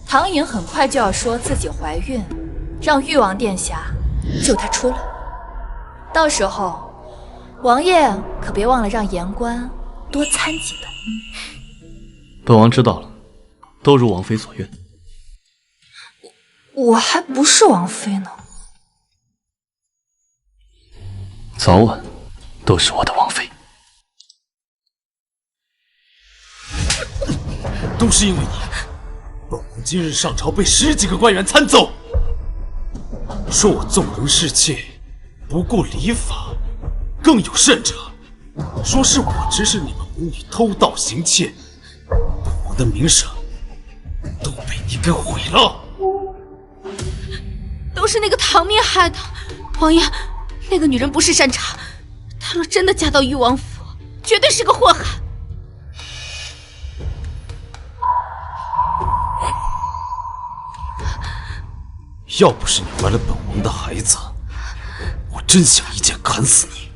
唐寅很快就要说自己怀孕，让誉王殿下救她出来。到时候，王爷可别忘了让言官多参几本。本王知道了，都如王妃所愿。我还不是王妃呢。早晚都是我的王妃。都是因为你，本王今日上朝被10几个官员参奏，说我纵容侍妾，不顾礼法，更有甚者，说是我指使你们母女偷盗行窃，本王的名声都被你给毁了。都是那个唐灭害的，王爷，那个女人不是善茬，她若真的嫁到誉王府，绝对是个祸害。要不是你怀了本王的孩子，我真想一剑砍死你。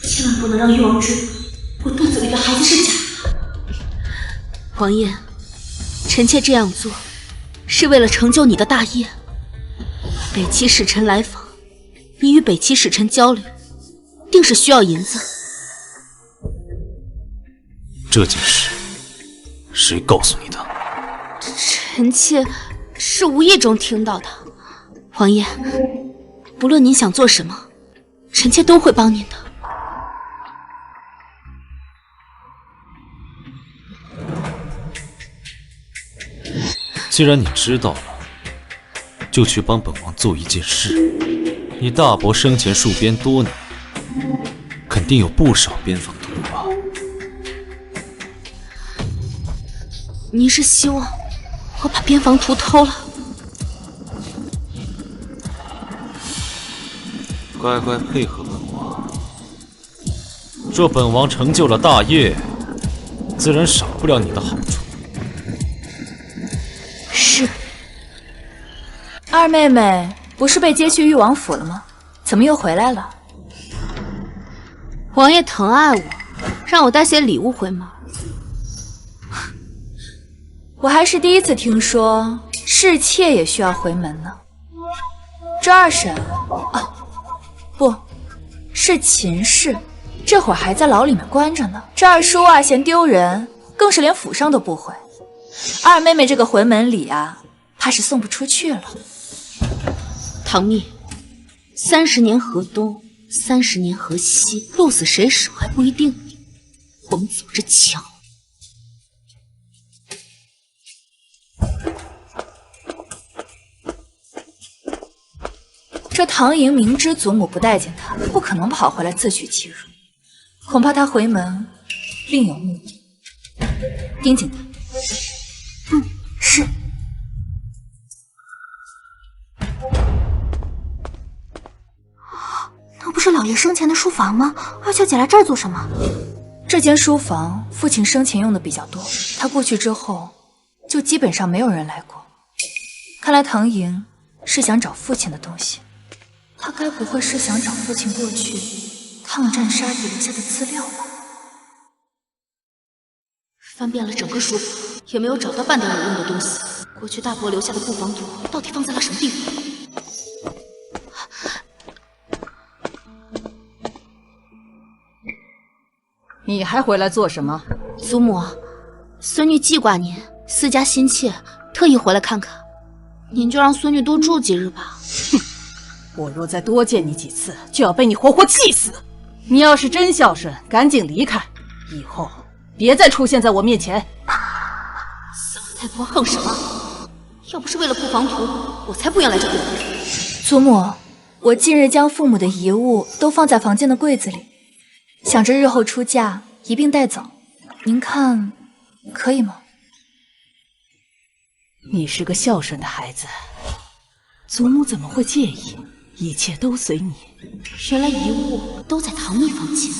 千万不能让誉王知道我肚子里的孩子是假的。王爷，臣妾这样做是为了成就你的大业。北齐使臣来访，你与北齐使臣交流，定是需要银子。这件事谁告诉你的？臣妾是无意中听到的。王爷，不论您想做什么，臣妾都会帮您的。既然你知道了，就去帮本王做一件事。你大伯生前戍边多年，肯定有不少边防图吧？您是希望我把边防图偷了？乖乖配合本王。若本王成就了大业，自然少不了你的好处。是。二妹妹不是被接去誉王府了吗？怎么又回来了？王爷疼爱我，让我带些礼物回门。我还是第一次听说侍妾也需要回门呢。这二婶啊，不是秦氏，这会儿还在牢里面关着呢。这二叔啊嫌丢人，更是连府上都不回。二妹妹这个回门礼啊，怕是送不出去了。唐蜜，30年河东，30年河西，鹿死谁手还不一定。我们走着瞧。这唐莹明知祖母不待见他，不可能跑回来自取其辱，恐怕他回门另有目的。盯紧他。是。那不是老爷生前的书房吗？二小姐来这儿做什么？这间书房父亲生前用的比较多，他过去之后就基本上没有人来过。看来唐莹是想找父亲的东西，他该不会是想找父亲过去抗战杀敌留下的资料吧？翻遍了整个书房，也没有找到半点有用的东西。过去大伯留下的布防图到底放在了什么地方？你还回来做什么？祖母，孙女记挂您，思家心切，特意回来看看。您就让孙女多住几日吧。哼，我若再多见你几次，就要被你活活气死。你要是真孝顺，赶紧离开，以后别再出现在我面前。小太婆横什么？要不是为了布防图，我才不愿来这边。祖母，我近日将父母的遗物都放在房间的柜子里，想着日后出嫁一并带走，您看可以吗？你是个孝顺的孩子，祖母怎么会介意？一切都随你。原来遗物都在唐蜜房间。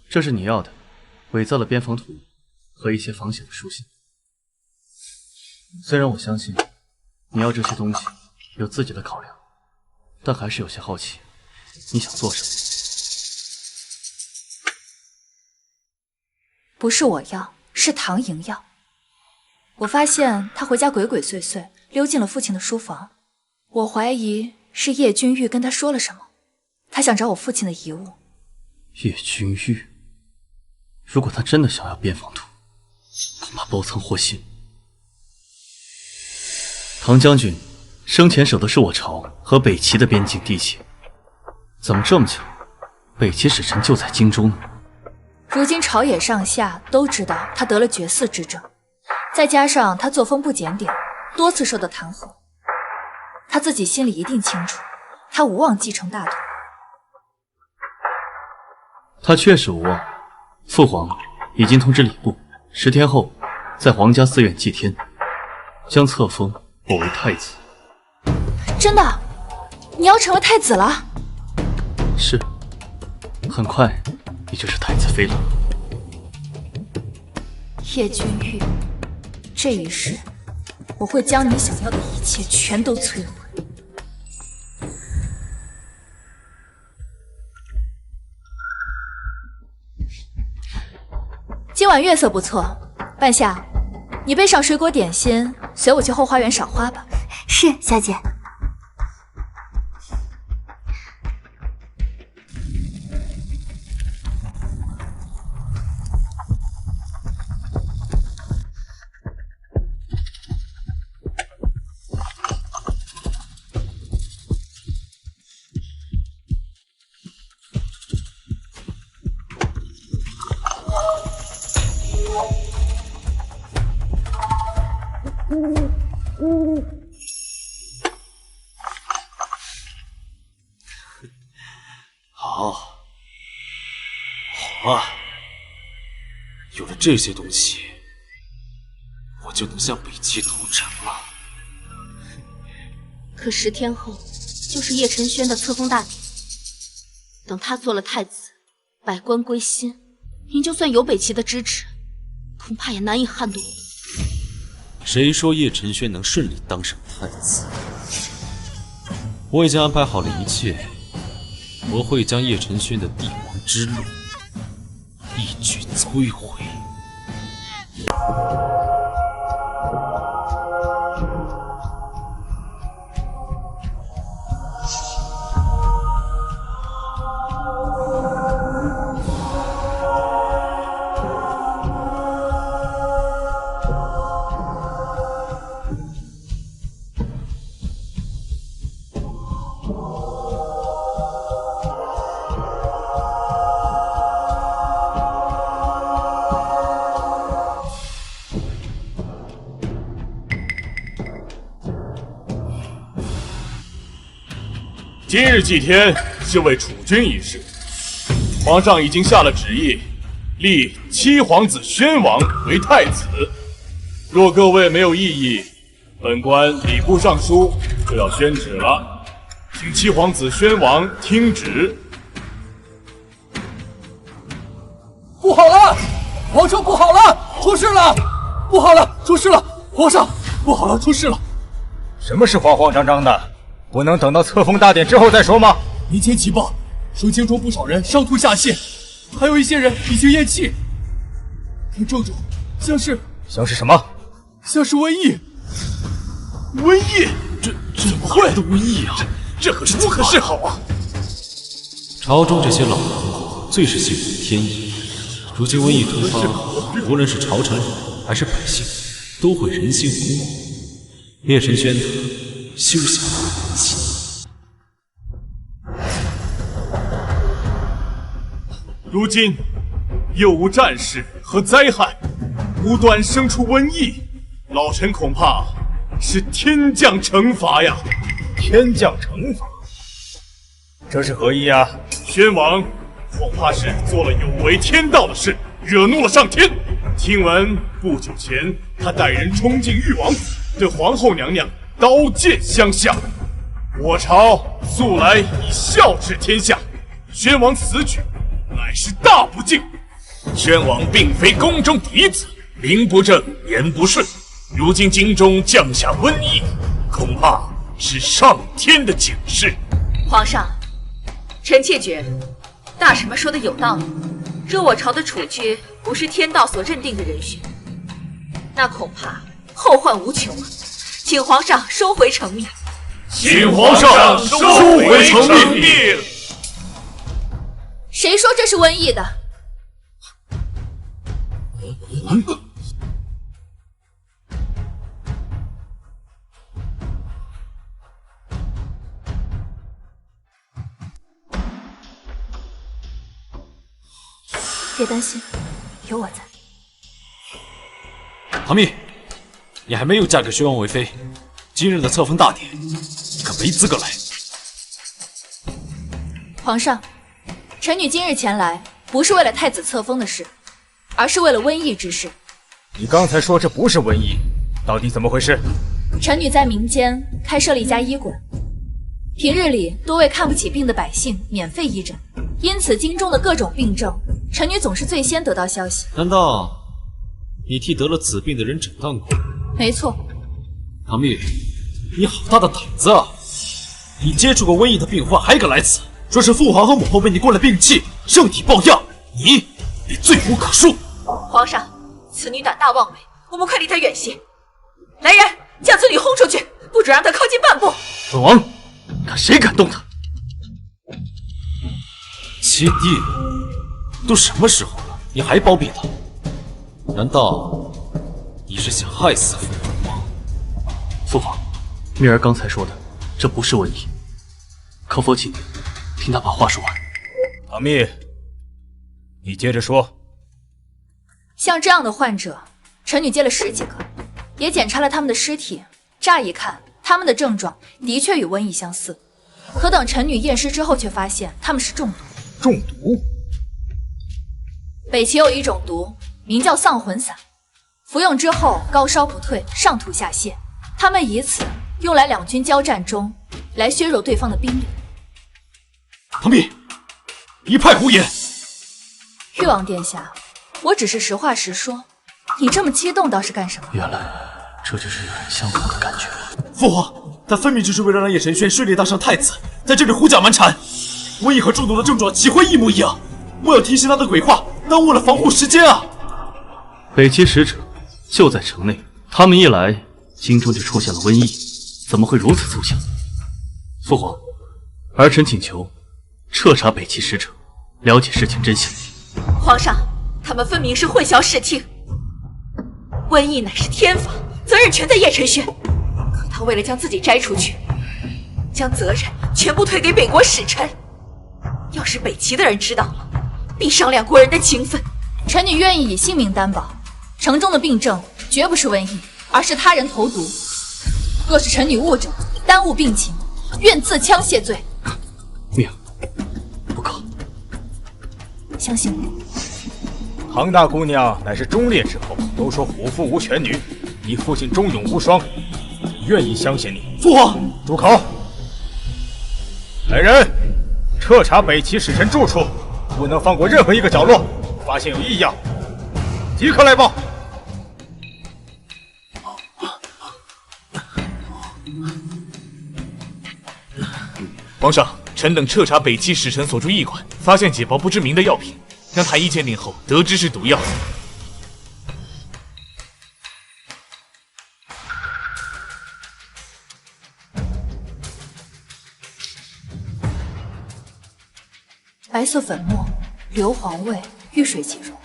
这是你要的，伪造了边防图和一些仿写的书信。虽然我相信你要这些东西有自己的考量，但还是有些好奇，你想做什么？不是我要，是唐莹要。我发现他回家鬼鬼祟祟，溜进了父亲的书房。我怀疑是叶君玉跟他说了什么，他想找我父亲的遗物。叶君玉，如果他真的想要边防图，恐怕包藏祸心。唐将军生前守的是我朝和北齐的边境地界，怎么这么巧，北齐使臣就在荆州呢？如今朝野上下都知道他得了绝嗣之症，再加上他作风不检点，多次受到弹劾，他自己心里一定清楚，他无望继承大统。他确实无望，父皇已经通知礼部，10天后在皇家寺院祭天，将册封我为太子。真的？你要成为太子了？是，很快你就是太子妃了。叶君玉，这一世我会将你想要的一切全都摧毁。今晚月色不错，半夏，你备上水果点心，随我去后花园赏花吧。是，小姐。好啊，有了这些东西，我就能向北齐投诚了。可10天后就是叶晨轩的册封大典，等他做了太子，百官归心，您就算有北齐的支持，恐怕也难以撼动我。谁说叶晨轩能顺利当上太子？我已经安排好了一切，我会将叶晨轩的帝王之路一举摧毁。今日祭天是为储君一事，皇上已经下了旨意，立七皇子宣王为太子。若各位没有异议，本官礼部尚书就要宣旨了，请七皇子宣王听旨。不好了，皇上不好了，出事了！不好了，出事了！皇上，不好了，出事了！什么是慌慌张张的？不能等到册封大典之后再说吗？民间急报说京中不少人上吐下泻，还有一些人已经咽气。看症状像是什么？像是瘟疫。瘟疫？这怎么会的瘟疫啊？这可是不可是好啊！朝中这些老人最是信奉天意，如今瘟疫突发，无论是朝臣还是百姓，都会人心惶惶。叶晨轩休想不人心。如今又无战事和灾害，无端生出瘟疫，老臣恐怕是天降惩罚呀！天降惩罚？这是何意啊？宣王恐怕是做了有违天道的事，惹怒了上天。听闻不久前他带人冲进誉王府，对皇后娘娘刀剑相向。我朝素来以孝治天下，宣王此举乃是大不敬。宣王并非宫中嫡子，名不正言不顺，如今京中降下瘟疫，恐怕是上天的警示。皇上，臣妾觉大婶们说的有道理。若我朝的储君不是天道所认定的人选，那恐怕后患无穷啊！请皇上收回成命。请皇上收回成命。谁说这是瘟疫的？别担心，有我在。唐蜜，你还没有嫁给宣王为妃，今日的册封大典可没资格来。皇上，臣女今日前来不是为了太子册封的事，而是为了瘟疫之事。你刚才说这不是瘟疫，到底怎么回事？臣女在民间开设了一家医馆，平日里多为看不起病的百姓免费医诊，因此京中的各种病症，臣女总是最先得到消息。难道你替得了此病的人诊断过？没错。唐蜜，你好大的胆子啊！你接触过瘟疫的病患，还敢来此，说是父皇和母后为你灌了病气，圣体抱恙，你罪无可恕。皇上，此女胆大妄为，我们快离她远些。来人，将此女轰出去，不准让她靠近半步。本王，看谁敢动她！七弟，都什么时候了，你还包庇他？难道你是想害死父皇吗？父皇，蜜儿刚才说的，这不是瘟疫，可否请听他把话说完？唐蜜，你接着说。像这样的患者，臣女接了10几个，也检查了他们的尸体。乍一看，他们的症状的确与瘟疫相似，可等臣女验尸之后，却发现他们是中毒。中毒？北齐有一种毒，名叫丧魂散，服用之后高烧不退，上吐下泻。他们以此用来两军交战中来削弱对方的兵力。唐蜜，一派胡言！誉王殿下，我只是实话实说，你这么激动倒是干什么？原来这就是有人相同的感觉。父皇，他分明就是为了让叶晨轩顺利当上太子，在这里胡搅蛮缠。瘟疫和中毒的症状岂会一模一样？莫要提醒他的鬼话，耽误了防护时间啊！北齐使者就在城内，他们一来，京中就出现了瘟疫，怎么会如此奏效？父皇，儿臣请求彻查北齐使者，了解事情真相。皇上，他们分明是混淆视听。瘟疫乃是天罚，责任全在叶晨轩。可他为了将自己摘出去，将责任全部推给北国使臣。要是北齐的人知道了，必伤两国人的情分。臣女愿意以性命担保，城中的病症绝不是瘟疫，而是他人投毒。若是臣女误诊，耽误病情，愿自枪谢罪。命不可。相信我。唐大姑娘乃是忠烈之后，都说虎父无犬女，你父亲忠勇无双，愿意相信你。父皇，住口！来人，彻查北齐使臣住处，不能放过任何一个角落，发现有异样，即刻来报。皇上，臣等彻查北齐使臣所住驿馆，发现解剖不知名的药品，将太医鉴定后，得知是毒药。白色粉末，硫磺味，遇水即溶。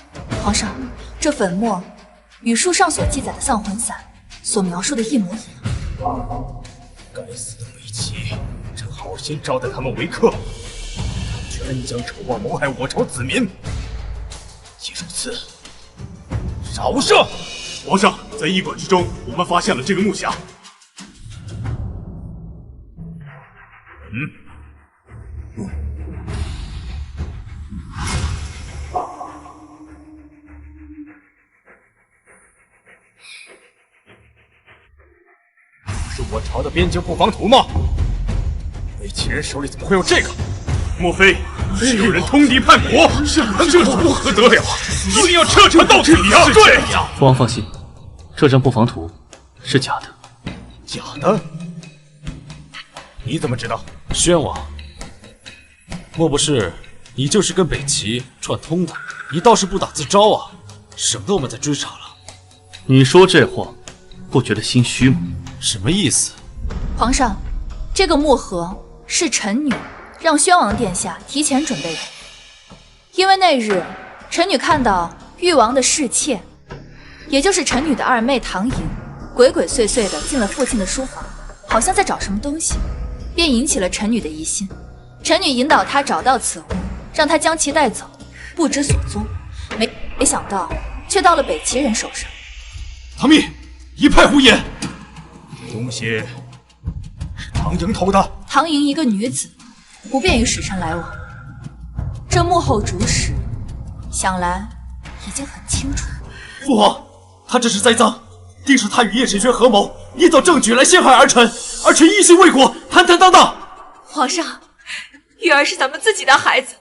皇上，这粉末与书上所记载的丧魂散所描述的一模一样。该死的北齐，朕好心招待他们为客，全将丑恶谋害我朝子民，既如此，饶赦！皇上，在驿馆之中，我们发现了这个木匣。是我朝的边境布防图吗？北齐人手里怎么会有这个？莫非是有人通敌叛国？这不可得了，一定要彻查到底啊！对呀，父王放心，这张布防图是假的。假的？你怎么知道？宣王，莫不是你就是跟北齐串通的？你倒是不打自招啊，省得我们再追查了。你说这话，不觉得心虚吗？什么意思？皇上，这个木盒是臣女让宣王殿下提前准备的，因为那日臣女看到誉王的侍妾，也就是臣女的二妹唐莹，鬼鬼祟祟的进了父亲的书房，好像在找什么东西，便引起了臣女的疑心。臣女引导她找到此物，让她将其带走，不知所踪。没想到却到了北齐人手上。唐蜜，一派胡言！东西是唐莹偷的。唐莹一个女子，不便与使臣来往。这幕后主使，想来已经很清楚。父皇，他这是栽赃，定是他与叶晨轩合谋，捏造证据来陷害儿臣，儿臣一心为国，坦坦荡荡。皇上，玉儿是咱们自己的孩子，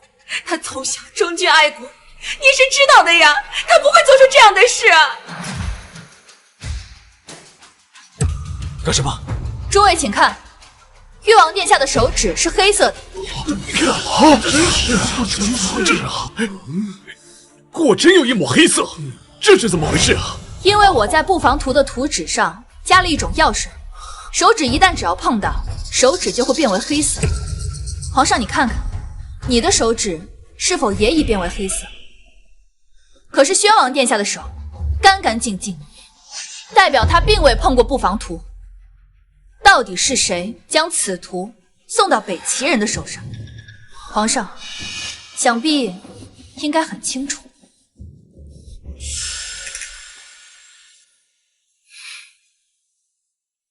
她从小忠君爱国，您是知道的呀，她不会做出这样的事啊！干什么？诸位请看，誉王殿下的手指是黑色的。果真有一抹黑色，这是怎么回事啊？因为我在布防图的图纸上加了一种药水，手指一旦只要碰到，手指就会变为黑色。皇上，你看看，你的手指是否也已变为黑色？可是宣王殿下的手干干净净，代表他并未碰过布防图。到底是谁将此图送到北齐人的手上？皇上，想必应该很清楚。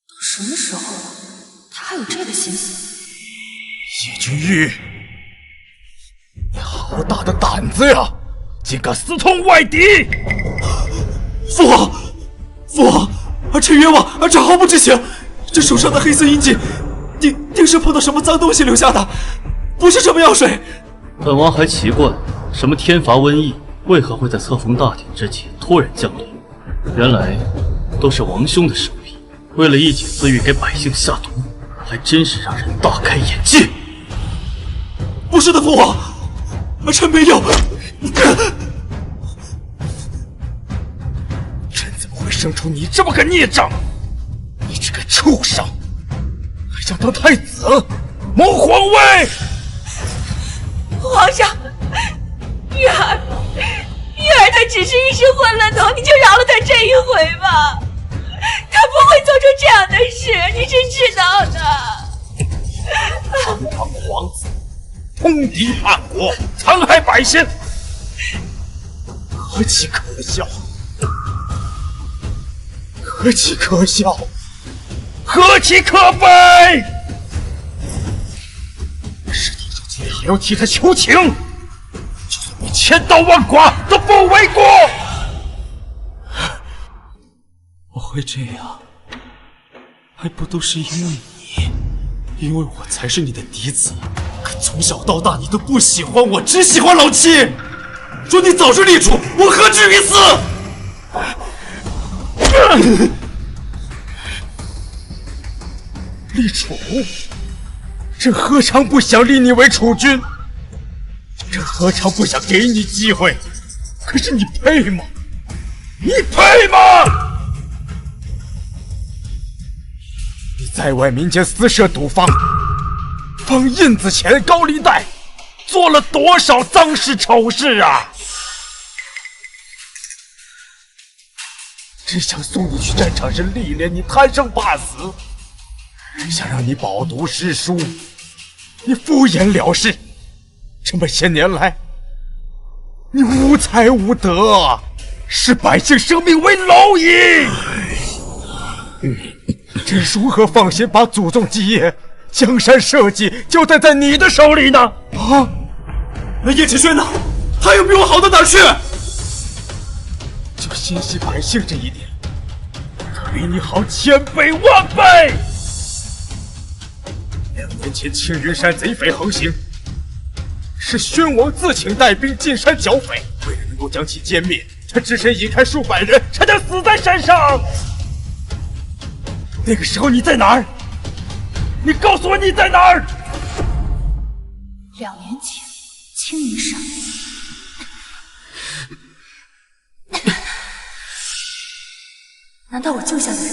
都什么时候了，他还有这个心思？叶君玉，你好大的胆子呀！竟敢私通外敌！父皇，父皇，儿臣冤枉，儿臣毫不知情。这手上的黑色印记，定是碰到什么脏东西留下的，不是什么药水。本王还奇怪，什么天罚瘟疫，为何会在册封大典之前突然降临？原来都是王兄的手笔，为了一己私欲给百姓下毒，还真是让人大开眼界。不是的，父皇，儿臣没有。朕怎么会生出你这么个孽障？你这个畜生，还想当太子，谋皇位！皇上，玉儿她只是一时混了头，你就饶了她这一回吧。她不会做出这样的事，你是知道的。堂堂皇子，通敌叛国，残害百姓，何其可笑！何其可笑！何其可悲！事到如今还要替他求情，就算你千刀万剐都不为过。我会这样，还不都是因为你？因为我才是你的嫡子。可从小到大，你都不喜欢我，只喜欢老七。说你早是立储，我何至于此？立储，朕何尝不想立你为储君？朕何尝不想给你机会？可是你配吗？你配吗？你在外民间私设赌坊，放印子钱、高利贷，做了多少脏事丑事啊！只想送你去战场上历练，你贪生怕死。想让你饱读诗书，你敷衍了事。这么些年来，你无才无德，视百姓生命为蝼蚁。朕如何放心把祖宗基业、江山社稷交代在你的手里呢？啊！那叶启轩呢？他有比我好到哪儿去？就心系百姓这一点，他比你好千倍万倍。2年前青云山贼匪横行，是宣王自请带兵进山剿匪，为了能够将其歼灭，他只身引开数百人，差点死在山上。那个时候你在哪儿？你告诉我你在哪儿？2年前，青云山。难道我救下的人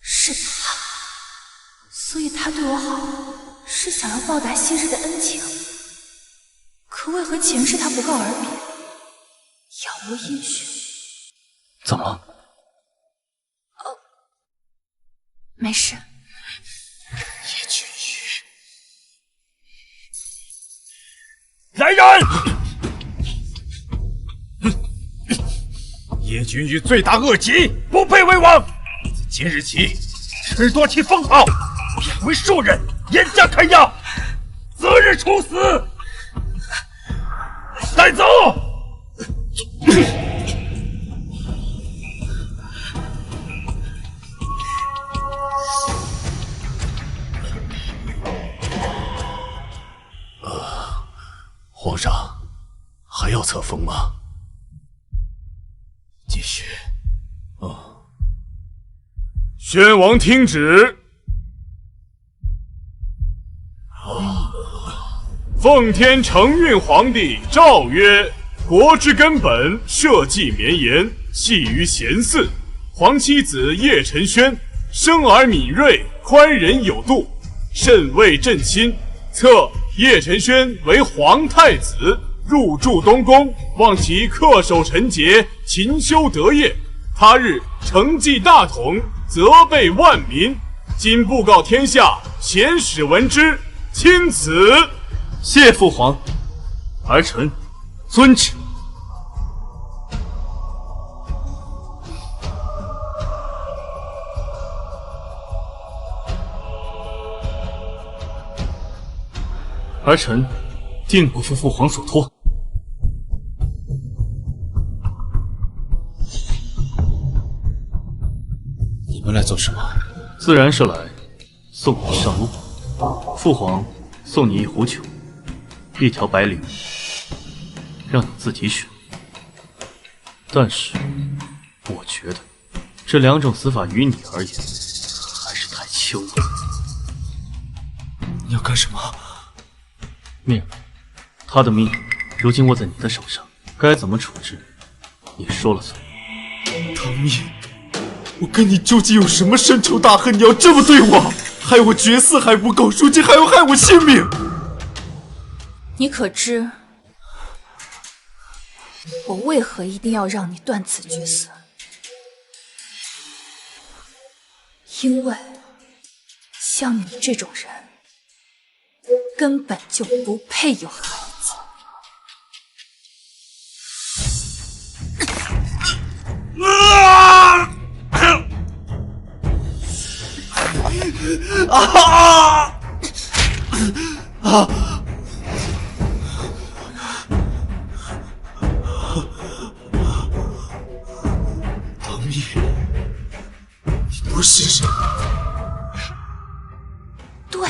是他？所以他对我好，是想要报答昔日的恩情。可为何前世他不告而别，杳无音讯？怎么了？没事。叶君玉，来人！叶君玉罪大恶极，不配为王。自今日起，褫夺其封号，贬为庶人，严加看押，择日处死。带走！要册封吗？继续。宣王听旨。奉天承运皇帝诏曰：国之根本，社稷绵延，系于贤嗣。皇妻子叶辰轩生而敏锐，宽仁有度，甚为朕心。册叶辰轩为皇太子，入住东宫，望其恪守臣节，勤修德业。他日承继大统，责备万民。今布告天下，遣使闻之，钦此。谢父皇，儿臣遵旨。儿臣定不负父皇所托。你们来做什么？自然是来送你上路。父皇送你一壶酒，一条白绫，让你自己选。但是，我觉得这两种死法于你而言还是太轻了。你要干什么？命，他的命如今握在你的手上，该怎么处置，你说了算。唐蜜，我跟你究竟有什么深仇大恨？你要这么对我？害我绝嗣还不够，如今还要害我性命！你可知我为何一定要让你断此绝嗣？因为像你这种人根本就不配有孩子。唐蜜，你不是人。对，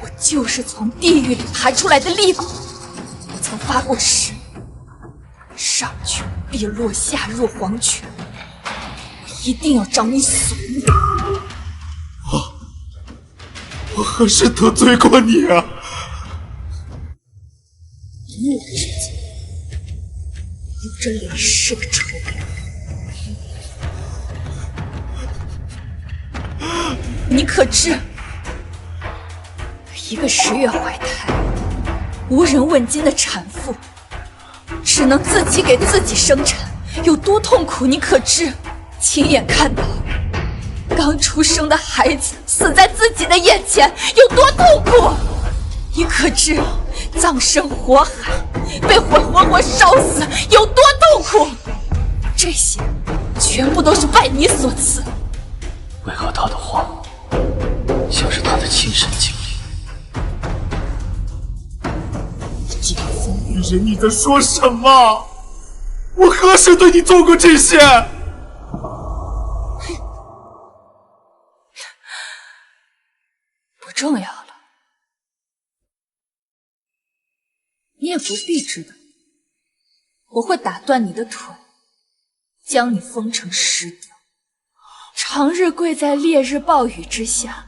我就是从地狱里爬出来的厉鬼。我曾发过誓，上权必落，下入黄泉。我一定要找你索命。我何时得罪过你啊？一念之间，有着累世的仇恨。你可知，一个10月怀胎、无人问津的产妇，只能自己给自己生产，有多痛苦？你可知？亲眼看到刚出生的孩子死在自己的眼前，有多痛苦？你可知葬身火海，被活活烧死，有多痛苦？这些全部都是拜你所赐。为何他的话像是他的亲身经历？这个疯女人，你在说什么？我何时对你做过这些？不重要了，你也不必知道。我会打断你的腿，将你封成石雕，长日跪在烈日暴雨之下，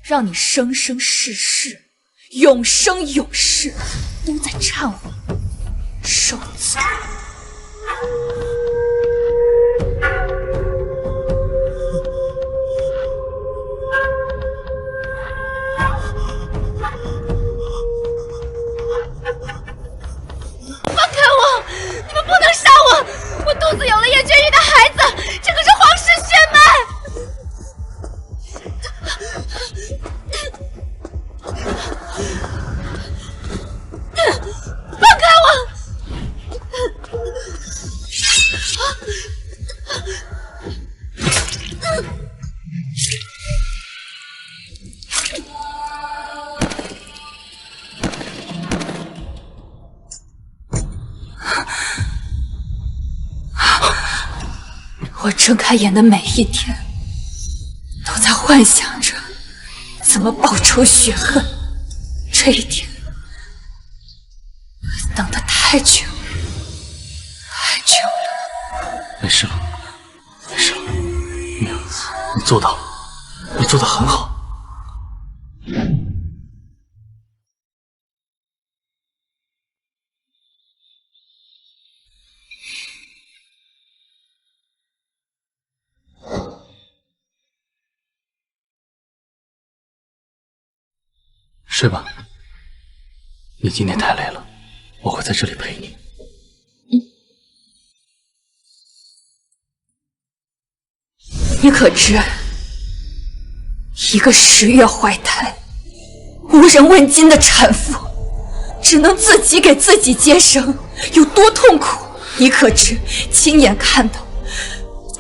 让你生生世世、永生永世都在忏悔、受罪。不能杀我！我肚子有了叶君玉的孩子，这可是皇室血脉！放开我！我睁开眼的每一天，都在幻想着怎么报仇雪恨。这一天，太久了，太久了。没事了，没事了，女儿，你做到了，你做得很好。睡吧，你今天太累了，我会在这里陪你。你可知，一个10月怀胎、无人问津的产妇，只能自己给自己接生，有多痛苦？你可知，亲眼看到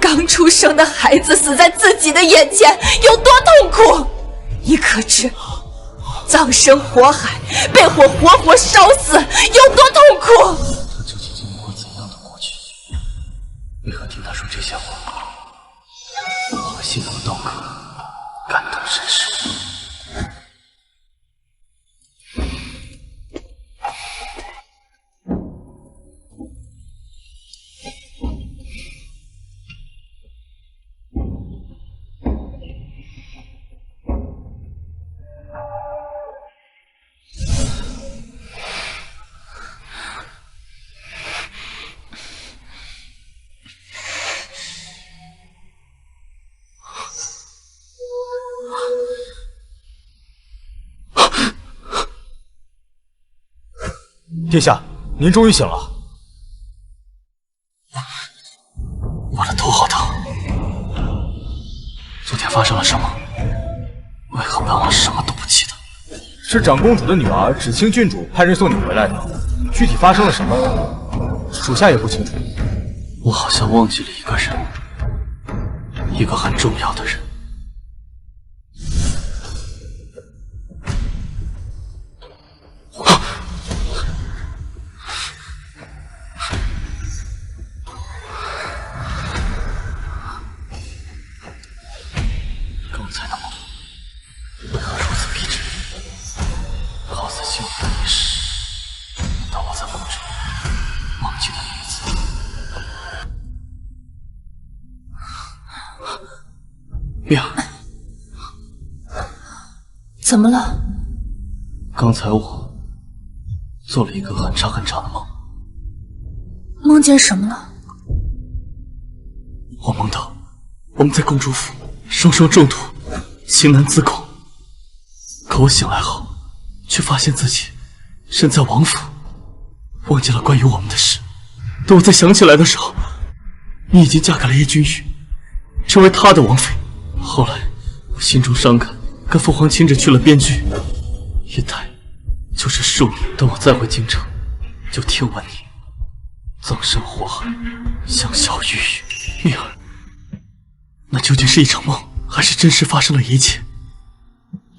刚出生的孩子死在自己的眼前，有多痛苦？你可知，葬身火海，被火活活烧死，有多痛苦？他究竟经历过怎样的过去？为何听他说这些话，我和心头刀客感同身受？殿下，您终于醒了。我的头好疼。昨天发生了什么？为何本王什么都不记得？是长公主的女儿芷清郡主派人送你回来的，具体发生了什么，属下也不清楚。我好像忘记了一个人，一个很重要的人。刚才的梦为何如此逼真？好似幸福的一世，难道我在梦中梦见的女子？命，怎么了？刚才我做了一个很长很长的梦。梦见什么了？我梦到我们在公主府双双中毒，情难自控。可我醒来后，却发现自己身在王府，忘记了关于我们的事。等我再想起来的时候，你已经嫁给了叶君玉，成为他的王妃。后来我心中伤感，跟父皇亲着去了边居，一待就是数年。等我再回京城，就听闻你葬身火海，香消玉殒。蜜儿，那究竟是一场梦，还是真实发生了一切？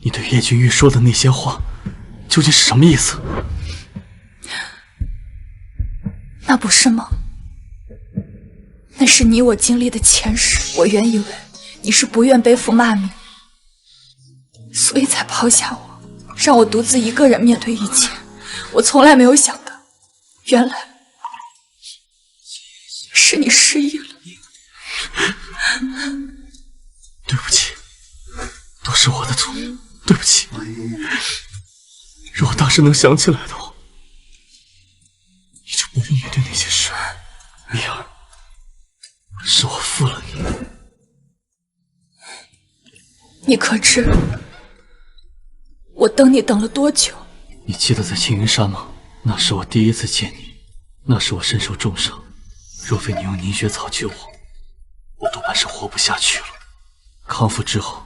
你对叶君玉说的那些话，究竟是什么意思？那不是梦，那是你我经历的前世。我原以为你是不愿背负骂名，所以才抛下我，让我独自一个人面对一切。我从来没有想到，原来是你失忆了。对不起，都是我的错，对不起。如果当时能想起来的话，你就不用面对那些事。米儿，是我负了你。你可知我等你等了多久？你记得在青云山吗？那是我第一次见你，那时我身受重伤，若非你用凝血草救我，我多半是活不下去了。康复之后，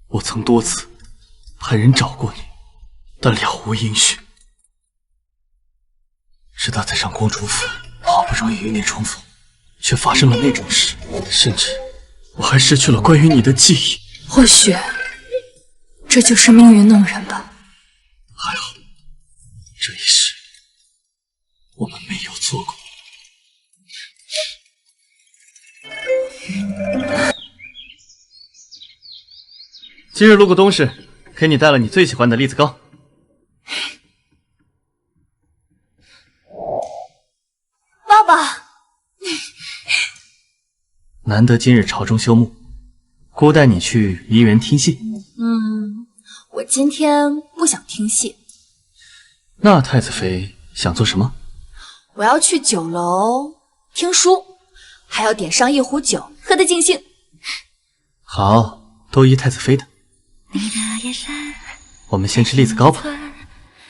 我曾多次派人找过你，但了无音讯。直到在上公主府，好不容易与你重逢，却发生了那种事，甚至我还失去了关于你的记忆。或许这就是命运弄人吧。还好，这一世我们没有错过。今日路过东市，给你带了你最喜欢的栗子糕。难得今日朝中休沐，姑带你去梨园听戏。我今天不想听戏。那太子妃想做什么？我要去酒楼听书，还要点上一壶酒，喝得尽兴。好，都依太子妃的。我们先吃栗子糕吧。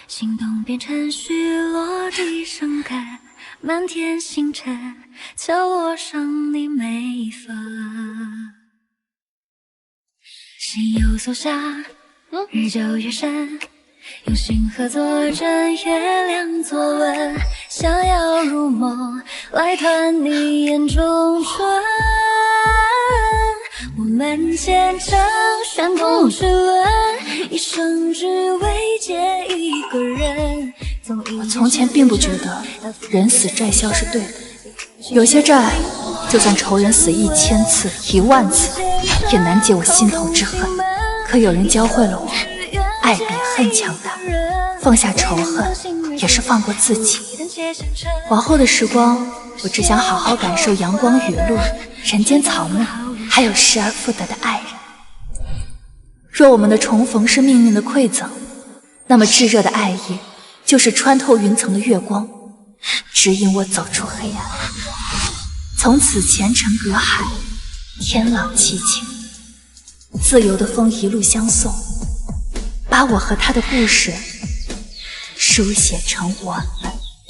心动变成虚落地生根，满天星辰敲落上你每一分。心有所想，日久月深，用心合作枕月亮作吻，想要入梦来团你眼中春。我们见证旋风之轮，一生只为见一个人。我从前并不觉得人死债消是对的，有些债就算仇人死1000次、10000次，也难解我心头之恨。可有人教会了我，爱比恨强大，放下仇恨也是放过自己。往后的时光，我只想好好感受阳光雨露、人间草木，还有失而复得的爱人。若我们的重逢是命运的馈赠，那么炙热的爱意就是穿透云层的月光，指引我走出黑暗。从此前尘隔海，天朗气清，自由的风一路相送，把我和他的故事书写成我们。